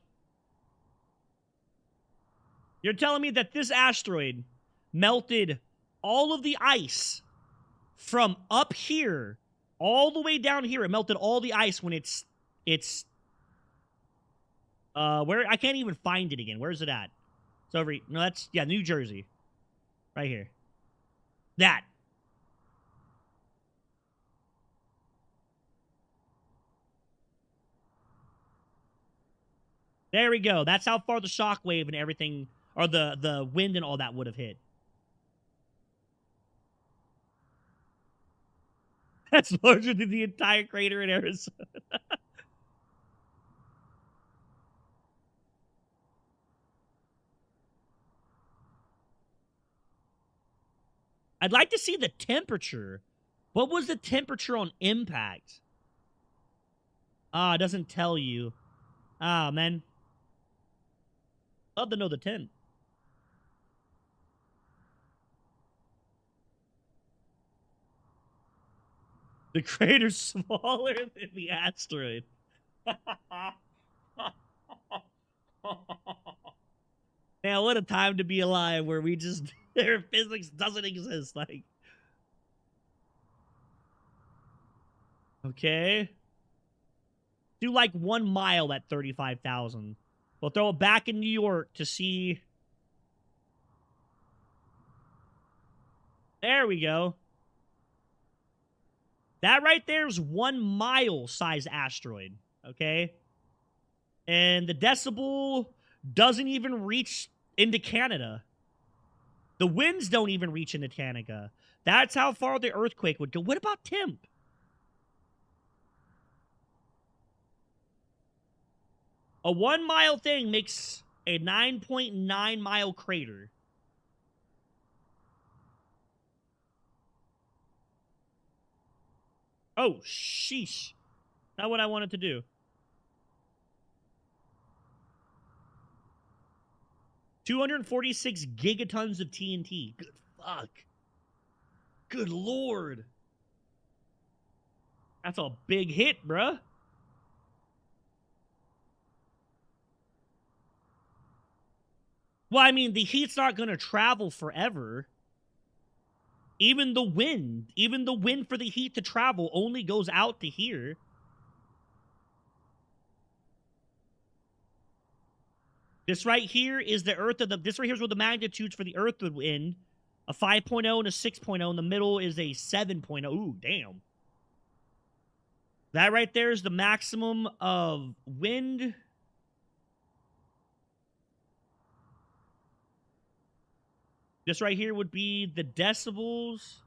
You're telling me that this asteroid melted all of the ice from up here all the way down here. It melted all the ice when it's where I can't even find it again. Where's it at? It's over. No, that's New Jersey. Right here. That. There we go. That's how far the shockwave and everything, or the wind and all that would have hit. That's larger than the entire crater in Arizona. I'd like to see the temperature. What was the temperature on impact? Ah, it doesn't tell you. Ah, man. Love to know the temp. The crater's smaller than the asteroid. Man, what a time to be alive where we just their physics doesn't exist. Like, okay, do like 1 mile at 35,000. We'll throw it back in New York to see. There we go. That right there is 1 mile size asteroid. Okay, and the decibel doesn't even reach into Canada. The winds don't even reach into Canada. That's how far the earthquake would go. What about temp? A 1 mile thing makes a 9.9 mile crater. Oh, sheesh. Not what I wanted to do. 246 gigatons of TNT. Good fuck. Good lord. That's a big hit, bruh. Well, I mean, the heat's not going to travel forever. Even the wind for the heat to travel only goes out to here. This right here is the Earth. This right here is what the magnitudes for the Earth would end. A 5.0 and a 6.0. In the middle is a 7.0. Ooh, damn. That right there is the maximum of wind. This right here would be the decibels.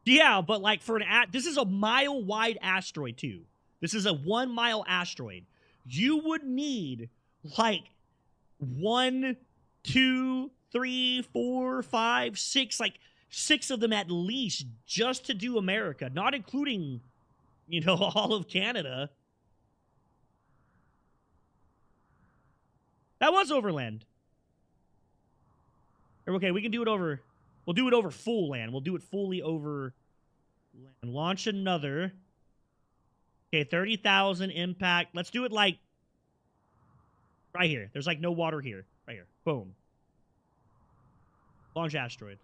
Yeah, but like for this is a mile wide asteroid too. This is a 1 mile asteroid. You would need like 1, 2, 3, 4, 5, 6, like 6 of them at least just to do America, not including, you know, all of Canada. That was overland. Okay, we can do it over. We'll do it over full land. We'll do it fully over land. Launch another. Okay, 30,000 impact. Let's do it like right here. There's like no water here. Right here. Boom. Launch asteroid.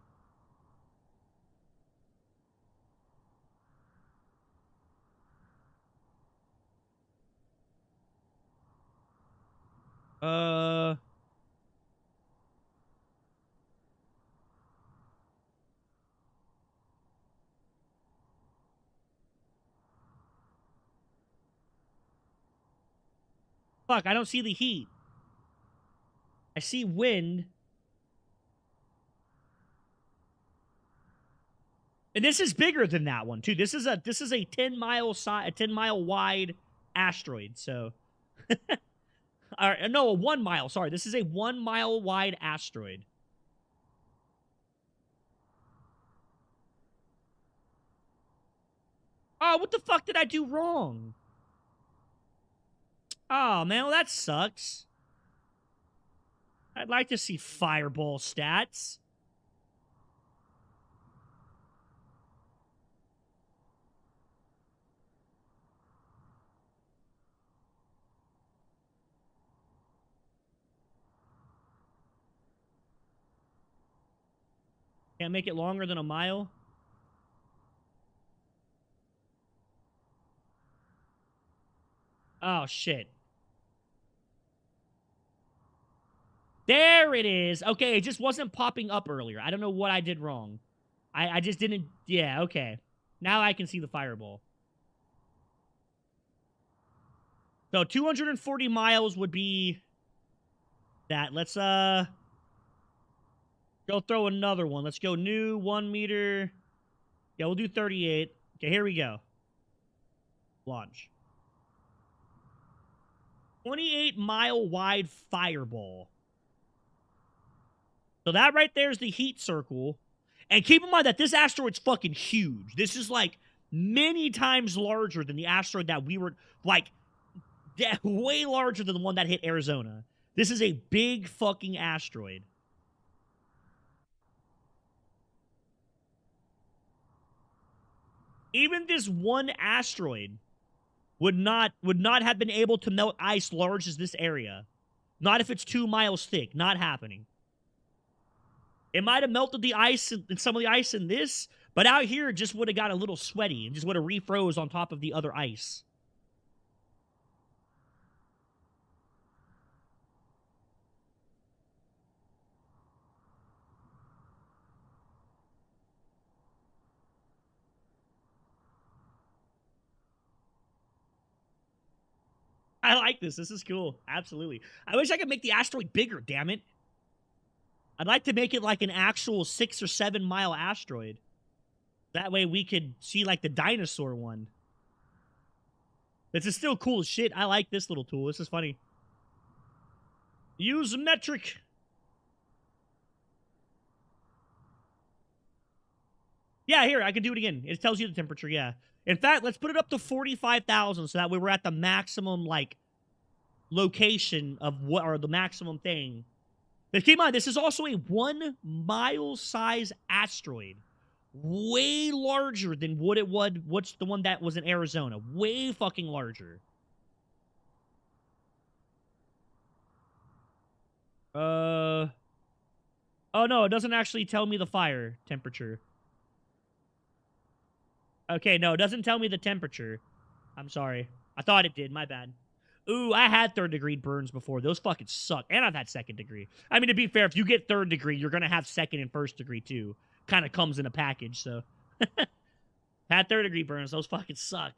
Fuck, I don't see the heat. I see wind. And this is bigger than that one too. This is a 10 mile wide asteroid. So no, a 1 mile. Sorry, this is a 1 mile wide asteroid. Oh, what the fuck did I do wrong? Oh, man, well, that sucks. I'd like to see fireball stats. Can't make it longer than a mile. Oh, shit. There it is. Okay, it just wasn't popping up earlier. I don't know what I did wrong. I just didn't... Yeah, okay. Now I can see the fireball. So 240 miles would be that. Let's go throw another one. Let's go new 1 meter. Yeah, we'll do 38. Okay, here we go. Launch. 28-mile wide fireball. So that right there is the heat circle. And keep in mind that this asteroid's fucking huge. This is like many times larger than the asteroid that we were like way larger than the one that hit Arizona. This is a big fucking asteroid. Even this one asteroid would not have been able to melt ice large as this area. Not if it's 2 miles thick. Not happening. It might have melted the ice and some of the ice in this, but out here it just would have got a little sweaty and just would have refroze on top of the other ice. I like this. This is cool. Absolutely. I wish I could make the asteroid bigger, damn it. I'd like to make it like an actual 6 or 7 mile asteroid. That way we could see like the dinosaur one. This is still cool as shit. I like this little tool. This is funny. Use metric. Yeah, here, I can do it again. It tells you the temperature, yeah. In fact, let's put it up to 45,000 so that way we're at the maximum, like, location of what, or the maximum thing. But keep in mind, this is also a 1 mile size asteroid. Way larger than what it would, what's the one that was in Arizona. Way fucking larger. Oh no, it doesn't actually tell me the fire temperature. Okay, no, it doesn't tell me the temperature. I'm sorry. I thought it did. My bad. Ooh, I had 3rd degree burns before. Those fucking suck. And I've had 2nd degree. I mean, to be fair, if you get 3rd degree, you're going to have 2nd and 1st degree too. Kind of comes in a package, so. Had 3rd degree burns. Those fucking suck.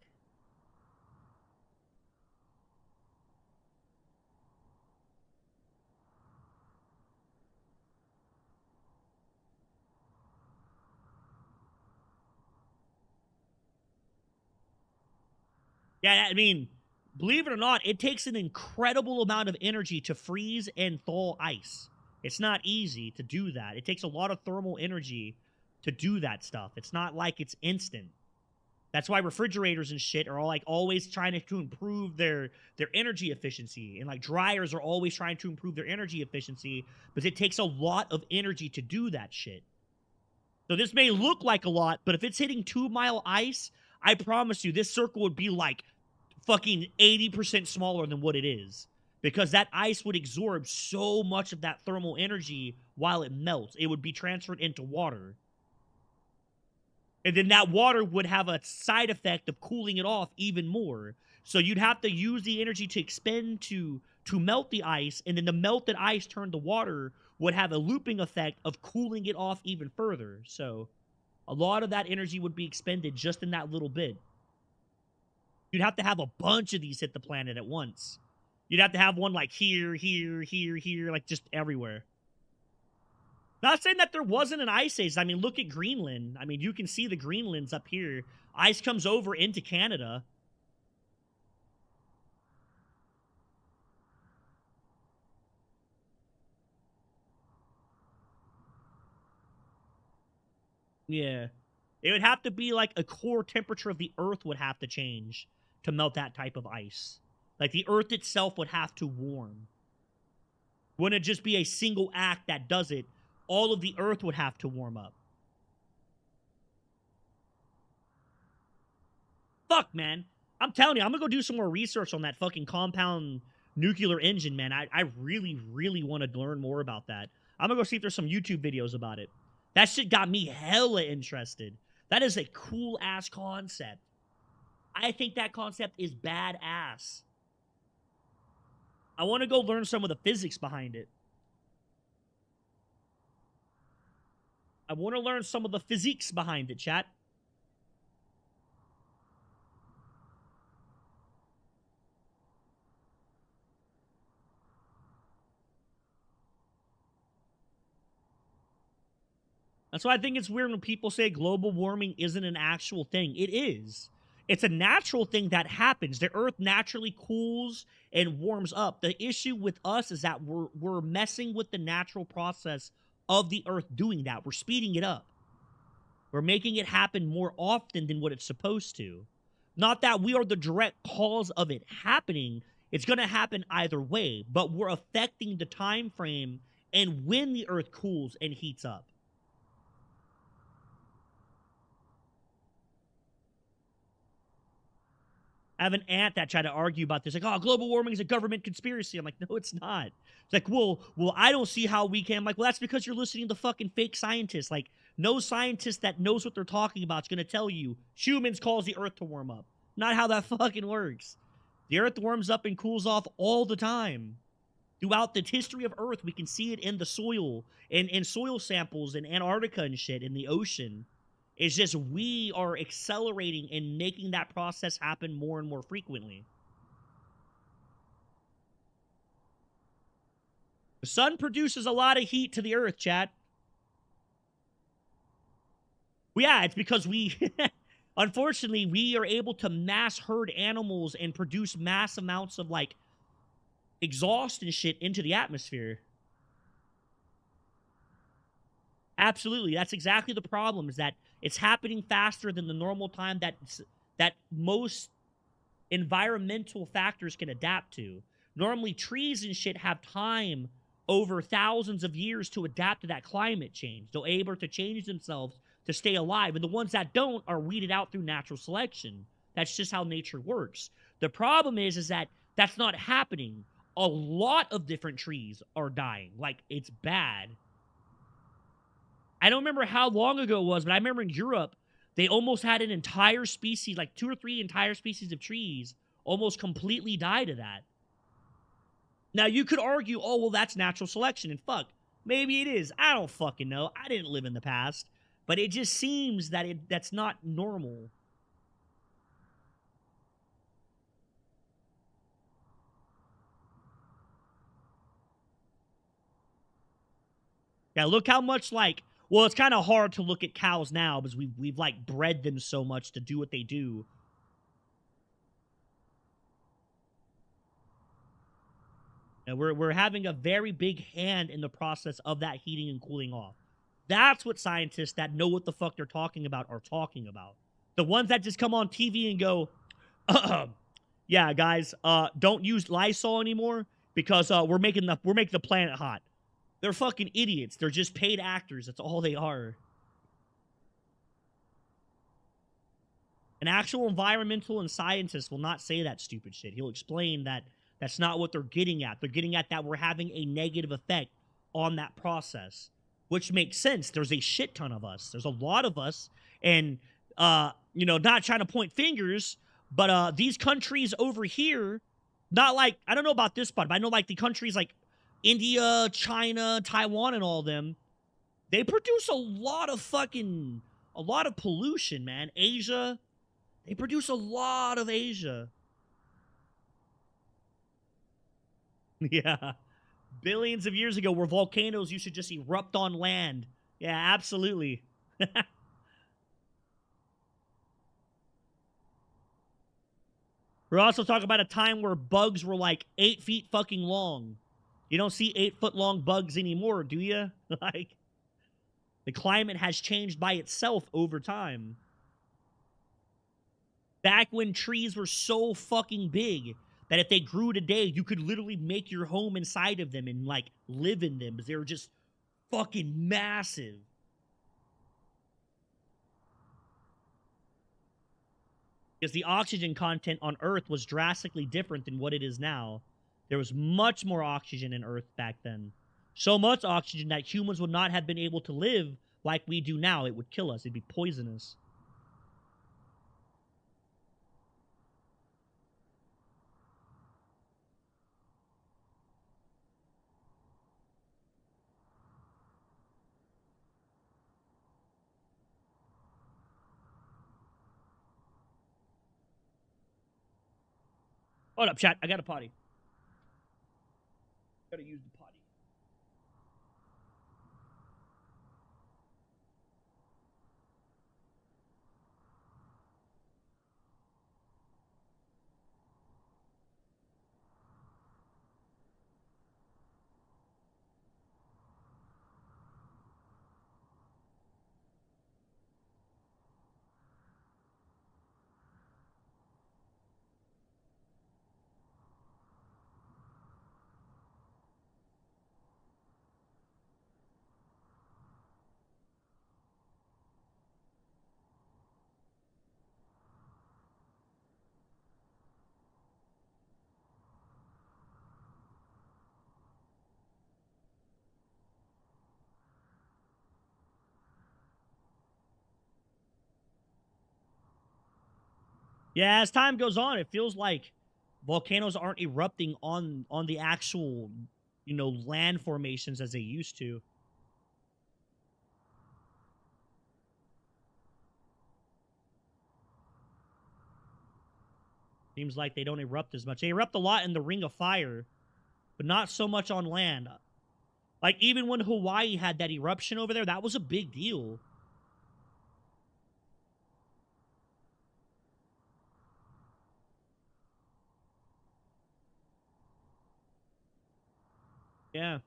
Yeah, I mean, believe it or not, it takes an incredible amount of energy to freeze and thaw ice. It's not easy to do that. It takes a lot of thermal energy to do that stuff. It's not like it's instant. That's why refrigerators and shit are all like always trying to improve their energy efficiency. And like dryers are always trying to improve their energy efficiency because it takes a lot of energy to do that shit. So this may look like a lot, but if it's hitting 2 mile ice, I promise you this circle would be like fucking 80% smaller than what it is. Because that ice would absorb so much of that thermal energy while it melts. It would be transferred into water. And then that water would have a side effect of cooling it off even more. So you'd have to use the energy to expend to melt the ice, and then the melted ice turned to water would have a looping effect of cooling it off even further. So a lot of that energy would be expended just in that little bit. You'd have to have a bunch of these hit the planet at once. You'd have to have one like here, here, here, here, like just everywhere. Not saying that there wasn't an ice age. I mean, look at Greenland. I mean, you can see the Greenlands up here. Ice comes over into Canada. Yeah. It would have to be like a core temperature of the Earth would have to change to melt that type of ice. Like the Earth itself would have to warm. Wouldn't it just be a single act that does it? All of the Earth would have to warm up. Fuck, man. I'm telling you, I'm gonna go do some more research on that fucking compound nuclear engine, man. I really, really want to learn more about that. I'm gonna go see if there's some YouTube videos about it. That shit got me hella interested. That is a cool-ass concept. I think that concept is badass. I want to go learn some of the physics behind it. I want to learn some of the physiques behind it, chat. That's why I think it's weird when people say global warming isn't an actual thing. It is. It's a natural thing that happens. The Earth naturally cools and warms up. The issue with us is that we're messing with the natural process of the Earth doing that. We're speeding it up. We're making it happen more often than what it's supposed to. Not that we are the direct cause of it happening. It's going to happen either way, but we're affecting the time frame and when the Earth cools and heats up. I have an aunt that tried to argue about this, like, oh, global warming is a government conspiracy. I'm like, no, it's not. It's like, well, I don't see how we can. I'm like, well, that's because you're listening to fucking fake scientists. Like, no scientist that knows what they're talking about is going to tell you humans cause the earth to warm up. Not how that fucking works. The earth warms up and cools off all the time. Throughout the history of Earth, we can see it in the soil, in soil samples in Antarctica and shit, in the ocean. It's just we are accelerating and making that process happen more and more frequently. The sun produces a lot of heat to the Earth, chat. Well, yeah, it's because we... Unfortunately, we are able to mass herd animals and produce mass amounts of, like, exhaust and shit into the atmosphere. Absolutely. That's exactly the problem, is that it's happening faster than the normal time that most environmental factors can adapt to. Normally, trees and shit have time over thousands of years to adapt to that climate change. They're able to change themselves to stay alive. And the ones that don't are weeded out through natural selection. That's just how nature works. The problem is that that's not happening. A lot of different trees are dying. Like, it's bad. I don't remember how long ago it was, but I remember in Europe, they almost had an entire species, like 2 or 3 entire species of trees, almost completely die to that. Now, you could argue, oh, well, that's natural selection, and fuck, maybe it is. I don't fucking know. I didn't live in the past. But it just seems that that's not normal. Yeah, look how much, like, well, it's kind of hard to look at cows now because we've like bred them so much to do what they do. And we're having a very big hand in the process of that heating and cooling off. That's what scientists that know what the fuck they're talking about are talking about. The ones that just come on TV and go, yeah, guys, don't use Lysol anymore because we're making the planet hot. They're fucking idiots. They're just paid actors. That's all they are. An actual environmental and scientist will not say that stupid shit. He'll explain that that's not what they're getting at. They're getting at that we're having a negative effect on that process, which makes sense. There's a shit ton of us. There's a lot of us. And, you know, not trying to point fingers, but these countries over here, not like, I don't know about this spot, but I know like the countries like India, China, Taiwan, and all of them, they produce a lot of pollution, man. Asia, they produce a lot of Asia. Yeah. Billions of years ago, where volcanoes used to just erupt on land. Yeah, absolutely. We're also talking about a time where bugs were like 8 feet fucking long. You don't see 8-foot long bugs anymore, do you? Like, the climate has changed by itself over time. Back when trees were so fucking big that if they grew today, you could literally make your home inside of them and, like, live in them because they were just fucking massive. Because the oxygen content on Earth was drastically different than what it is now. There was much more oxygen in Earth back then. So much oxygen that humans would not have been able to live like we do now. It would kill us. It'd be poisonous. Hold up, chat. I got a potty. Gotta use the potty. Yeah, as time goes on, it feels like volcanoes aren't erupting on the actual, you know, land formations as they used to. Seems like they don't erupt as much. They erupt a lot in the Ring of Fire, but not so much on land. Like, even when Hawaii had that eruption over there, that was a big deal. Yeah.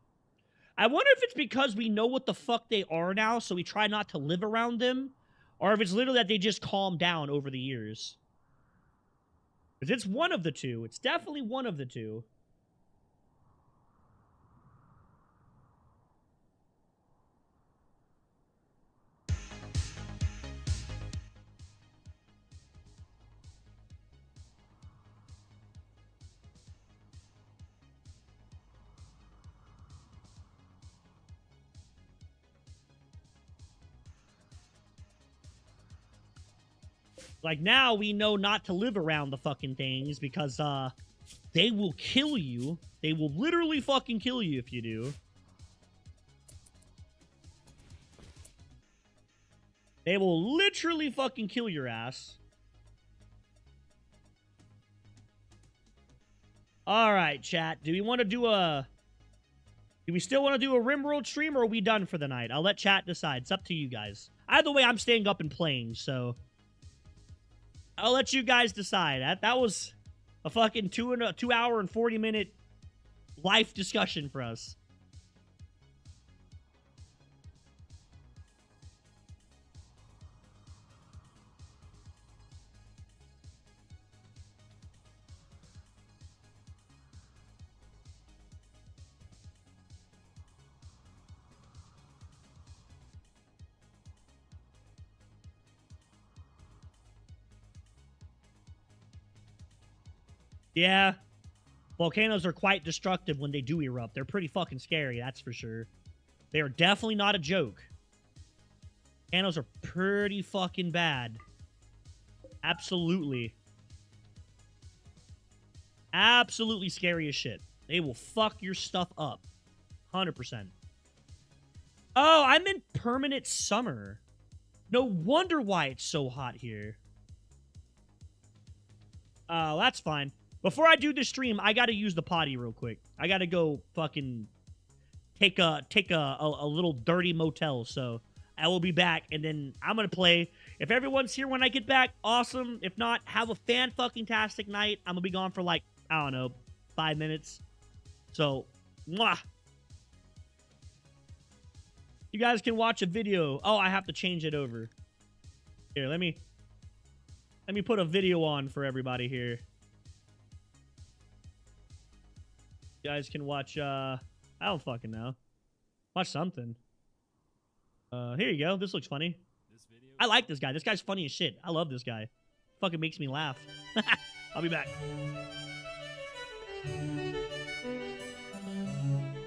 I wonder if it's because we know what the fuck they are now, so we try not to live around them, or if it's literally that they just calm down over the years. Because it's one of the two. It's definitely one of the two. Like, now we know not to live around the fucking things because, they will kill you. They will literally fucking kill you if you do. They will literally fucking kill your ass. Alright, chat. Do we want to do a... Do we still want to do a RimWorld stream, or are we done for the night? I'll let chat decide. It's up to you guys. Either way, I'm staying up and playing, so... I'll let you guys decide. That was a fucking 2 hour and 40 minute life discussion for us. Yeah. Volcanoes are quite destructive when they do erupt. They're pretty fucking scary, that's for sure. They are definitely not a joke. Volcanoes are pretty fucking bad. Absolutely. Absolutely scary as shit. They will fuck your stuff up. 100%. Oh, I'm in permanent summer. No wonder why it's so hot here. Oh, that's fine. Before I do this stream, I gotta use the potty real quick. I gotta go fucking take a little dirty motel, so I will be back, and then I'm gonna play. If everyone's here when I get back, awesome. If not, have a fan-fucking-tastic night. I'm gonna be gone for, like, I don't know, 5 minutes. So, mwah. You guys can watch a video. Oh, I have to change it over. Here, let me put a video on for everybody here. You guys can watch, I don't fucking know. Watch something. Here you go. This looks funny. I like this guy. This guy's funny as shit. I love this guy. Fucking makes me laugh. I'll be back.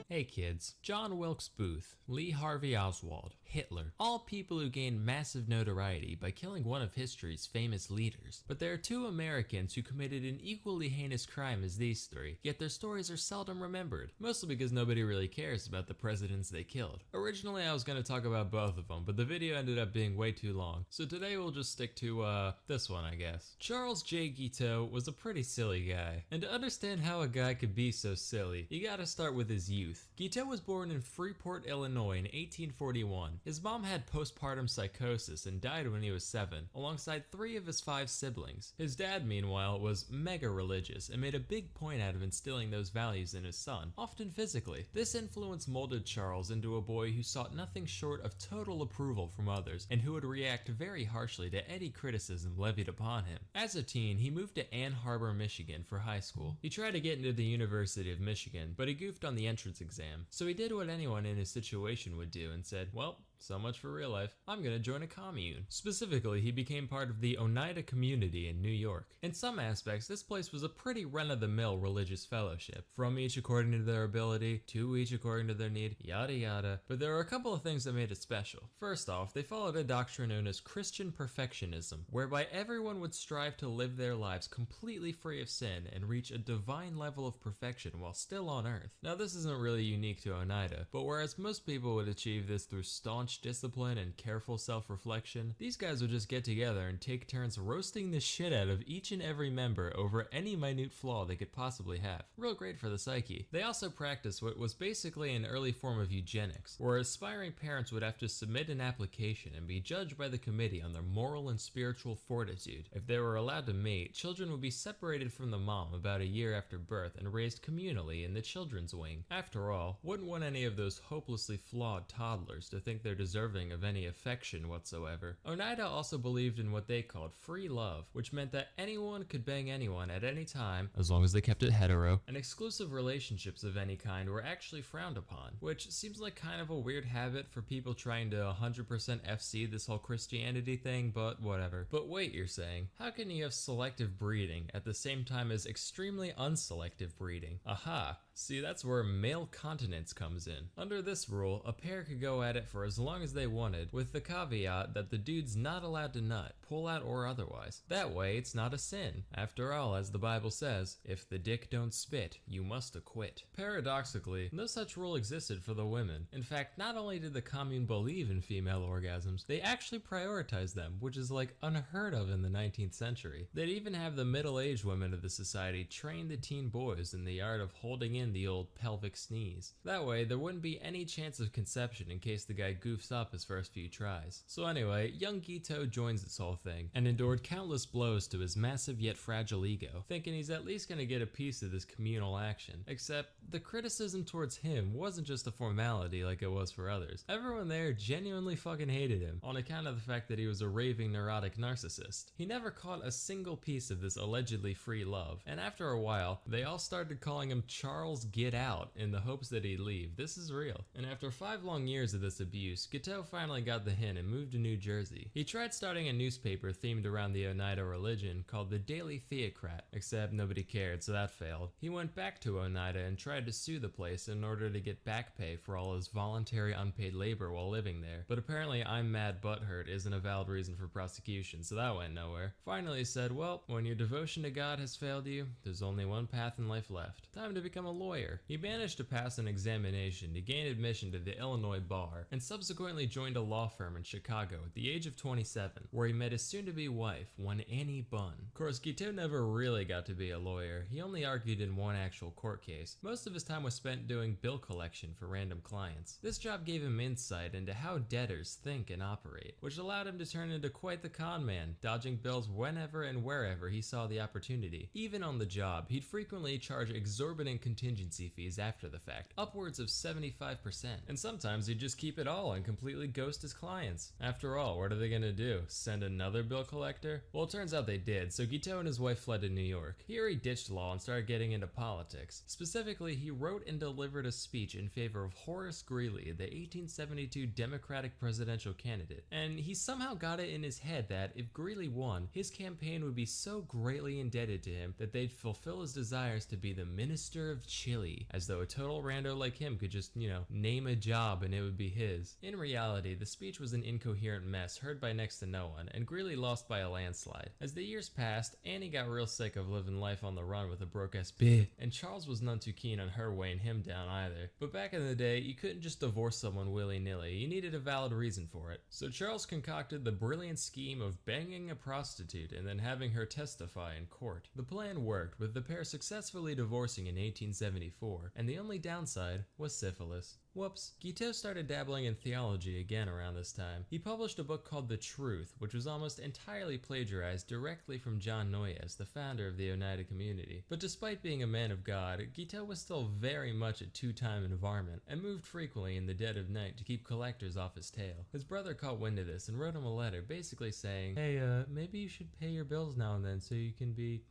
Hey kids, John Wilkes Booth, Lee Harvey Oswald, Hitler, all people who gained massive notoriety by killing one of history's famous leaders. But there are two Americans who committed an equally heinous crime as these three, yet their stories are seldom remembered, mostly because nobody really cares about the presidents they killed. Originally I was going to talk about both of them, but the video ended up being way too long, so today we'll just stick to, this one I guess. Charles J. Guiteau was a pretty silly guy, and to understand how a guy could be so silly, you gotta start with his youth. Guiteau was born in Freeport, Illinois in 1841. His mom had postpartum psychosis and died when he was 7, alongside 3 of his 5 siblings. His dad, meanwhile, was mega religious and made a big point out of instilling those values in his son, often physically. This influence molded Charles into a boy who sought nothing short of total approval from others and who would react very harshly to any criticism levied upon him. As a teen, he moved to Ann Arbor, Michigan for high school. He tried to get into the University of Michigan, but he goofed on the entrance exam, so he did what anyone in his situation would do and said, well, so much for real life. I'm gonna join a commune. Specifically, he became part of the Oneida community in New York. In some aspects, this place was a pretty run-of-the-mill religious fellowship. From each according to their ability, to each according to their need, yada yada. But there were a couple of things that made it special. First off, they followed a doctrine known as Christian perfectionism, whereby everyone would strive to live their lives completely free of sin and reach a divine level of perfection while still on earth. Now, this isn't really unique to Oneida, but whereas most people would achieve this through staunch discipline and careful self-reflection, these guys would just get together and take turns roasting the shit out of each and every member over any minute flaw they could possibly have. Real great for the psyche. They also practiced what was basically an early form of eugenics, where aspiring parents would have to submit an application and be judged by the committee on their moral and spiritual fortitude. If they were allowed to mate, children would be separated from the mom about a year after birth and raised communally in the children's wing. After all, wouldn't want any of those hopelessly flawed toddlers to think they're deserving of any affection whatsoever. Oneida also believed in what they called free love, which meant that anyone could bang anyone at any time, as long as they kept it hetero, and exclusive relationships of any kind were actually frowned upon, which seems like kind of a weird habit for people trying to 100% FC this whole Christianity thing, but whatever. But wait, you're saying, how can you have selective breeding at the same time as extremely unselective breeding? Aha! See, that's where male continence comes in. Under this rule, a pair could go at it for as long as they wanted, with the caveat that the dude's not allowed to nut, pull out or otherwise. That way, it's not a sin. After all, as the Bible says, if the dick don't spit, you must acquit. Paradoxically, no such rule existed for the women. In fact, not only did the commune believe in female orgasms, they actually prioritized them, which is like unheard of in the 19th century. They'd even have the middle-aged women of the society train the teen boys in the art of holding in the old pelvic sneeze. That way, there wouldn't be any chance of conception in case the guy goofs up his first few tries. So anyway, young Gito joins this whole thing, and endured countless blows to his massive yet fragile ego, thinking he's at least gonna get a piece of this communal action. Except, the criticism towards him wasn't just a formality like it was for others. Everyone there genuinely fucking hated him, on account of the fact that he was a raving neurotic narcissist. He never caught a single piece of this allegedly free love, and after a while, they all started calling him Charles Get Out in the hopes that he'd leave. This is real. And after 5 long years of this abuse, Guiteau finally got the hint and moved to New Jersey. He tried starting a newspaper themed around the Oneida religion called the Daily Theocrat, except nobody cared, so that failed. He went back to Oneida and tried to sue the place in order to get back pay for all his voluntary unpaid labor while living there, but apparently I'm mad butthurt isn't a valid reason for prosecution, so that went nowhere. Finally he said, well, when your devotion to God has failed you, there's only one path in life left. Time to become a lawyer. He managed to pass an examination to gain admission to the Illinois bar, and subsequently joined a law firm in Chicago at the age of 27, where he met his soon-to-be wife, one Annie Bunn. Of course, Guiteau never really got to be a lawyer. He only argued in one actual court case. Most of his time was spent doing bill collection for random clients. This job gave him insight into how debtors think and operate, which allowed him to turn into quite the con man, dodging bills whenever and wherever he saw the opportunity. Even on the job, he'd frequently charge exorbitant contingency fees after the fact, upwards of 75%. And sometimes he'd just keep it all and completely ghost his clients. After all, what are they gonna do? Send another bill collector? Well, it turns out they did, so Guiteau and his wife fled to New York. Here he ditched law and started getting into politics. Specifically, he wrote and delivered a speech in favor of Horace Greeley, the 1872 Democratic presidential candidate. And he somehow got it in his head that if Greeley won, his campaign would be so greatly indebted to him that they'd fulfill his desires to be the Minister of Chile, as though a total rando like him could just, name a job and it would be his. In reality, the speech was an incoherent mess heard by next to no one, and Greeley lost by a landslide. As the years passed, Annie got real sick of living life on the run with a broke-ass bitch, and Charles was none too keen on her weighing him down either. But back in the day, you couldn't just divorce someone willy-nilly, you needed a valid reason for it. So Charles concocted the brilliant scheme of banging a prostitute and then having her testify in court. The plan worked, with the pair successfully divorcing in 1874, and the only downside was syphilis. Whoops. Guiteau started dabbling in theology again around this time. He published a book called The Truth, which was almost entirely plagiarized directly from John Noyes, the founder of the Oneida community. But despite being a man of God, Guiteau was still very much a two-time varmint, and moved frequently in the dead of night to keep collectors off his tail. His brother caught wind of this and wrote him a letter basically saying, hey, maybe you should pay your bills now and then so you can be,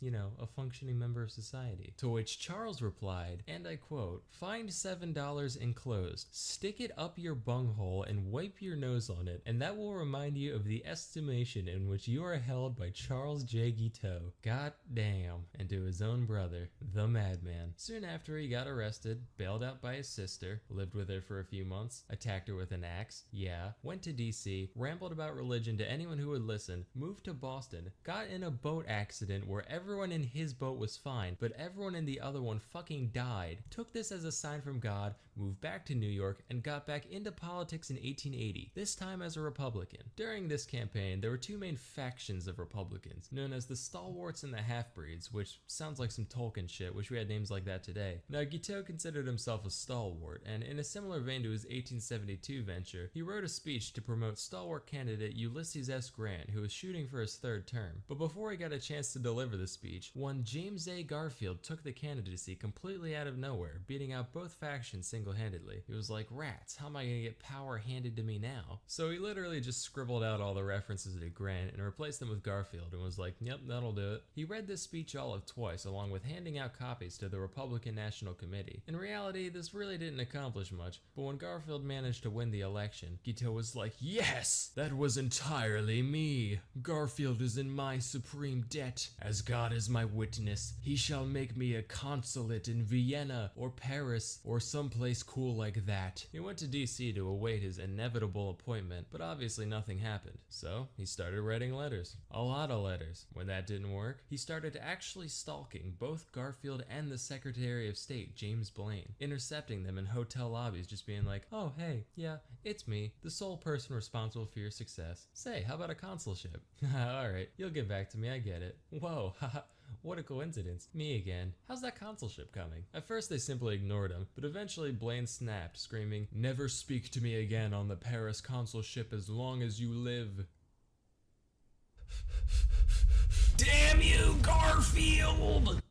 a functioning member of society. To which Charles replied, and I quote, find $7 enclosed. toast, stick it up your bunghole and wipe your nose on it, and that will remind you of the estimation in which you are held by Charles J. Guiteau. God damn. And to his own brother, the madman. Soon after he got arrested, bailed out by his sister, lived with her for a few months, attacked her with an axe, yeah, went to DC, rambled about religion to anyone who would listen, moved to Boston, got in a boat accident where everyone in his boat was fine, but everyone in the other one fucking died, took this as a sign from God, moved back to New York, and got back into politics in 1880, this time as a Republican. During this campaign, there were two main factions of Republicans, known as the Stalwarts and the Half-Breeds, which sounds like some Tolkien shit, wish we had names like that today. Now, Guiteau considered himself a stalwart, and in a similar vein to his 1872 venture, he wrote a speech to promote stalwart candidate Ulysses S. Grant, who was shooting for his third term. But before he got a chance to deliver the speech, one James A. Garfield took the candidacy completely out of nowhere, beating out both factions single-handedly. He was like, rats, how am I gonna get power handed to me now? So he literally just scribbled out all the references to Grant and replaced them with Garfield and was like, yep, that'll do it. He read this speech all of twice, along with handing out copies to the Republican National Committee. In reality, this really didn't accomplish much, but when Garfield managed to win the election, Guiteau was like, yes, that was entirely me. Garfield is in my supreme debt. As God is my witness, he shall make me a consulate in Vienna or Paris or someplace cool like that. He went to DC to await his inevitable appointment, but obviously nothing happened. So he started writing letters. A lot of letters. When that didn't work, he started actually stalking both Garfield and the Secretary of State, James Blaine, intercepting them in hotel lobbies, just being like, oh hey, yeah, it's me, the sole person responsible for your success. Say, how about a consulship? Alright, you'll get back to me, I get it. Whoa, haha. What a coincidence. Me again. How's that consulship coming? At first they simply ignored him, but eventually Blaine snapped, screaming, never speak to me again on the Paris consulship as long as you live. Damn you, Garfield!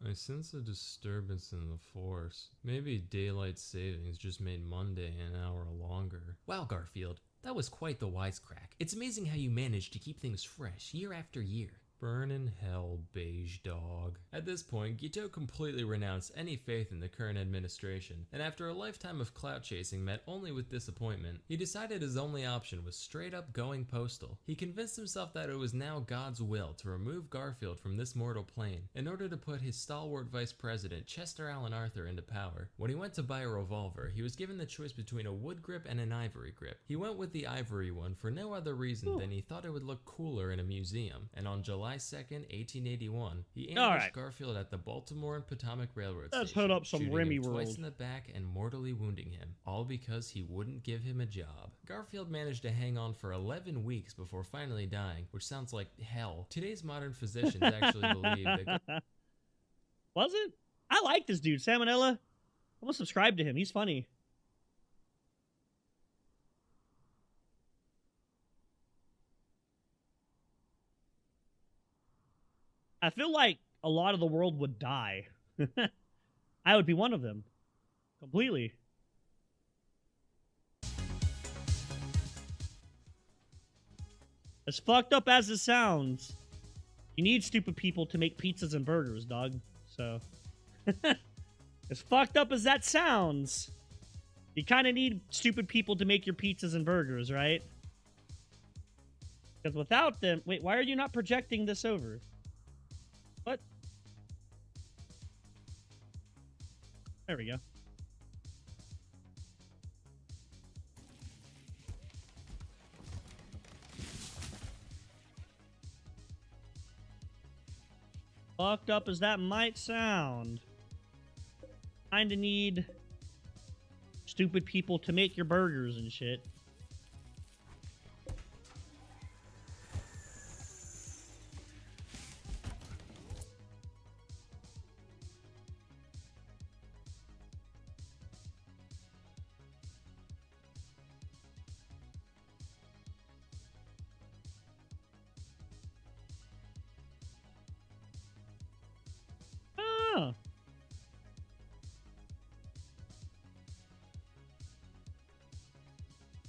I sense a disturbance in the force. Maybe daylight savings just made Monday an hour longer. Wow, Garfield, that was quite the wisecrack. It's amazing how you managed to keep things fresh year after year. Burn in hell, beige dog. At this point, Guiteau completely renounced any faith in the current administration, and after a lifetime of clout chasing met only with disappointment, he decided his only option was straight up going postal. He convinced himself that it was now God's will to remove Garfield from this mortal plane in order to put his stalwart vice president Chester Alan Arthur into power. When he went to buy a revolver, he was given the choice between a wood grip and an ivory grip. He went with the ivory one for no other reason than he thought it would look cooler in a museum, and on July 2nd, 1881, he ambushed Garfield at the Baltimore and Potomac Railroad Let's station, put up some shooting Remy him twice World. in the back and mortally wounding him, all because he wouldn't give him a job. Garfield managed to hang on for 11 weeks before finally dying, which sounds like hell. Today's modern physicians actually believe that... Was it? I like this dude, Salmonella. I'm gonna subscribe to him. He's funny. I feel like a lot of the world would die. I would be one of them. Completely. As fucked up as it sounds, you need stupid people to make pizzas and burgers, dog. So, as fucked up as that sounds, you kind of need stupid people to make your pizzas and burgers, right? Because without them... Wait, why are you not projecting this over? What? There we go. Fucked up as that might sound, kinda need stupid people to make your burgers and shit.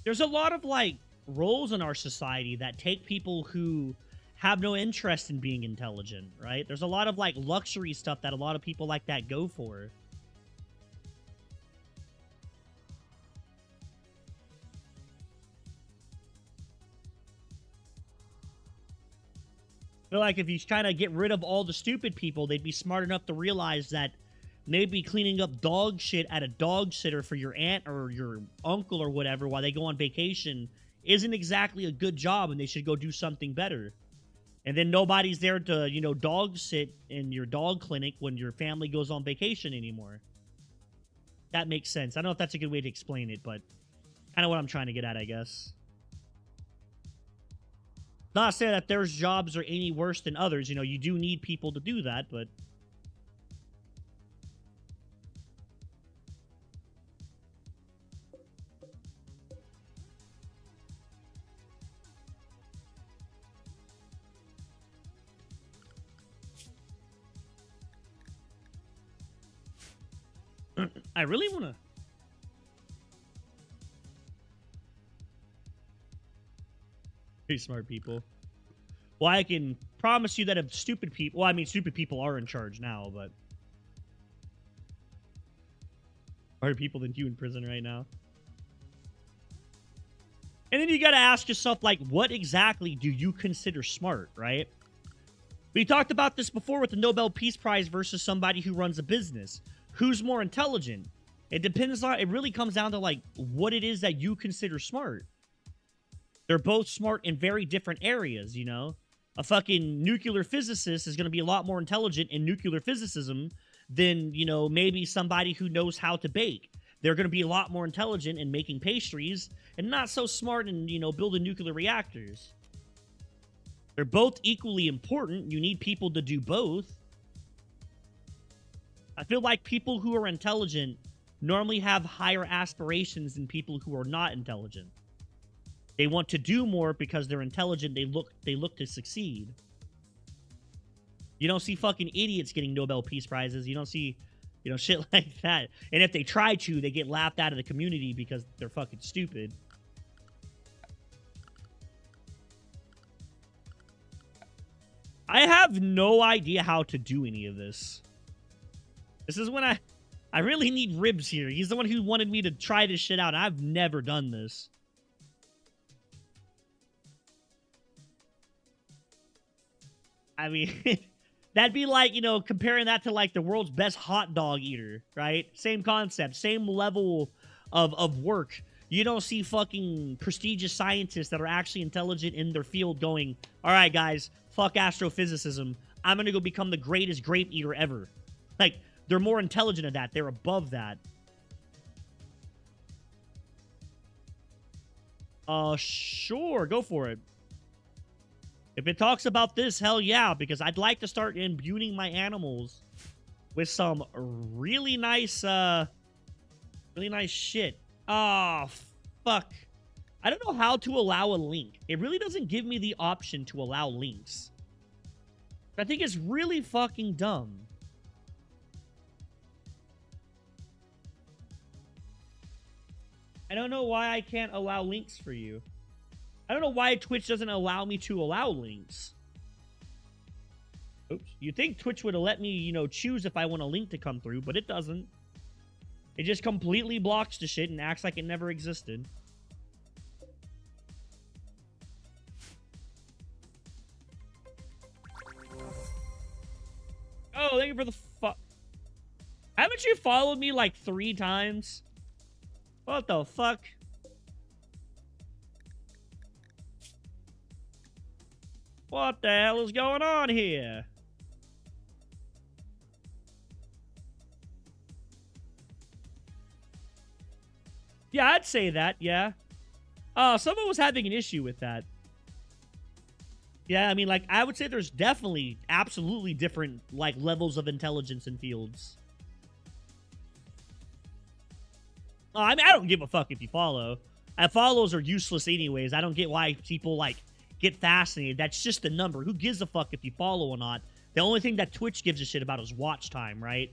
There's a lot of, like, roles in our society that take people who have no interest in being intelligent, right? There's a lot of, like, luxury stuff that a lot of people like that go for. I feel like if he's trying to get rid of all the stupid people, they'd be smart enough to realize that maybe cleaning up dog shit at a dog sitter for your aunt or your uncle or whatever while they go on vacation isn't exactly a good job, and they should go do something better. And then nobody's there to, you know, dog sit in your dog clinic when your family goes on vacation anymore. That makes sense. I don't know if that's a good way to explain it, but kind of what I'm trying to get at, I guess. Not saying that their jobs are any worse than others. You know, you do need people to do that, but... I really want to... Very smart people. Well, I can promise you that if stupid people... Well, I mean, stupid people are in charge now, but... Smarter people than you in prison right now. And then you got to ask yourself, like, what exactly do you consider smart, right? We talked about this before with the Nobel Peace Prize versus somebody who runs a business. Who's more intelligent? It depends on... It really comes down to, like, what it is that you consider smart. They're both smart in very different areas, you know? A fucking nuclear physicist is going to be a lot more intelligent in nuclear physicism than, you know, maybe somebody who knows how to bake. They're going to be a lot more intelligent in making pastries and not so smart in, you know, building nuclear reactors. They're both equally important. You need people to do both. I feel like people who are intelligent normally have higher aspirations than people who are not intelligent. They want to do more because they're intelligent. They look to succeed. You don't see fucking idiots getting Nobel Peace Prizes. You don't see, you know, shit like that. And if they try to, they get laughed out of the community because they're fucking stupid. I have no idea how to do any of this. This is when I really need Ribs here. He's the one who wanted me to try this shit out. I've never done this. I mean, that'd be like, you know, comparing that to like the world's best hot dog eater, right? Same concept, same level of work. You don't see fucking prestigious scientists that are actually intelligent in their field going, all right, guys, fuck astrophysicism. I'm going to go become the greatest grape eater ever. Like, they're more intelligent at that. They're above that. Sure, go for it. If it talks about this, hell yeah, because I'd like to start imbuing my animals with some really nice shit. Oh, fuck. I don't know how to allow a link. It really doesn't give me the option to allow links. I think it's really fucking dumb. I don't know why I can't allow links for you. I don't know why Twitch doesn't allow me to allow links. Oops. You'd think Twitch would have let me, you know, choose if I want a link to come through, but it doesn't. It just completely blocks the shit and acts like it never existed. Oh, thank you for the fuck. Haven't you followed me like 3 times? What the fuck? What the hell is going on here? Yeah, I'd say that, yeah. Someone was having an issue with that. Yeah, I mean, like, I would say there's definitely, absolutely different, like, levels of intelligence in fields. I mean, I don't give a fuck if you follow. Follows are useless anyways. I don't get why people, like, get fascinated. That's just a number. Who gives a fuck if you follow or not? The only thing that Twitch gives a shit about is watch time, right?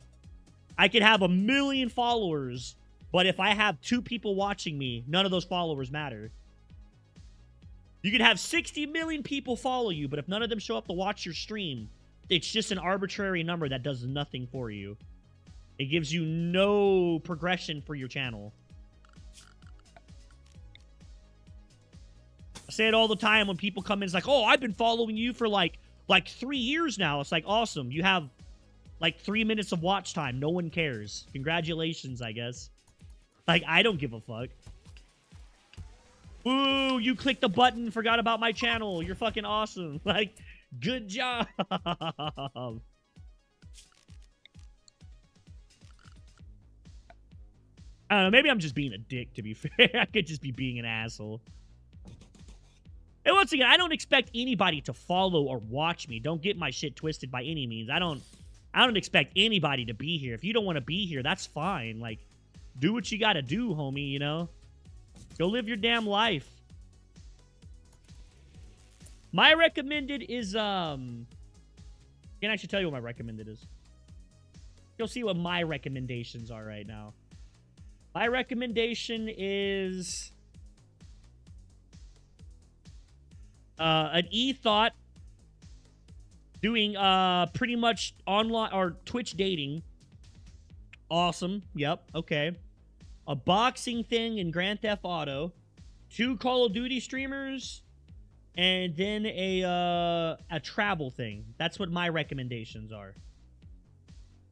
I could have 1 million followers, but if I have 2 people watching me, none of those followers matter. You could have 60 million people follow you, but if none of them show up to watch your stream, it's just an arbitrary number that does nothing for you. It gives you no progression for your channel. I say it all the time when people come in. It's like, oh, I've been following you for like like 3 years now. It's like, awesome. You have like 3 minutes of watch time. No one cares. Congratulations, I guess. Like, I don't give a fuck. Ooh, you clicked the button, forgot about my channel. You're fucking awesome. Like, good job. I don't know, maybe I'm just being a dick, to be fair. I could just be being an asshole. And once again, I don't expect anybody to follow or watch me. Don't get my shit twisted by any means. I don't expect anybody to be here. If you don't want to be here, that's fine. Like, do what you gotta do, homie, you know? Go live your damn life. My recommended is, I can actually tell you what my recommended is. You'll see what my recommendations are right now. My recommendation is an e-thought doing pretty much online or Twitch dating. Awesome. Yep. Okay. A boxing thing in Grand Theft Auto, 2 Call of Duty streamers, and then a travel thing. That's what my recommendations are.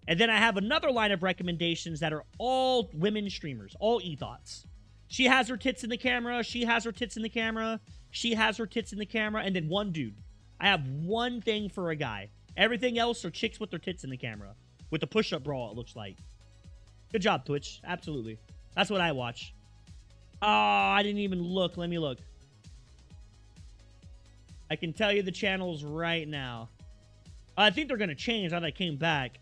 And then I have another line of recommendations that are all women streamers, all e-thoughts. She has her tits in the camera, she has her tits in the camera, she has her tits in the camera, and then one dude. I have one thing for a guy. Everything else are chicks with their tits in the camera. With the push-up bra, it looks like. Good job, Twitch. Absolutely. That's what I watch. Oh, I didn't even look. Let me look. I can tell you the channels right now. I think they're going to change now that I came back.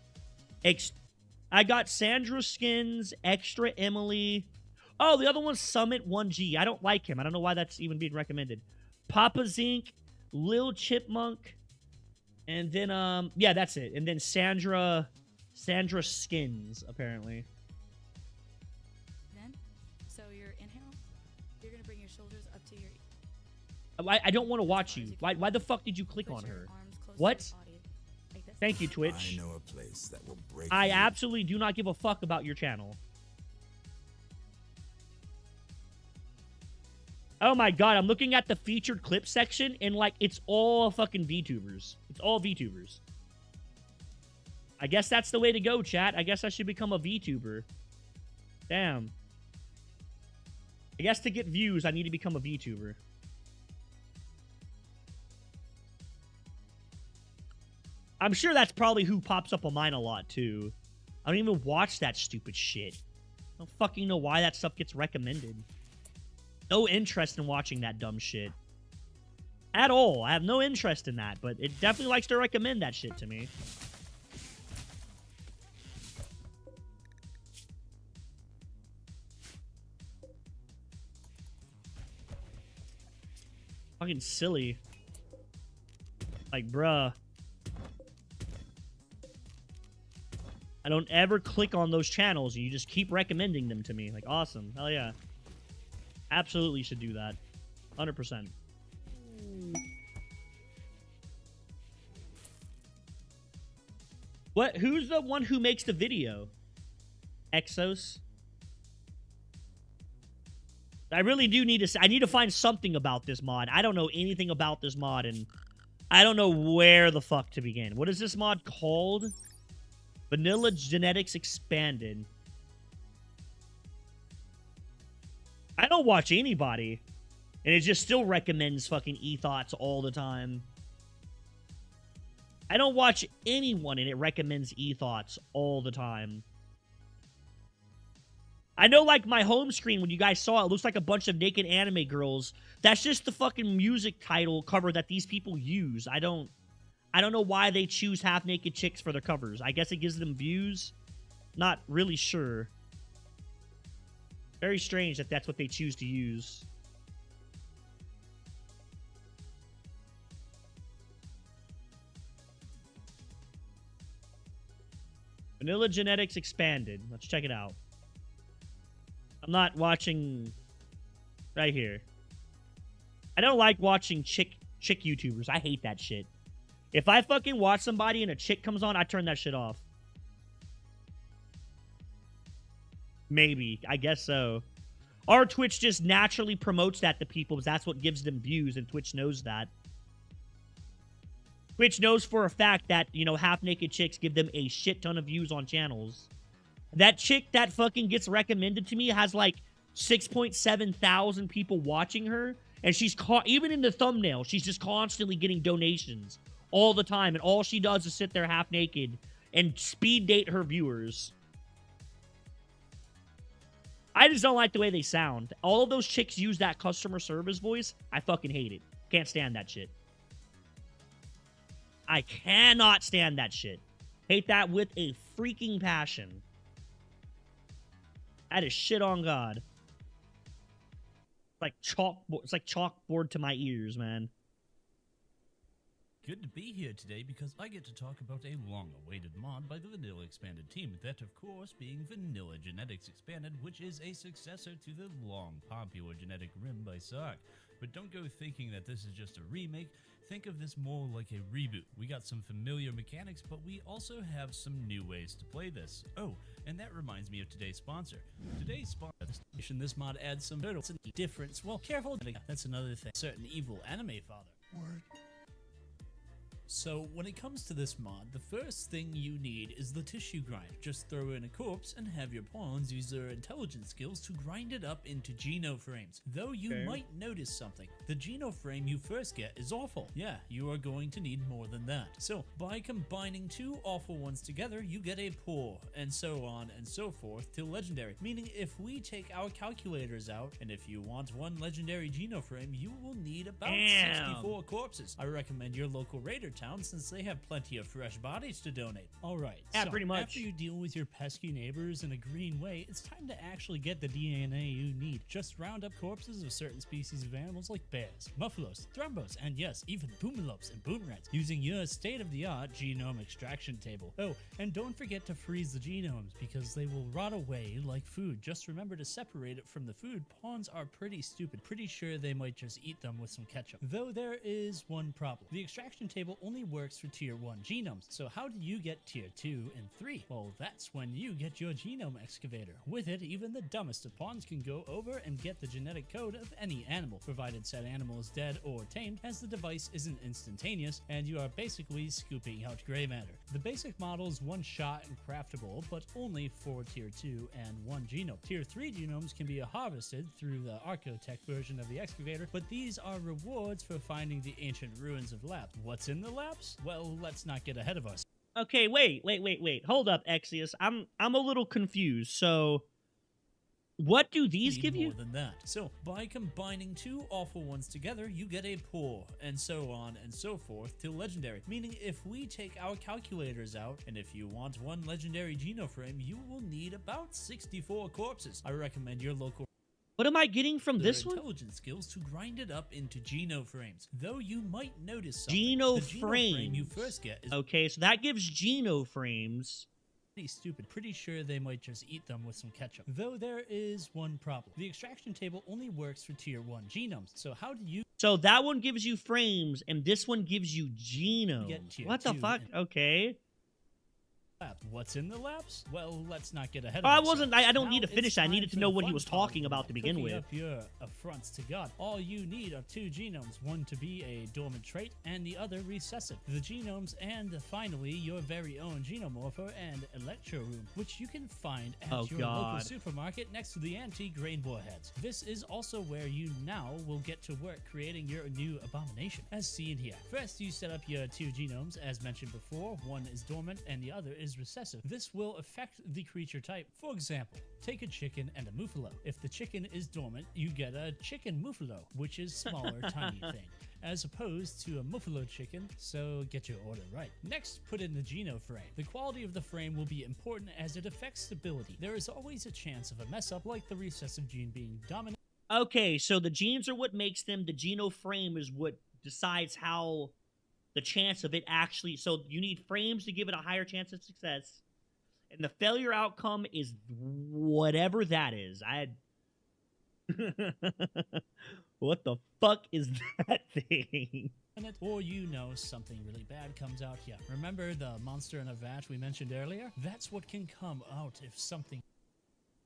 I got Sandra Skins, Extra Emily. Oh, the other one's Summit 1G. I don't like him. I don't know why that's even being recommended. Papa Zink, Lil Chipmunk, and then, yeah, that's it. And then Sandra Skins, apparently. Then, so your inhale, you're going to bring your shoulders up to your... I don't want to watch you. Why the fuck did you click on her? What? Thank you, Twitch. I know a place that will break I you. absolutely do not give a fuck about your channel. Oh my god, I'm looking at the featured clip section, and, like, it's all fucking VTubers. It's all VTubers. I guess that's the way to go, chat. I guess I should become a VTuber. Damn. I guess to get views, I need to become a VTuber. I'm sure that's probably who pops up on mine a lot, too. I don't even watch that stupid shit. I don't fucking know why that stuff gets recommended. No interest in watching that dumb shit. At all. I have no interest in that, but it definitely likes to recommend that shit to me. Fucking silly. Like, bruh. I don't ever click on those channels. You just keep recommending them to me. Like, awesome. Hell yeah. Absolutely should do that. 100%. What? Who's the one who makes the video? Exos? I really do need to... I need to find something about this mod. I don't know anything about this mod, and I don't know where the fuck to begin. What is this mod called? Vanilla Genetics Expanded. I don't watch anybody. And it just still recommends fucking e-thoughts all the time. I don't watch anyone and it recommends e-thoughts all the time. I know, like, my home screen, when you guys saw it, looks like a bunch of naked anime girls. That's just the fucking music title cover that these people use. I don't know why they choose half-naked chicks for their covers. I guess it gives them views. Not really sure. Very strange that that's what they choose to use. Vanilla Genetics Expanded. Let's check it out. I'm not watching... Right here. I don't like watching chick YouTubers. I hate that shit. If I fucking watch somebody and a chick comes on, I turn that shit off. Maybe. I guess so. Or Twitch just naturally promotes that to people because that's what gives them views, and Twitch knows that. Twitch knows for a fact that, you know, half-naked chicks give them a shit ton of views on channels. That chick that fucking gets recommended to me has like 6.7 thousand people watching her, and she's caught, even in the thumbnail, she's just constantly getting donations all the time, and all she does is sit there half naked and speed date her viewers. I just don't like the way they sound. All of those chicks use that customer service voice. I fucking hate it. Can't stand that shit. I cannot stand that shit. Hate that with a freaking passion. That is shit on God. It's like chalkboard to my ears, man. Good to be here today because I get to talk about a long-awaited mod by the Vanilla Expanded team, that of course being Vanilla Genetics Expanded, which is a successor to the long popular Genetic Rim by Sark. But don't go thinking that this is just a remake. Think of this more like a reboot. We got some familiar mechanics, but we also have some new ways to play this. Oh, and that reminds me of today's sponsor. Today's sponsor, this mod adds some difference. Well, careful, that's another thing. Certain evil anime father. Word. So, when it comes to this mod, the first thing you need is the tissue grind. Just throw in a corpse and have your pawns use their intelligence skills to grind it up into Geno frames. Though you might notice something, the Geno frame you first get is awful. Yeah, you are going to need more than that. So, by combining two awful ones together, you get a poor, and so on and so forth till legendary. Meaning, if we take our calculators out, and if you want one legendary Geno frame, you will need about 64 corpses. I recommend your local raider town since they have plenty of fresh bodies to donate. Alright, yeah, so pretty much. After you deal with your pesky neighbors in a green way, it's time to actually get the DNA you need. Just round up corpses of certain species of animals like bears, muffalos, thrumbos, and yes, even boomalopes and boomerangs, using your state-of-the-art genome extraction table. Oh, and don't forget to freeze the genomes because they will rot away like food. Just remember to separate it from the food. Pawns are pretty stupid. Pretty sure they might just eat them with some ketchup. Though there is one problem. The extraction table only works for tier 1 genomes. So how do you get tier 2 and 3? Well, that's when you get your genome excavator. With it, even the dumbest of pawns can go over and get the genetic code of any animal, provided said animal is dead or tamed, as the device isn't instantaneous, and you are basically scooping out gray matter. The basic model is one shot and craftable, but only for tier 2 and 1 genome. Tier 3 genomes can be harvested through the Archotech version of the excavator, but these are rewards for finding the ancient ruins of labs. What's in the labs? Well, let's not get ahead of us. Okay, wait. Hold up, Exius. I'm a little confused. So, what do these give you? More than that. So, by combining two awful ones together, you get a poor, and so on and so forth till legendary. Meaning, if we take our calculators out, and if you want one legendary Geno frame, you will need about 64 corpses. I recommend your local... What am I getting from this one? Intelligence skills to grind it up into Geno frames. Though you might notice something. Geno the frames. Frame you first get is okay, so that gives Geno frames. pretty stupid. Pretty sure they might just eat them with some ketchup. Though there is one problem. The extraction table only works for tier 1 genomes. So how do you... So that one gives you frames, and this one gives you genomes. Get tier What the 2 fuck? and- Okay. What's in the labs? Well, let's not get ahead Oh, of I ourselves. wasn't. I don't Now need to it's finish that. I time needed to for know the what he fun was part, talking about to begin cooking with. up your affronts to God. All you need are 2 genomes, one to be a dormant trait and the other recessive. The genomes and finally your very own genomorpher and electro room, which you can find at your local supermarket next to the antique grain warheads. This is also where you now will get to work creating your new abomination, as seen here. First, you set up your 2 genomes, as mentioned before. One is dormant and the other is recessive. This will affect the creature type. For example, take a chicken and a muffalo. If the chicken is dormant, you get a chicken muffalo, which is smaller, tiny thing, as opposed to a muffalo chicken, so get your order right. Next, put in the Geno frame. The quality of the frame will be important as it affects stability. There is always a chance of a mess up, like the recessive gene being dominant. Okay, so the genes are what makes them. The Geno frame is what decides how the chance of it actually... So you need frames to give it a higher chance of success. And the failure outcome is whatever that is. What the fuck is that thing? Or you know something really bad comes out here. Remember the monster in a vat we mentioned earlier? That's what can come out if something...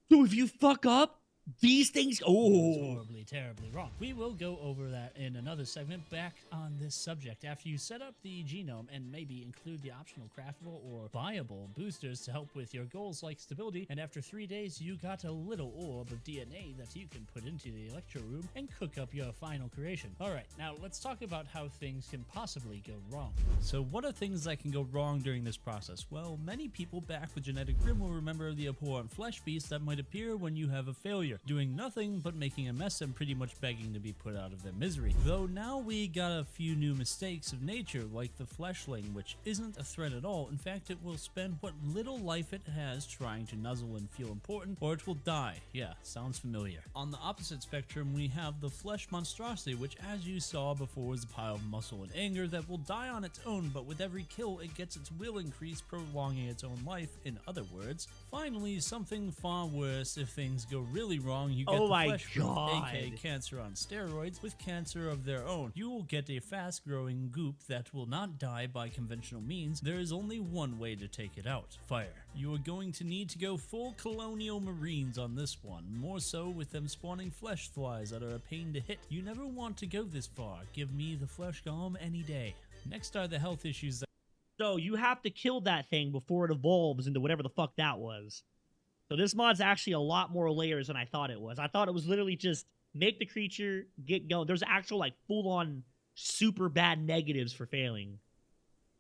So if you fuck up, These things. It's Oh, horribly, terribly wrong. We will go over that in another segment back on this subject. After you set up the genome and maybe include the optional craftable or buyable boosters to help with your goals like stability, and after 3 days you got a little orb of DNA that you can put into the electro room and cook up your final creation. Alright, now let's talk about how things can possibly go wrong. So what are things that can go wrong during this process? Well, many people back with Genetic Grim will remember the abhorrent flesh beast that might appear when you have a failure, doing nothing but making a mess and pretty much begging to be put out of their misery. Though now we got a few new mistakes of nature, like the fleshling, which isn't a threat at all. In fact, it will spend what little life it has trying to nuzzle and feel important, or it will die. Yeah, sounds familiar. On the opposite spectrum, we have the flesh monstrosity, which as you saw before is a pile of muscle and anger that will die on its own, but with every kill it gets its will increased, prolonging its own life, in other words. Finally, something far worse. If things go really wrong, you get Oh the my flesh growth, God. aka cancer on steroids, with cancer of their own. You will get a fast-growing goop that will not die by conventional means. There is only one way to take it out: fire. You are going to need to go full colonial marines on this one, more so with them spawning flesh flies that are a pain to hit. You never want to go this far. Give me the flesh golem any day. Next are the health issues that so you have to kill that thing before it evolves into whatever the fuck that was. So this mod's actually a lot more layers than I thought it was. I thought it was literally just make the creature, get going. There's actual like full-on super bad negatives for failing.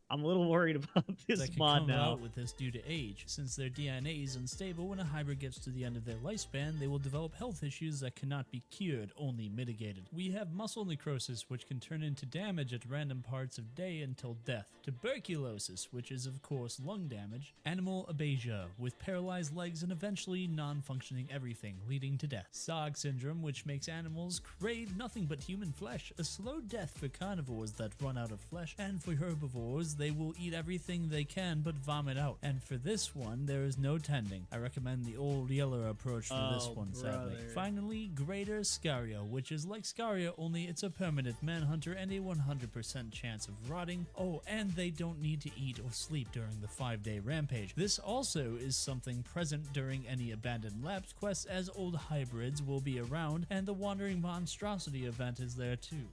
I'm a little worried about this that can mod come now. out with this due to age. Since their DNA is unstable, when a hybrid gets to the end of their lifespan, they will develop health issues that cannot be cured, only mitigated. We have muscle necrosis, which can turn into damage at random parts of day until death. Tuberculosis, which is of course lung damage. Animal abasia, with paralyzed legs and eventually non-functioning everything, leading to death. Sog syndrome, which makes animals crave nothing but human flesh. A slow death for carnivores that run out of flesh, and for herbivores, they will eat everything they can but vomit out. And for this one, there is no tending. I recommend the old Yeller approach for this one, sadly. Finally, Greater Scaria, which is like Scaria, only it's a permanent manhunter and a 100% chance of rotting. Oh, and they don't need to eat or sleep during the 5-day rampage. This also is something present during any abandoned labs quests, as old hybrids will be around, and the Wandering Monstrosity event is there too.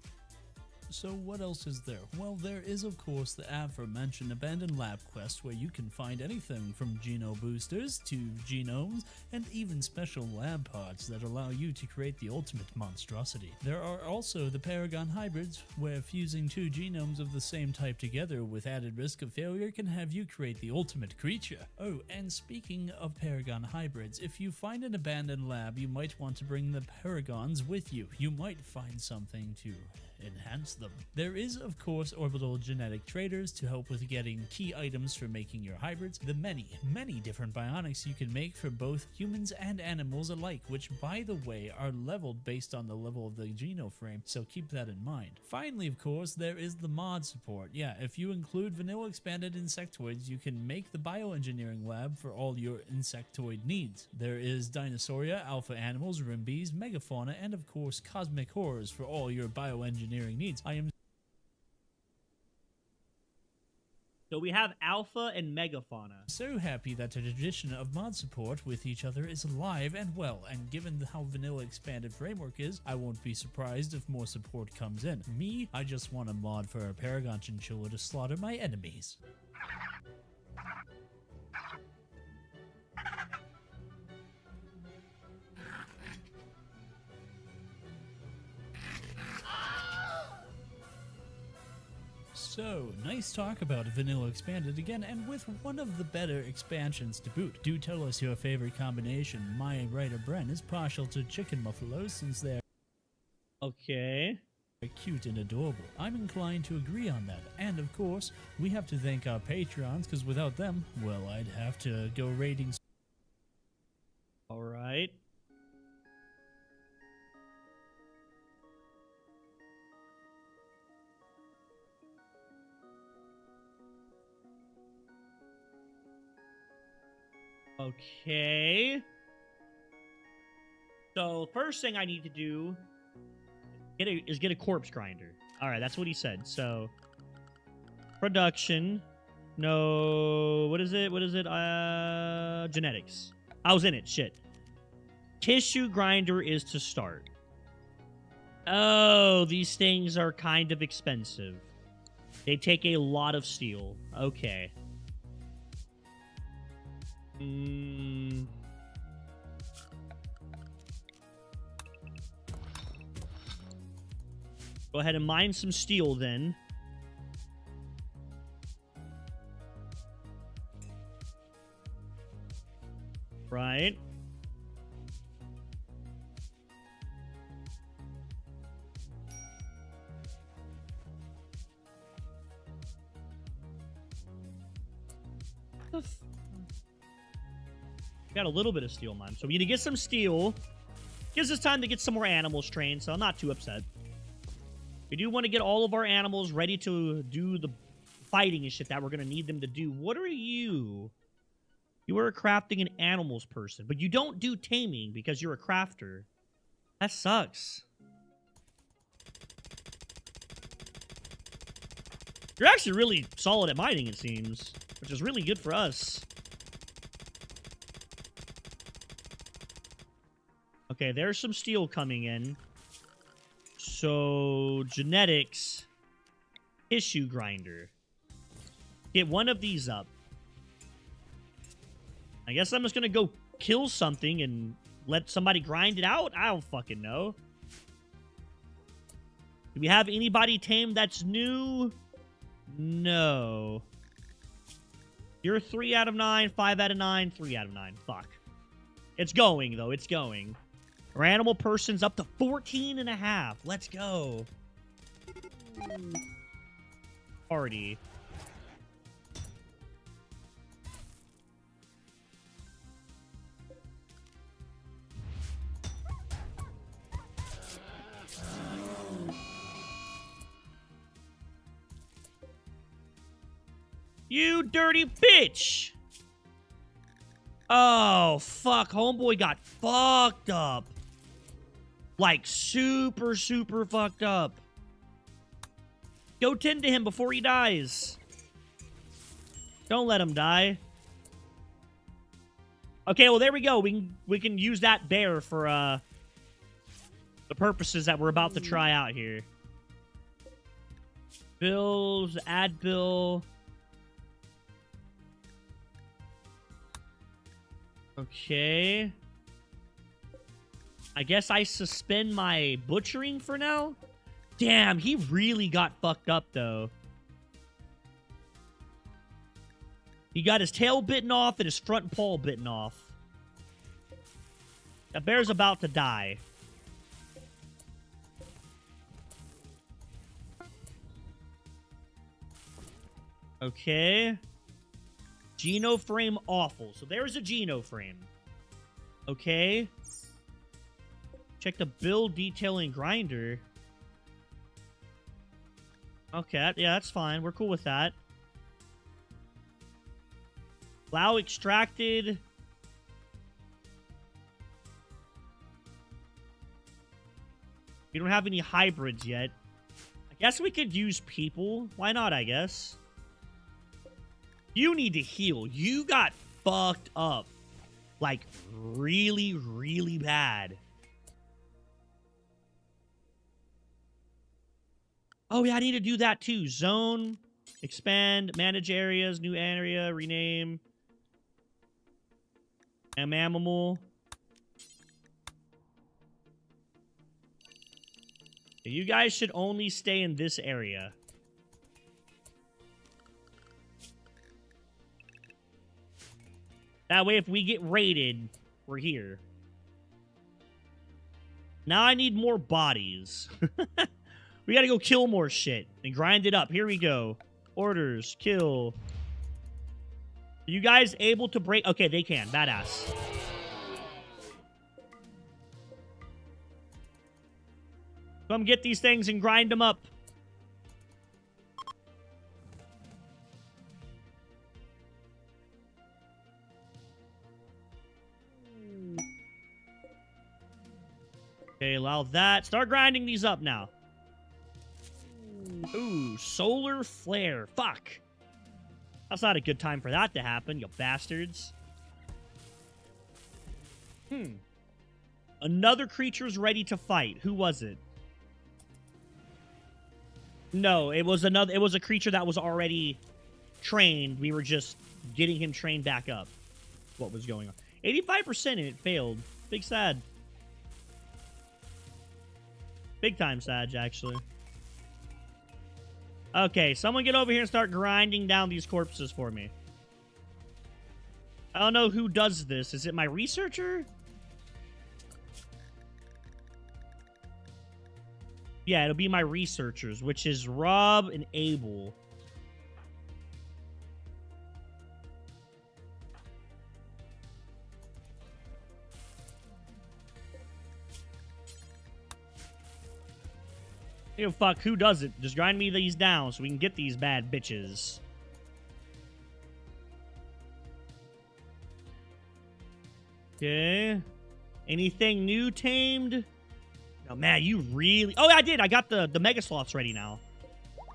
So what else is there? Well, there is of course the aforementioned abandoned lab quest, where you can find anything from geno boosters to genomes and even special lab parts that allow you to create the ultimate monstrosity. There are also the Paragon hybrids, where fusing 2 genomes of the same type together with added risk of failure can have you create the ultimate creature. Oh, and speaking of Paragon hybrids, if you find an abandoned lab, you might want to bring the Paragons with you. You might find something to enhance them. There is of course orbital genetic traders to help with getting key items for making your hybrids, the many different bionics you can make for both humans and animals alike, which by the way are leveled based on the level of the genoframe, so keep that in mind. Finally, of course, there is the mod support. Yeah, if you include vanilla expanded insectoids, you can make the bioengineering lab for all your insectoid needs. There is Dinosauria, alpha animals, rimbees, megafauna, and of course cosmic horrors for all your bioengineering needs. I am So we have alpha and megafauna. so happy that the tradition of mod support with each other is alive and well, and given how vanilla expanded framework is, I won't be surprised if more support comes in. Me, I just want a mod for a Paragon chinchilla to slaughter my enemies. So, nice talk about Vanilla Expanded again, and with one of the better expansions to boot. Do tell us your favorite combination. My writer Bren is partial to chicken muffalos since they're Okay. cute and adorable. I'm inclined to agree on that. And of course, we have to thank our Patreons, because without them, well, I'd have to go raiding. All right. Okay. So first thing I need to do is get a corpse grinder. All right, that's what he said. So production, no, what is it? Genetics. I was in it. Shit. Tissue grinder is to start. Oh, these things are kind of expensive. They take a lot of steel. Okay. Go ahead and mine some steel then. Right. Got a little bit of steel mine. So we need to get some steel. Gives us time to get some more animals trained, so I'm not too upset. We do want to get all of our animals ready to do the fighting and shit that we're going to need them to do. What are you? You are a crafting and animals person, but you don't do taming because you're a crafter. That sucks. You're actually really solid at mining, it seems, which is really good for us. Okay, there's some steel coming in. So, genetics, tissue grinder. Get one of these up. I guess I'm just gonna go kill something and let somebody grind it out? I don't fucking know. Do we have anybody tamed that's new? No. You're 3 out of 9, 5 out of 9, 3 out of 9. Fuck. It's going, though. It's going. Our animal person's up to 14.5. Let's go. Party. You dirty bitch! Oh, fuck. Homeboy got fucked up. Like, super, super fucked up. Go tend to him before he dies. Don't let him die. Okay, well, there we go. We can use that bear for, the purposes that we're about to try out here. Bills, add bill. Okay. I guess I suspend my butchering for now? Damn, he really got fucked up, though. He got his tail bitten off and his front paw bitten off. That bear's about to die. Okay. Geno frame awful. So there's a Geno frame. Okay. Check the build detailing grinder. Okay, yeah, that's fine. We're cool with that. Plow extracted. We don't have any hybrids yet. I guess we could use people. Why not, I guess? You need to heal. You got fucked up. Like, really, really bad. Oh, yeah, I need to do that too. Zone, expand, manage areas, new area, rename. Animal. You guys should only stay in this area. That way, if we get raided, we're here. Now I need more bodies. We gotta go kill more shit and grind it up. Here we go. Orders. Kill. Are you guys able to break? Okay, they can. Badass. Come get these things and grind them up. Okay, allow that. Start grinding these up now. Ooh, solar flare. Fuck. That's not a good time for that to happen, you bastards. Another creature's ready to fight. Who was it? No, it was another. It was a creature that was already trained. We were just getting him trained back up. What was going on? 85% and it failed. Big sad. Big time sad, actually. Okay, someone get over here and start grinding down these corpses for me. I don't know who does this. Is it my researcher? Yeah, it'll be my researchers, which is Rob and Abel. You know, fuck, who does it? Just grind me these down so we can get these bad bitches. Okay. Anything new tamed? Oh, man, you really... Oh, I did. I got the Mega Sloths ready now.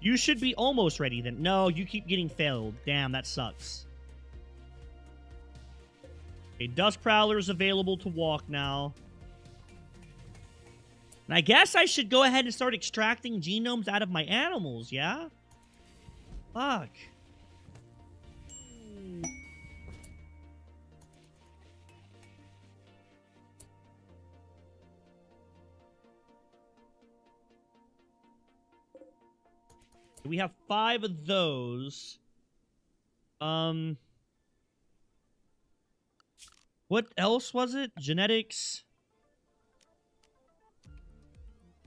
You should be almost ready then. No, you keep getting failed. Damn, that sucks. Okay, Dust Prowler's available to walk now. And I guess I should go ahead and start extracting genomes out of my animals, yeah? Fuck. We have 5 of those. What else was it? Genetics.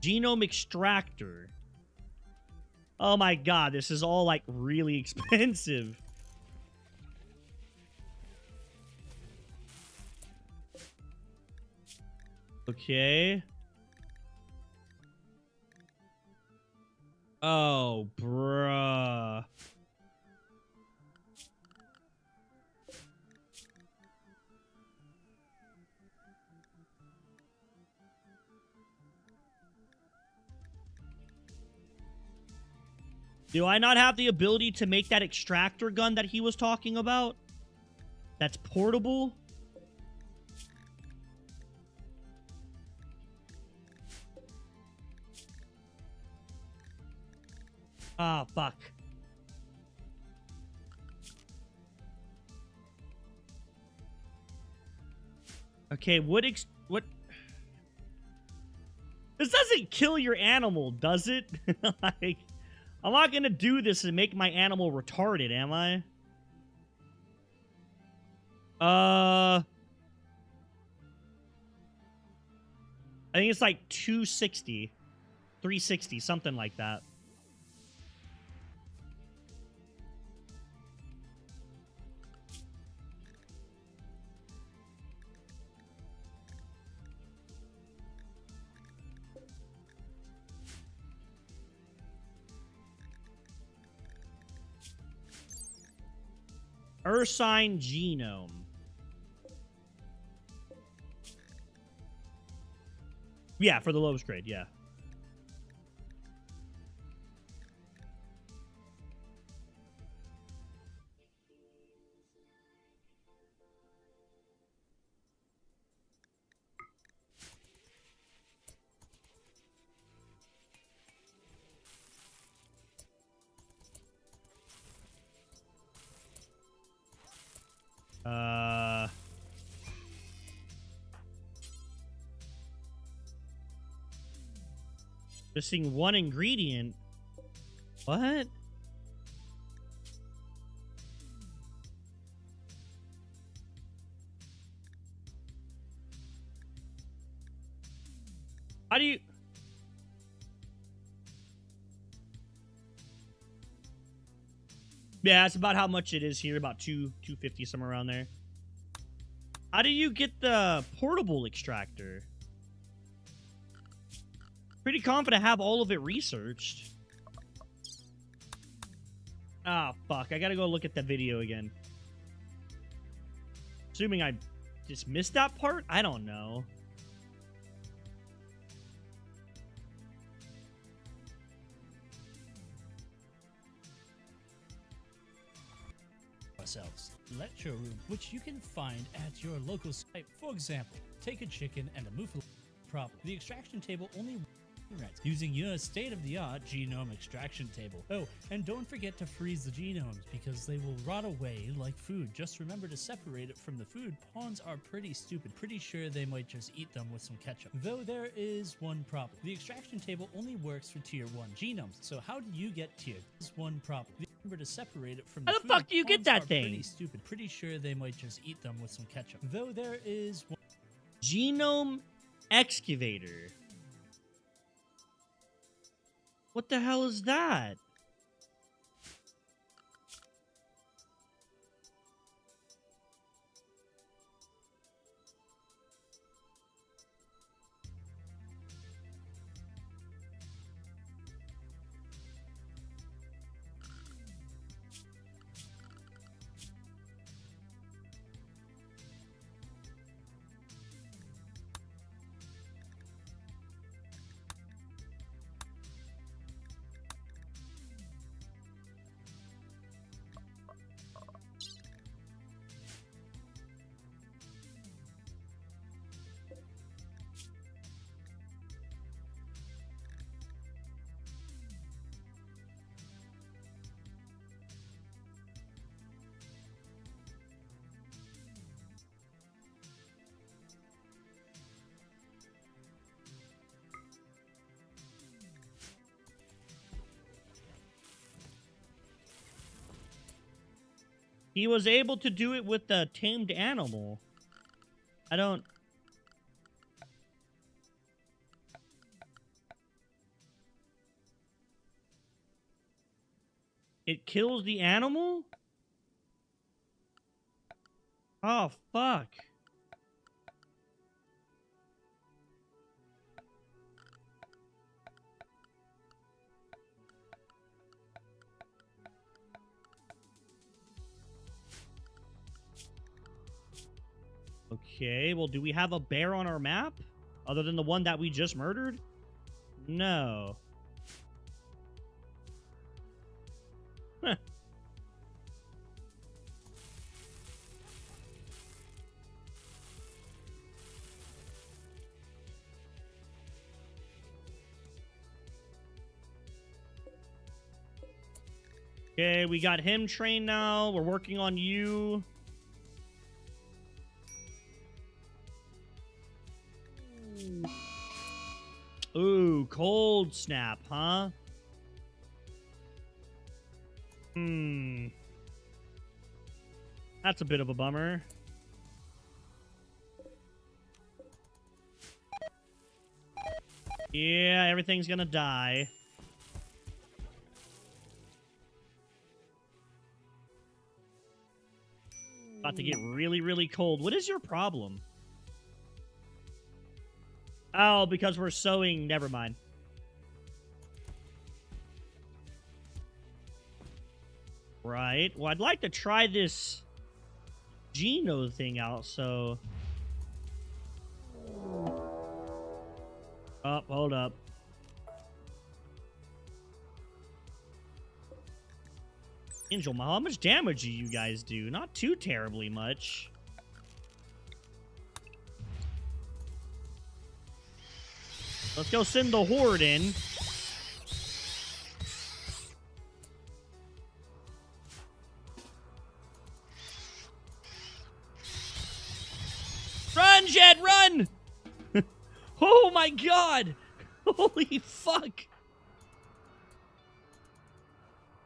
Genome extractor. Oh my god, this is all like really expensive. Okay. Oh, bruh. Do I not have the ability to make that extractor gun that he was talking about? That's portable? Ah, fuck. Okay, what... This doesn't kill your animal, does it? Like... I'm not gonna do this and make my animal retarded, am I? I think it's like 260. 360, something like that. Ursine genome. Yeah, for the lowest grade, yeah. Missing one ingredient. What? How do you... Yeah, that's about how much it is here. About 250, somewhere around there. How do you get the portable extractor? Pretty confident I have all of it researched. Ah, fuck. I gotta go look at the video again. Assuming I just missed that part? I don't know. ourselves. Lecture room, which you can find at your local site. For example, take a chicken and a muffalo problem. The extraction table only rents using your state-of-the-art genome extraction table. Oh, and don't forget to freeze the genomes because they will rot away like food. Just remember to separate it from the food. Pawns are pretty stupid. Pretty sure they might just eat them with some ketchup. Though there is one problem. The extraction table only works for tier 1 genomes. So how do you get tiered? There's one problem. Remember to separate it from How the the food. fuck do you get Pawns that are thing? Pretty stupid. Pretty sure they might just eat them with some ketchup. Though there is one Genome excavator. What the hell is that? He was able to do it with a tamed animal. I don't... It kills the animal? Oh, fuck. Okay, well, do we have a bear on our map? Other than the one that we just murdered? No. Huh. Okay, we got him trained now. We're working on you. Ooh, cold snap, huh? That's a bit of a bummer. Yeah, everything's gonna die. About to get really, really cold. What is your problem? Oh, because we're sewing. Never mind. Right. Well, I'd like to try this Geno thing out, so... Oh, hold up. Angel, how much damage do you guys do? Not too terribly much. Let's go send the horde in. Run, Jed, run! Oh my god! Holy fuck!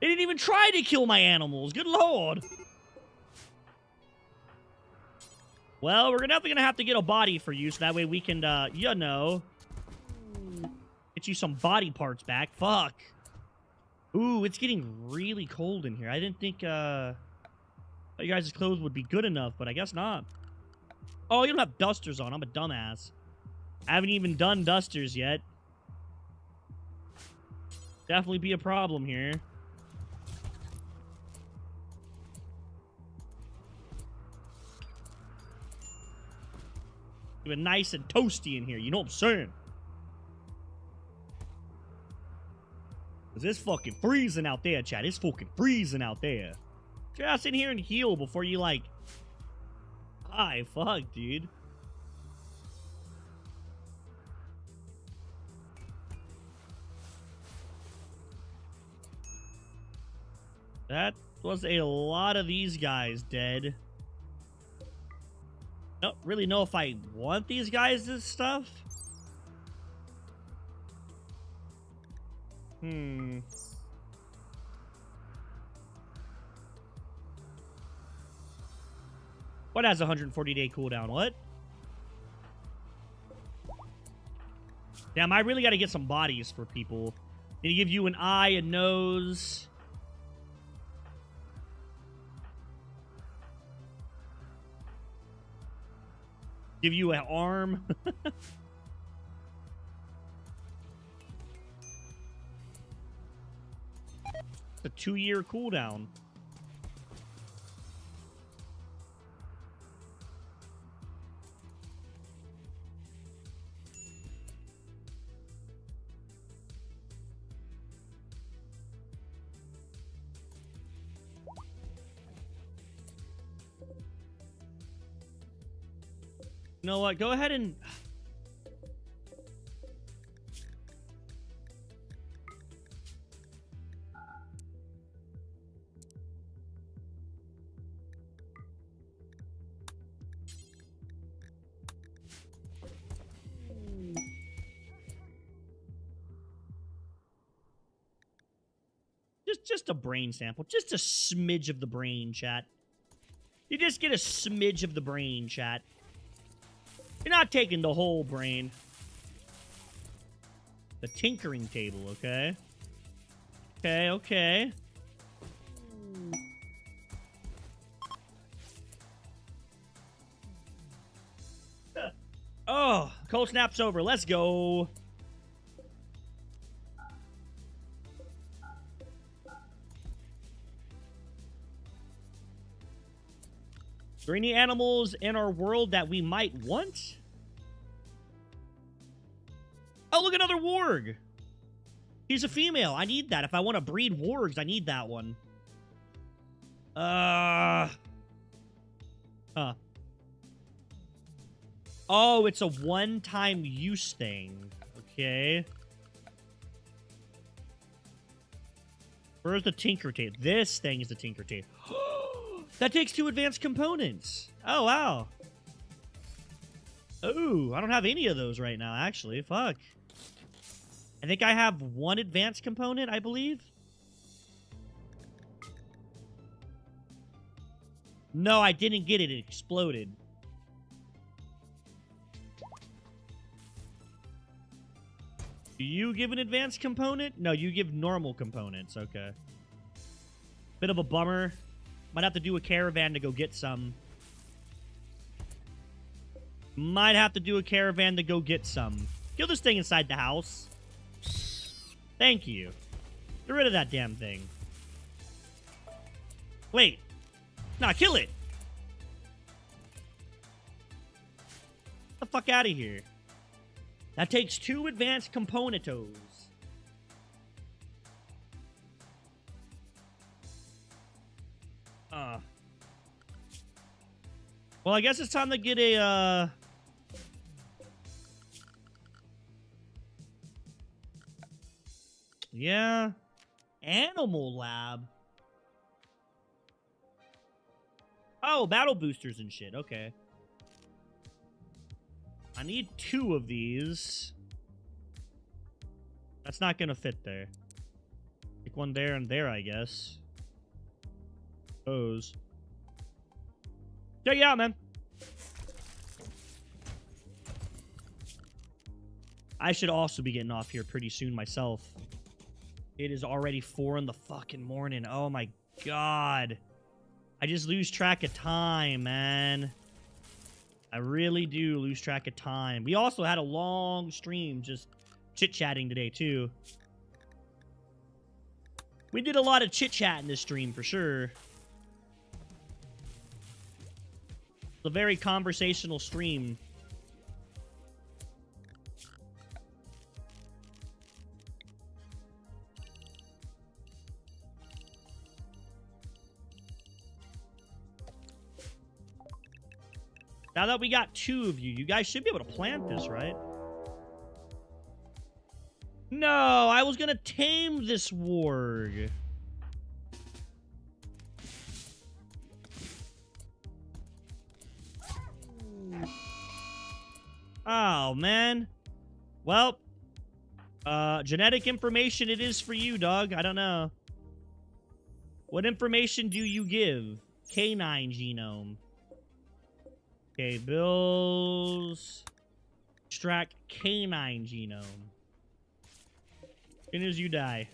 They didn't even try to kill my animals. Good lord. Well, we're definitely gonna have to get a body for you, so that way we can, you know, get you some body parts back. Fuck. Ooh, it's getting really cold in here. I didn't think, you guys' clothes would be good enough, but I guess not. Oh, you don't have dusters on. I'm a dumbass. I haven't even done dusters yet. Definitely be a problem here. Even nice and toasty in here, you know what I'm saying? Cause it's fucking freezing out there, chat. It's fucking freezing out there. Get your ass in here and heal before you, like... die. Fuck, dude. That was a lot of these guys dead. Don't really know if I want these guys' stuff. What has a 140-day cooldown? What? Damn, I really got to get some bodies for people. They give you an eye, a nose. Give you an arm. It's a 2-year cooldown. You know what? Go ahead and... Just a brain sample. Just a smidge of the brain, chat. You just get a smidge of the brain, chat. You're not taking the whole brain. The tinkering table, okay? Okay, okay. Oh, cold snap's over. Let's go. Are there any animals in our world that we might want? Oh, look, another warg. He's a female. I need that. If I want to breed wargs, I need that one. Huh. Oh, it's a one-time use thing. Okay. Where's the tinker tape? This thing is the tinker tape. That takes 2 advanced components. Oh, wow. Ooh, I don't have any of those right now, actually. Fuck. I think I have 1 advanced component, I believe. No, I didn't get it. It exploded. Do you give an advanced component? No, you give normal components. Okay. Bit of a bummer. Might have to do a caravan to go get some. Might have to do a caravan to go get some. Kill this thing inside the house. Thank you. Get rid of that damn thing. Wait. Nah, kill it. Get the fuck out of here. That takes 2 advanced componentos. Well, I guess it's time to get a, yeah. Animal lab. Oh, battle boosters and shit. Okay. I need 2 of these. That's not gonna fit there. Take one there and there, I guess. Those. Check it out, man. I should also be getting off here pretty soon myself. It is already 4 in the fucking morning. Oh my god. I just lose track of time, man. I really do lose track of time. We also had a long stream just chit-chatting today, too. We did a lot of chit-chat in this stream, for sure. It's a very conversational stream. Now that we got 2 of you, you guys should be able to plant this, right? No, I was gonna tame this warg. Oh, man. Well, genetic information it is for you, dog. I don't know. What information do you give? Canine genome. Okay, bills. Extract canine genome. As soon as you die.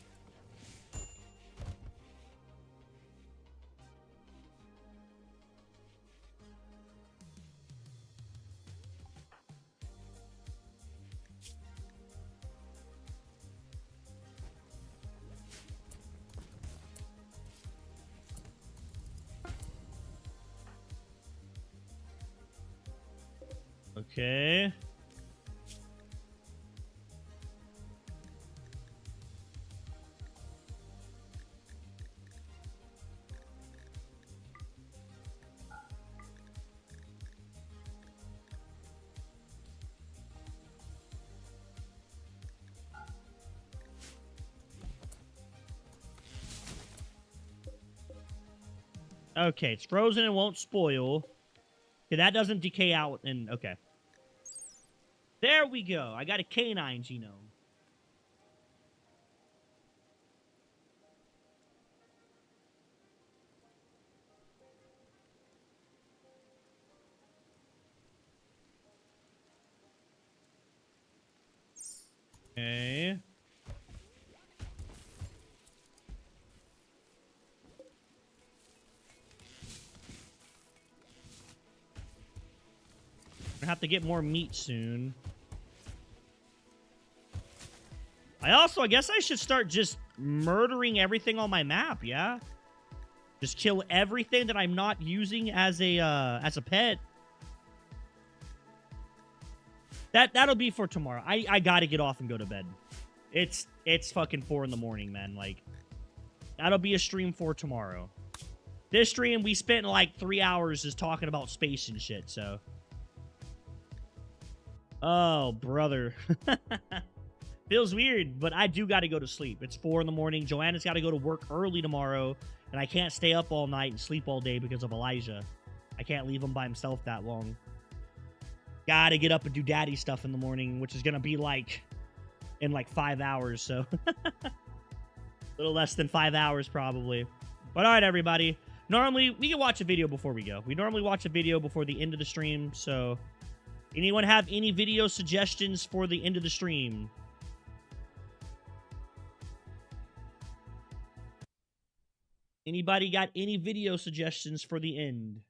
Okay. Okay, it's frozen and won't spoil. Okay, that doesn't decay out and okay. There we go. I got a canine genome. Okay. Gonna have to get more meat soon. I guess I should start just murdering everything on my map, yeah? Just kill everything that I'm not using as a pet. That'll be for tomorrow. I gotta get off and go to bed. It's fucking 4 in the morning, man. Like, that'll be a stream for tomorrow. This stream, we spent like 3 hours just talking about space and shit, so. Oh, brother. Feels weird, but I do gotta go to sleep. It's 4 in the morning. Joanna's gotta go to work early tomorrow, and I can't stay up all night and sleep all day because of Elijah. I can't leave him by himself that long. Gotta get up and do daddy stuff in the morning, which is gonna be like in like 5 hours, so a little less than 5 hours probably. But all right, everybody. Normally we can watch a video before we go. We normally watch a video before the end of the stream. So anyone have any video suggestions for the end of the stream? Anybody got any video suggestions for the end?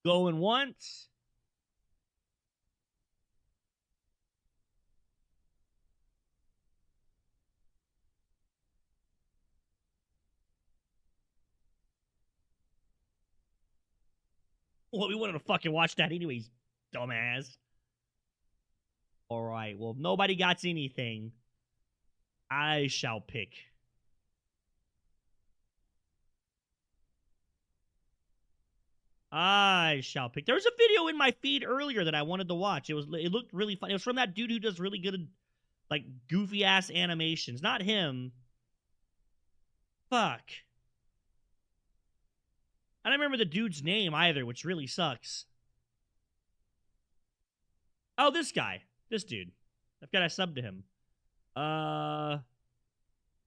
Going once. Well, we wanted to fucking watch that anyways, dumbass. Alright, well, if nobody got anything, I shall pick. I shall pick. There was a video in my feed earlier that I wanted to watch. It looked really fun. It was from that dude who does really good, like, goofy-ass animations. Not him. Fuck. I don't remember the dude's name either, which really sucks. Oh, this guy. This dude. I've got to sub to him.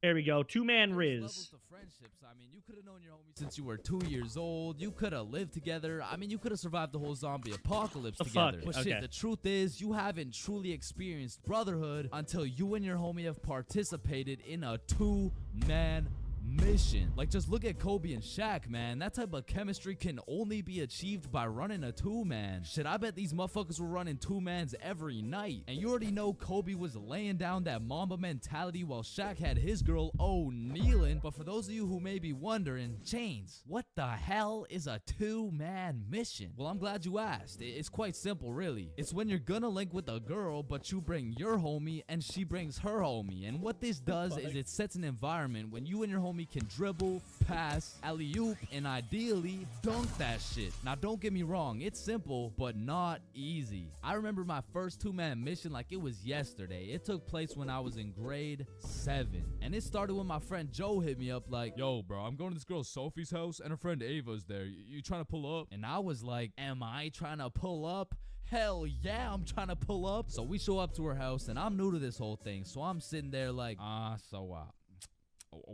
There we go. Two-man Riz. Levels of friendships. I mean, you could have known your homie since you were 2 years old. You could have lived together. I mean, you could have survived the whole zombie apocalypse together. Fuck? But Okay. shit, the truth is, you haven't truly experienced brotherhood until you and your homie have participated in a two-man mission. Like, just look at Kobe and Shaq, man. That type of chemistry can only be achieved by running a two-man. Shit, I bet these motherfuckers were running two-mans every night. And you already know Kobe was laying down that Mamba mentality while Shaq had his girl O'Nealin. But for those of you who may be wondering, Chains, what the hell is a two-man mission? Well, I'm glad you asked. It's quite simple, really. It's when you're gonna link with a girl, but you bring your homie and she brings her homie. And what this does is it sets an environment when you and your homie can dribble, pass, alley-oop, and ideally dunk that shit. Now, don't get me wrong, it's simple, but not easy. I remember my first two-man mission like it was yesterday. It took place when I was in grade 7. And it started when my friend Joe hit me up like, yo, bro, I'm going to this girl Sophie's house and her friend Ava's there. You trying to pull up? And I was like, am I trying to pull up? Hell yeah, I'm trying to pull up. So we show up to her house, and I'm new to this whole thing. So I'm sitting there like,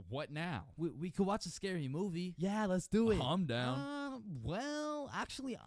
what now? We could watch a scary movie. Yeah, let's do it. I'm down. Well, actually,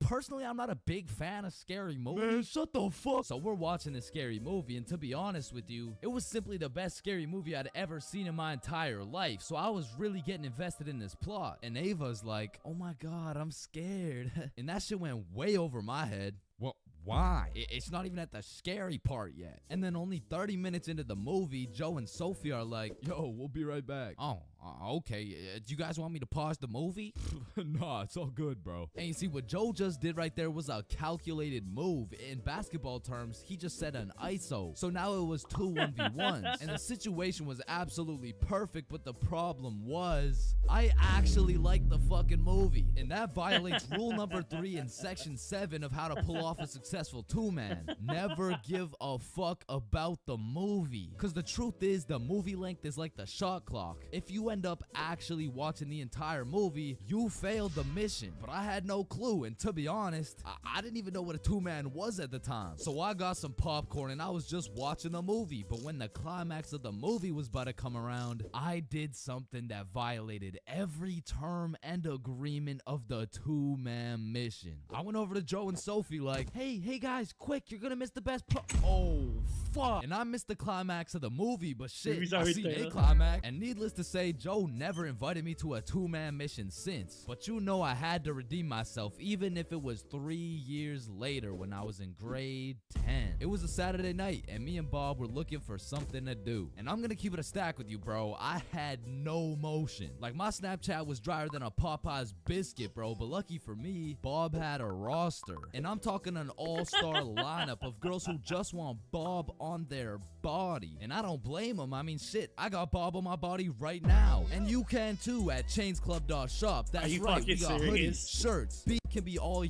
personally, I'm not a big fan of scary movies. Man, shut the fuck. So we're watching this scary movie, and to be honest with you, it was simply the best scary movie I'd ever seen in my entire life. So I was really getting invested in this plot. And Ava's like, oh my God, I'm scared. And that shit went way over my head. Well, why? It's not even at the scary part yet. And then only 30 minutes into the movie, Joe and Sophie are like, yo, we'll be right back. Oh, okay. Do you guys want me to pause the movie? Nah, it's all good, bro. And you see, what Joe just did right there was a calculated move. In basketball terms, he just set an ISO. So now it was 2 1v1s. And the situation was absolutely perfect, but the problem was, I actually liked the fucking movie. And that violates rule number 3 in section 7 of how to pull off a successful two-man. Never give a fuck about the movie. Because the truth is, the movie length is like the shot clock. If you end up actually watching the entire movie, you failed the mission. But I had no clue, and to be honest, I didn't even know what a two-man was at the time. So I got some popcorn and I was just watching the movie. But when the climax of the movie was about to come around, I did something that violated every term and agreement of the two-man mission. I went over to Joe and Sophie like, hey guys, quick, you're gonna miss the best part. Oh, fuck. And I missed the climax of the movie, but shit, I seen a climax. And needless to say, Joe never invited me to a two-man mission since. But you know I had to redeem myself, even if it was 3 years later when I was in grade 10. It was a Saturday night, and me and Bob were looking for something to do. And I'm gonna keep it a stack with you, bro. I had no motion. Like, my Snapchat was drier than a Popeye's biscuit, bro. But lucky for me, Bob had a roster. And I'm talking an all-star lineup of girls who just want Bob on their body. And I don't blame them. I mean, shit, I got Bob on my body right now. And you can too at chainsclub.shop. That's right, we got hoodies, shirts, can be all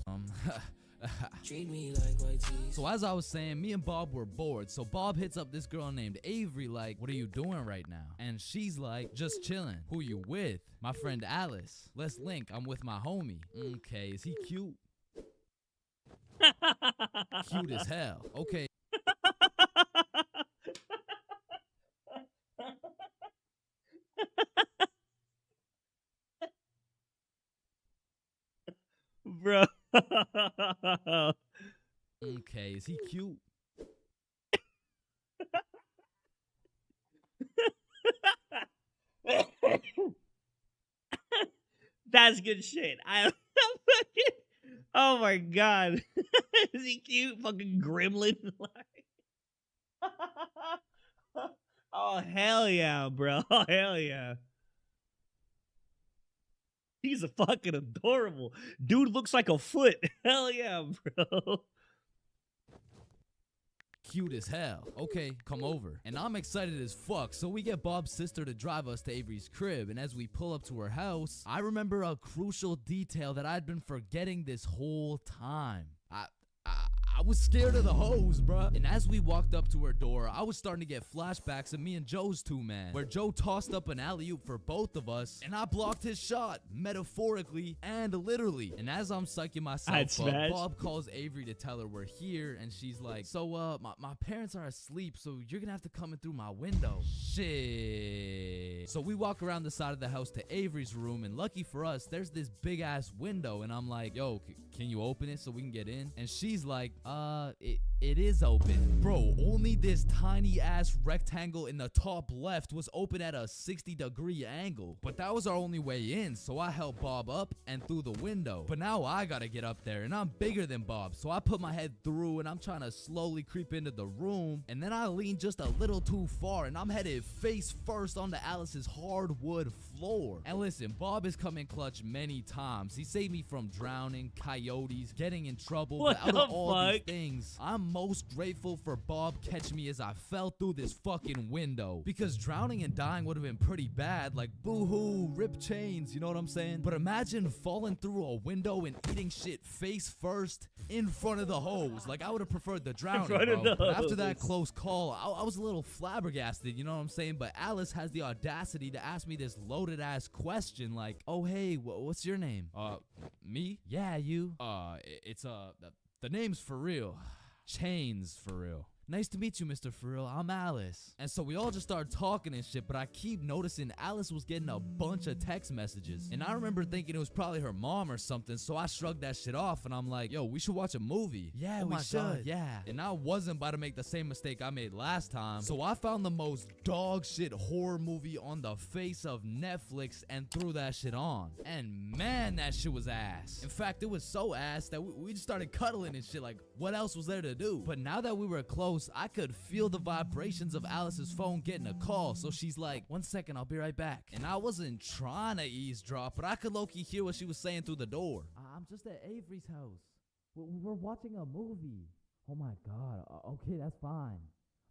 Treat me like white teeth. So as I was saying, me and Bob were bored. So Bob hits up this girl named Avery like, what are you doing right now? And she's like, just chilling. Who you with? My friend Alice. Let's link. I'm with my homie. Okay, is he cute? Cute as hell. Okay. Bro. Okay, is he cute? That's good shit. Oh my god. Is he cute? Fucking gremlin. Oh hell yeah, bro. Oh hell yeah. He's a fucking adorable. Dude looks like a foot. Hell yeah, bro. Cute as hell. Okay, come over. And I'm excited as fuck. So we get Bob's sister to drive us to Avery's crib. And as we pull up to her house, I remember a crucial detail that I'd been forgetting this whole time. I was scared of the hoes, bruh. And as we walked up to her door, I was starting to get flashbacks of me and Joe's two-man, where Joe tossed up an alley-oop for both of us, and I blocked his shot, metaphorically and literally. And as I'm psyching myself up, Bob calls Avery to tell her we're here, and she's like, so, my parents are asleep, so you're gonna have to come in through my window. Shit. So we walk around the side of the house to Avery's room, and lucky for us, there's this big-ass window, and I'm like, yo, can you open it so we can get in? And she's like, it is open. Bro, only this tiny ass rectangle in the top left was open at a 60-degree angle. But that was our only way in, so I helped Bob up and through the window. But now I gotta get up there, and I'm bigger than Bob, so I put my head through, and I'm trying to slowly creep into the room, and then I lean just a little too far, and I'm headed face first onto Alice's hardwood floor. And listen, Bob has come in clutch many times. He saved me from drowning, coyotes, getting in trouble. What but out of the all these fuck? things, I'm most grateful for Bob catching me as I fell through this fucking window. Because drowning and dying would have been pretty bad, like boo-hoo, rip chains, you know what I'm saying? But imagine falling through a window and eating shit face first in front of the hose. Like, I would have preferred the drowning, front of bro. the But after that hose. close call, I was a little flabbergasted, you know what I'm saying? But Alice has the audacity to ask me this loaded ass question like, oh hey, what's your name? Me? Yeah, you. It's the name's for real. Chains for real. Nice to meet you, Mr. Frill. I'm Alice. And so we all just started talking and shit, but I keep noticing Alice was getting a bunch of text messages. And I remember thinking it was probably her mom or something, so I shrugged that shit off and I'm like, yo, we should watch a movie. Yeah, we should. God, yeah. And I wasn't about to make the same mistake I made last time. So I found the most dog shit horror movie on the face of Netflix and threw that shit on. And man, that shit was ass. In fact, it was so ass that we just started cuddling and shit. Like, what else was there to do? But now that we were close, I could feel the vibrations of Alice's phone getting a call, so she's like, 1 second, I'll be right back. And I wasn't trying to eavesdrop, but I could low-key hear what she was saying through the door. I'm just at Avery's house. We're watching a movie. Oh my god, okay, that's fine.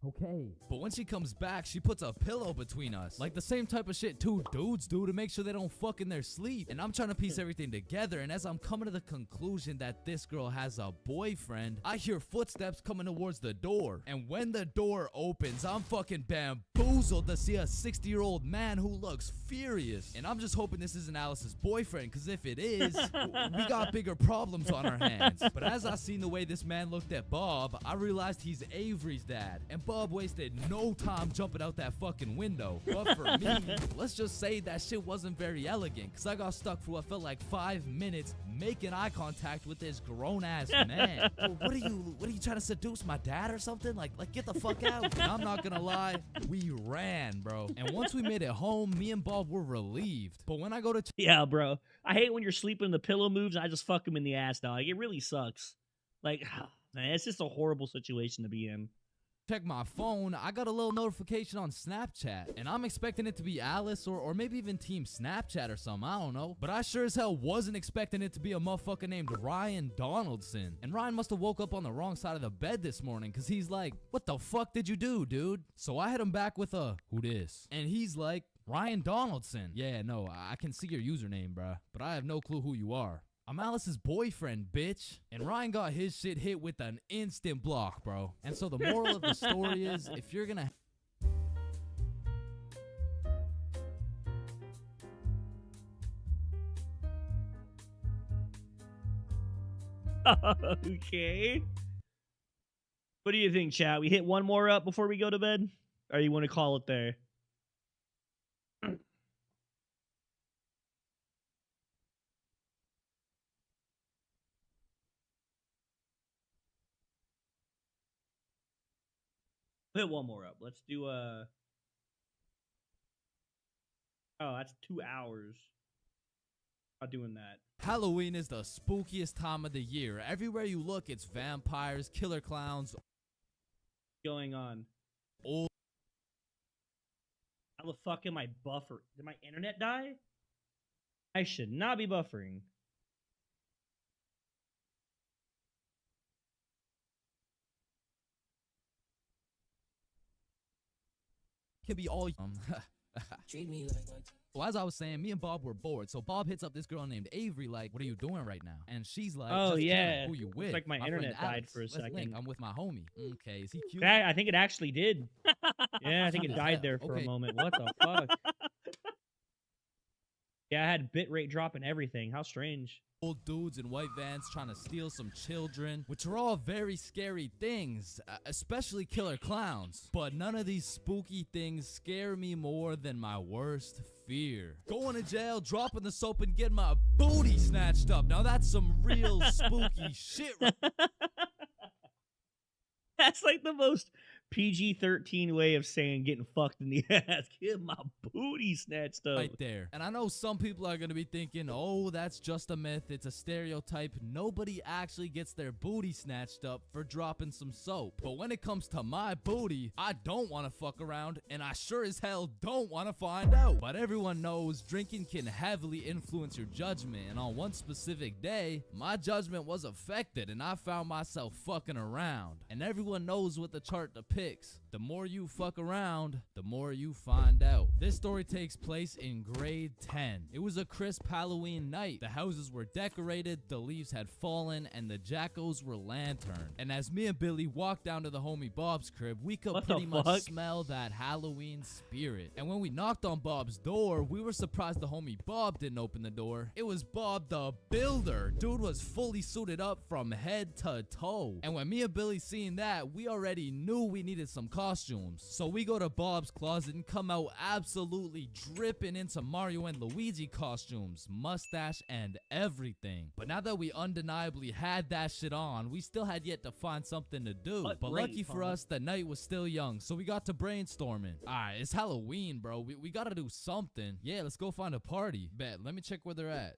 Okay. But when she comes back, she puts a pillow between us. Like the same type of shit two dudes do to make sure they don't fuck in their sleep. And I'm trying to piece everything together. And as I'm coming to the conclusion that this girl has a boyfriend, I hear footsteps coming towards the door. And when the door opens, I'm fucking bamboozled to see a 60-year-old man who looks furious. And I'm just hoping this isn't Alice's boyfriend, because if it is, we got bigger problems on our hands. But as I seen the way this man looked at Bob, I realized he's Avery's dad. And Bob wasted no time jumping out that fucking window. But for me, let's just say that shit wasn't very elegant, because I got stuck for what felt like 5 minutes making eye contact with this grown-ass man. What are you trying to seduce my dad or something? Like get the fuck out. And I'm not gonna lie, we ran, bro. And once we made it home, me and Bob were relieved. But when I go to Yeah, bro. I hate when you're sleeping and the pillow moves and I just fuck him in the ass, dog. It really sucks. Like, man, it's just a horrible situation to be in. check my phone, I got a little notification on Snapchat, and I'm expecting it to be Alice or maybe even Team Snapchat or something, I don't know. But I sure as hell wasn't expecting it to be a motherfucker named Ryan Donaldson. And Ryan must have woke up on the wrong side of the bed this morning, because he's like, what the fuck did you do, dude? So I hit him back with a, who dis? And he's like, Ryan Donaldson. Yeah, no, I can see your username, bruh, but I have no clue who you are. I'm Alice's boyfriend, bitch. And Ryan got his shit hit with an instant block, bro. And so the moral of the story is, if you're gonna... Okay. What do you think, chat? We hit one more up before we go to bed? Or you want to call it there? Hit one more up. Let's do oh, that's 2 hours. Not doing that. Halloween is the spookiest time of the year. Everywhere you look, it's vampires, killer clowns. Going on. Old. How the fuck am I buffer? Did my internet die? I should not be buffering. Could be all Treat me like so as I was saying, me and Bob were bored. So Bob hits up this girl named Avery like, what are you doing right now? And she's like, oh just yeah, chilling. Who you with? it's like my friend internet died Alex. for a Let's second. link. I'm with my homie. Okay, is he cute? I think it actually did. Yeah, I think it Cute as died hell. there for Okay. a moment. What the fuck? Yeah, I had bitrate drop and everything. How strange. Old dudes in white vans trying to steal some children, which are all very scary things, especially killer clowns. But none of these spooky things scare me more than my worst fear. Going to jail, dropping the soap, and getting my booty snatched up. Now that's some real spooky shit. That's like the most PG-13 way of saying getting fucked in the ass. Get my booty snatched up. Right there. And I know some people are going to be thinking, oh, that's just a myth. It's a stereotype. Nobody actually gets their booty snatched up for dropping some soap. But when it comes to my booty, I don't want to fuck around, and I sure as hell don't want to find out. But everyone knows drinking can heavily influence your judgment. And on one specific day, my judgment was affected, and I found myself fucking around. And everyone knows what the chart depicts. The more you fuck around, the more you find out. This story takes place in grade 10. It was a crisp Halloween night. The houses were decorated, the leaves had fallen, and the jackos were lanterned. And as me and Billy walked down to the homie Bob's crib, we could pretty much smell that Halloween spirit. And when we knocked on Bob's door, we were surprised the homie Bob didn't open the door. It was Bob the Builder. Dude was fully suited up from head to toe. And when me and Billy seen that, we already knew we needed some costumes. So we go to Bob's closet and come out absolutely dripping into Mario and Luigi costumes, mustache and everything. But now that we undeniably had that shit on, we still had yet to find something to do. But lucky for us, the night was still young, so we got to brainstorming. Alright, it's Halloween, bro. We gotta do something. Yeah, let's go find a party. Bet, let me check where they're at.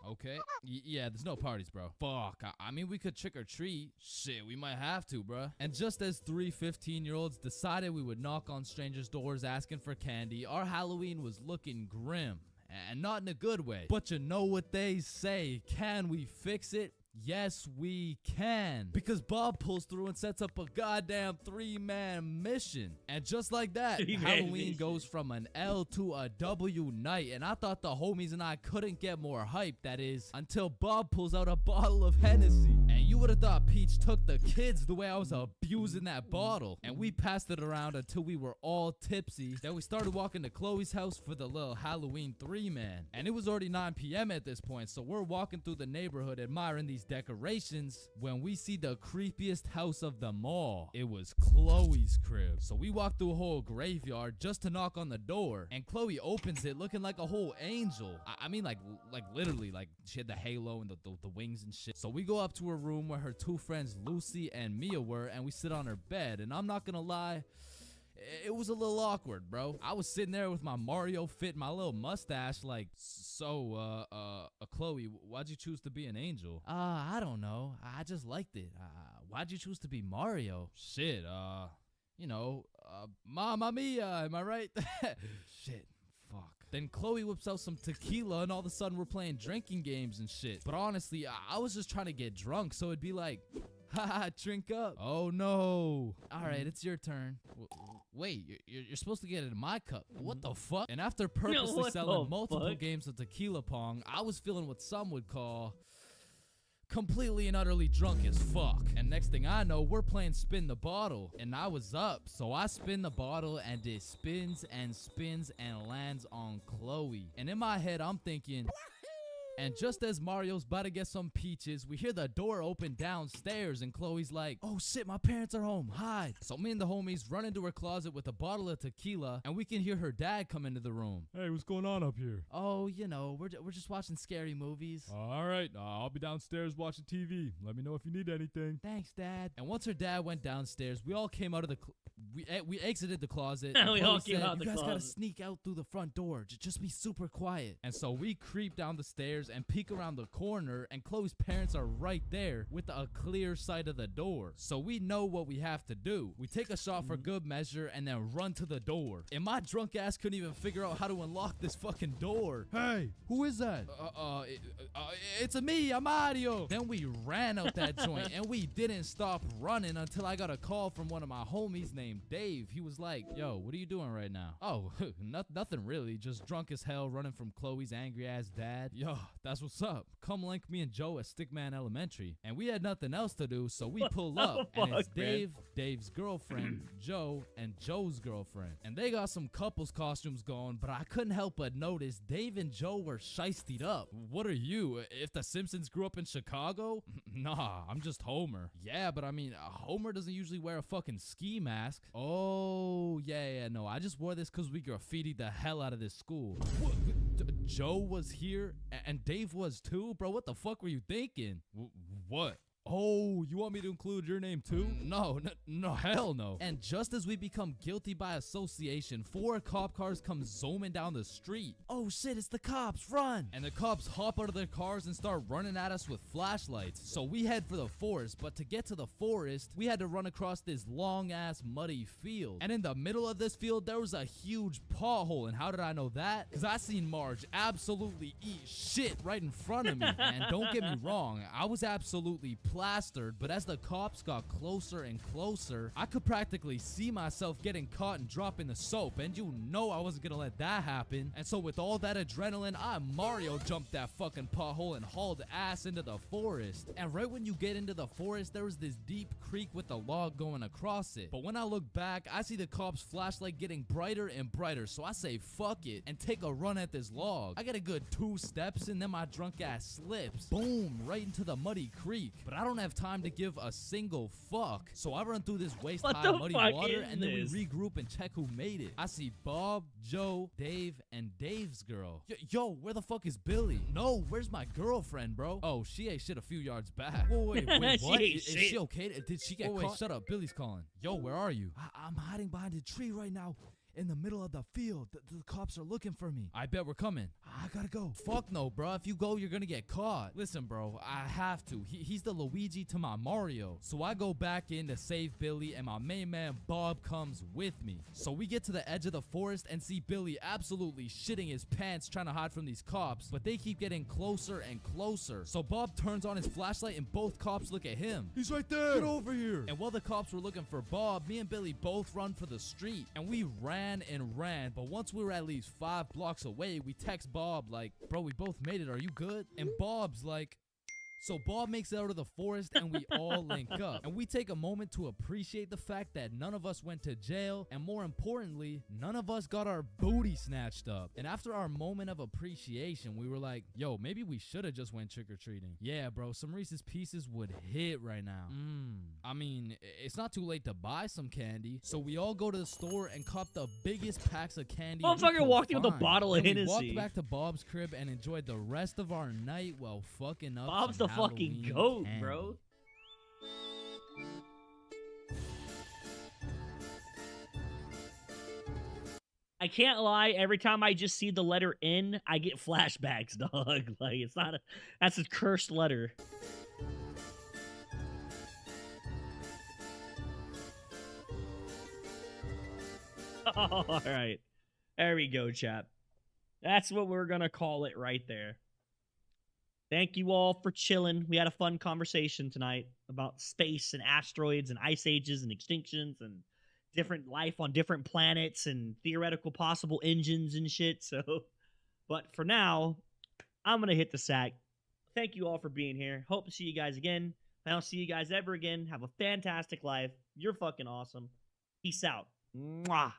Okay. Yeah, there's no parties, bro. Fuck. I mean, we could trick or treat. Shit, we might have to, bruh. And just as 3 15-year-olds decided we would knock on strangers' doors asking for candy, our Halloween was looking grim. And not in a good way. But you know what they say. Can we fix it? Yes, we can. Because Bob pulls through and sets up a goddamn 3-man mission. And just like that, Halloween goes from an L to a W night. And I thought the homies and I couldn't get more hype, that is, until Bob pulls out a bottle of Hennessy. And you would have thought Peach took the kids the way I was abusing that bottle. And we passed it around until we were all tipsy. Then we started walking to Chloe's house for the little Halloween 3-man. And it was already 9 p.m. at this point, so we're walking through the neighborhood admiring these decorations when we see the creepiest house of them all. It was Chloe's crib. So we walked through a whole graveyard just to knock on the door, and Chloe opens it looking like a whole angel. I mean like literally, like she had the halo and the wings and shit. So we go up to her room where her 2 friends Lucy and Mia were, and we sit on her bed. And I'm not gonna lie, it was a little awkward, bro. I was sitting there with my Mario fit, my little mustache, like, so, Chloe, why'd you choose to be an angel? I don't know. I just liked it. Why'd you choose to be Mario? Shit, you know, Mamma Mia, am I right? Shit, fuck. Then Chloe whips out some tequila, and all of a sudden we're playing drinking games and shit. But honestly, I was just trying to get drunk, so it'd be like, haha, drink up. Oh no. All right, it's your turn. Wait, you're supposed to get it in my cup. What the fuck? And after purposely selling multiple games of tequila pong, I was feeling what some would call completely and utterly drunk as fuck. And next thing I know, we're playing spin the bottle, and I was up, so I spin the bottle, and it spins and spins and lands on Chloe. And in my head, I'm thinking, and just as Mario's about to get some peaches, we hear the door open downstairs, and Chloe's like, oh shit, my parents are home, hide. So me and the homies run into her closet with a bottle of tequila, and we can hear her dad come into the room. Hey, what's going on up here? Oh, you know, we're just watching scary movies. All right, I'll be downstairs watching TV. Let me know if you need anything. Thanks, Dad. And once her dad went downstairs, we all came out of the we exited the closet. We all came out the you guys closet. gotta sneak out through the front door. Just be super quiet. And so we creep down the stairs and peek around the corner, and Chloe's parents are right there with a clear sight of the door. So we know what we have to do. We take a shot for good measure and then run to the door. And my drunk ass couldn't even figure out how to unlock this fucking door. Hey, who is that? It's me, I'm Mario. Then we ran out that joint, and we didn't stop running until I got a call from one of my homies named named Dave. He was like, yo, what are you doing right now? Oh, nothing really. Just drunk as hell running from Chloe's angry ass dad. Yo, that's what's up. Come link me and Joe at Stickman Elementary. And we had nothing else to do, so we pull up. And it's Dave, Dave's girlfriend, Joe, and Joe's girlfriend. And they got some couples costumes going, but I couldn't help but notice Dave and Joe were shiestied up. What are you? If the Simpsons grew up in Chicago? Nah, I'm just Homer. Yeah, but I mean, Homer doesn't usually wear a fucking ski mask. Oh, yeah, no, I just wore this because we graffitied the hell out of this school. What? Joe was here and Dave was too? Bro, what the fuck were you thinking? What? Oh, you want me to include your name too? No, hell no. And just as we become guilty by association, 4 cop cars come zooming down the street. Oh shit, it's the cops, run! And the cops hop out of their cars and start running at us with flashlights. So we head for the forest, but to get to the forest, we had to run across this long ass muddy field. And in the middle of this field, there was a huge pothole. And how did I know that? Because I seen Marge absolutely eat shit right in front of me. And don't get me wrong, I was absolutely plastered, but as the cops got closer and closer, I could practically see myself getting caught and dropping the soap, and you know I wasn't gonna let that happen. And so with all that adrenaline, I Mario jumped that fucking pothole and hauled ass into the forest. And right when you get into the forest, there was this deep creek with a log going across it. But when I look back, I see the cops' flashlight getting brighter and brighter, so I say fuck it and take a run at this log. I get a good 2 steps and then my drunk ass slips. Boom, right into the muddy creek. But I don't have time to give a single fuck. So I run through this waist-high muddy water and then we regroup and check who made it. I see Bob, Joe, Dave, and Dave's girl. Yo, where the fuck is Billy? No, where's my girlfriend, bro? Oh, she ate shit a few yards back. Whoa, wait, what? Is she okay? Did she get caught? Wait, shut up. Billy's calling. Yo, where are you? I'm hiding behind a tree right now. In the middle of the field. The cops are looking for me. I bet we're coming. I gotta go. Fuck no, bro. If you go, you're gonna get caught. Listen, bro, I have to. He's the Luigi to my Mario. So I go back in to save Billy, and my main man Bob comes with me. So we get to the edge of the forest and see Billy absolutely shitting his pants trying to hide from these cops, but they keep getting closer and closer. So Bob turns on his flashlight and both cops look at him. He's right there. Get over here. And while the cops were looking for Bob, me and Billy both run for the street, and we ran and ran, but once we were at least 5 blocks away, we text Bob like, bro, we both made it, are you good? And Bob's like, so Bob makes it out of the forest and we all link up. And we take a moment to appreciate the fact that none of us went to jail, and more importantly, none of us got our booty snatched up. And after our moment of appreciation, we were like, yo, maybe we should have just went trick-or-treating. Yeah, bro, some Reese's Pieces would hit right now. I mean, it's not too late to buy some candy. So we all go to the store and cop the biggest packs of candy. Motherfucker walked in with a bottle of Hennessy. We walked back to Bob's crib and enjoyed the rest of our night while fucking up. Bob's the fucking goat, candy. Bro. I can't lie, every time I just see the letter N, I get flashbacks, dog. Like, it's not a... That's a cursed letter. All right. There we go, chap. That's what we're gonna call it right there. Thank you all for chilling. We had a fun conversation tonight about space and asteroids and ice ages and extinctions and different life on different planets and theoretical possible engines and shit. So, but for now, I'm gonna hit the sack. Thank you all for being here. Hope to see you guys again. If I don't see you guys ever again, have a fantastic life. You're fucking awesome. Peace out. Mwah.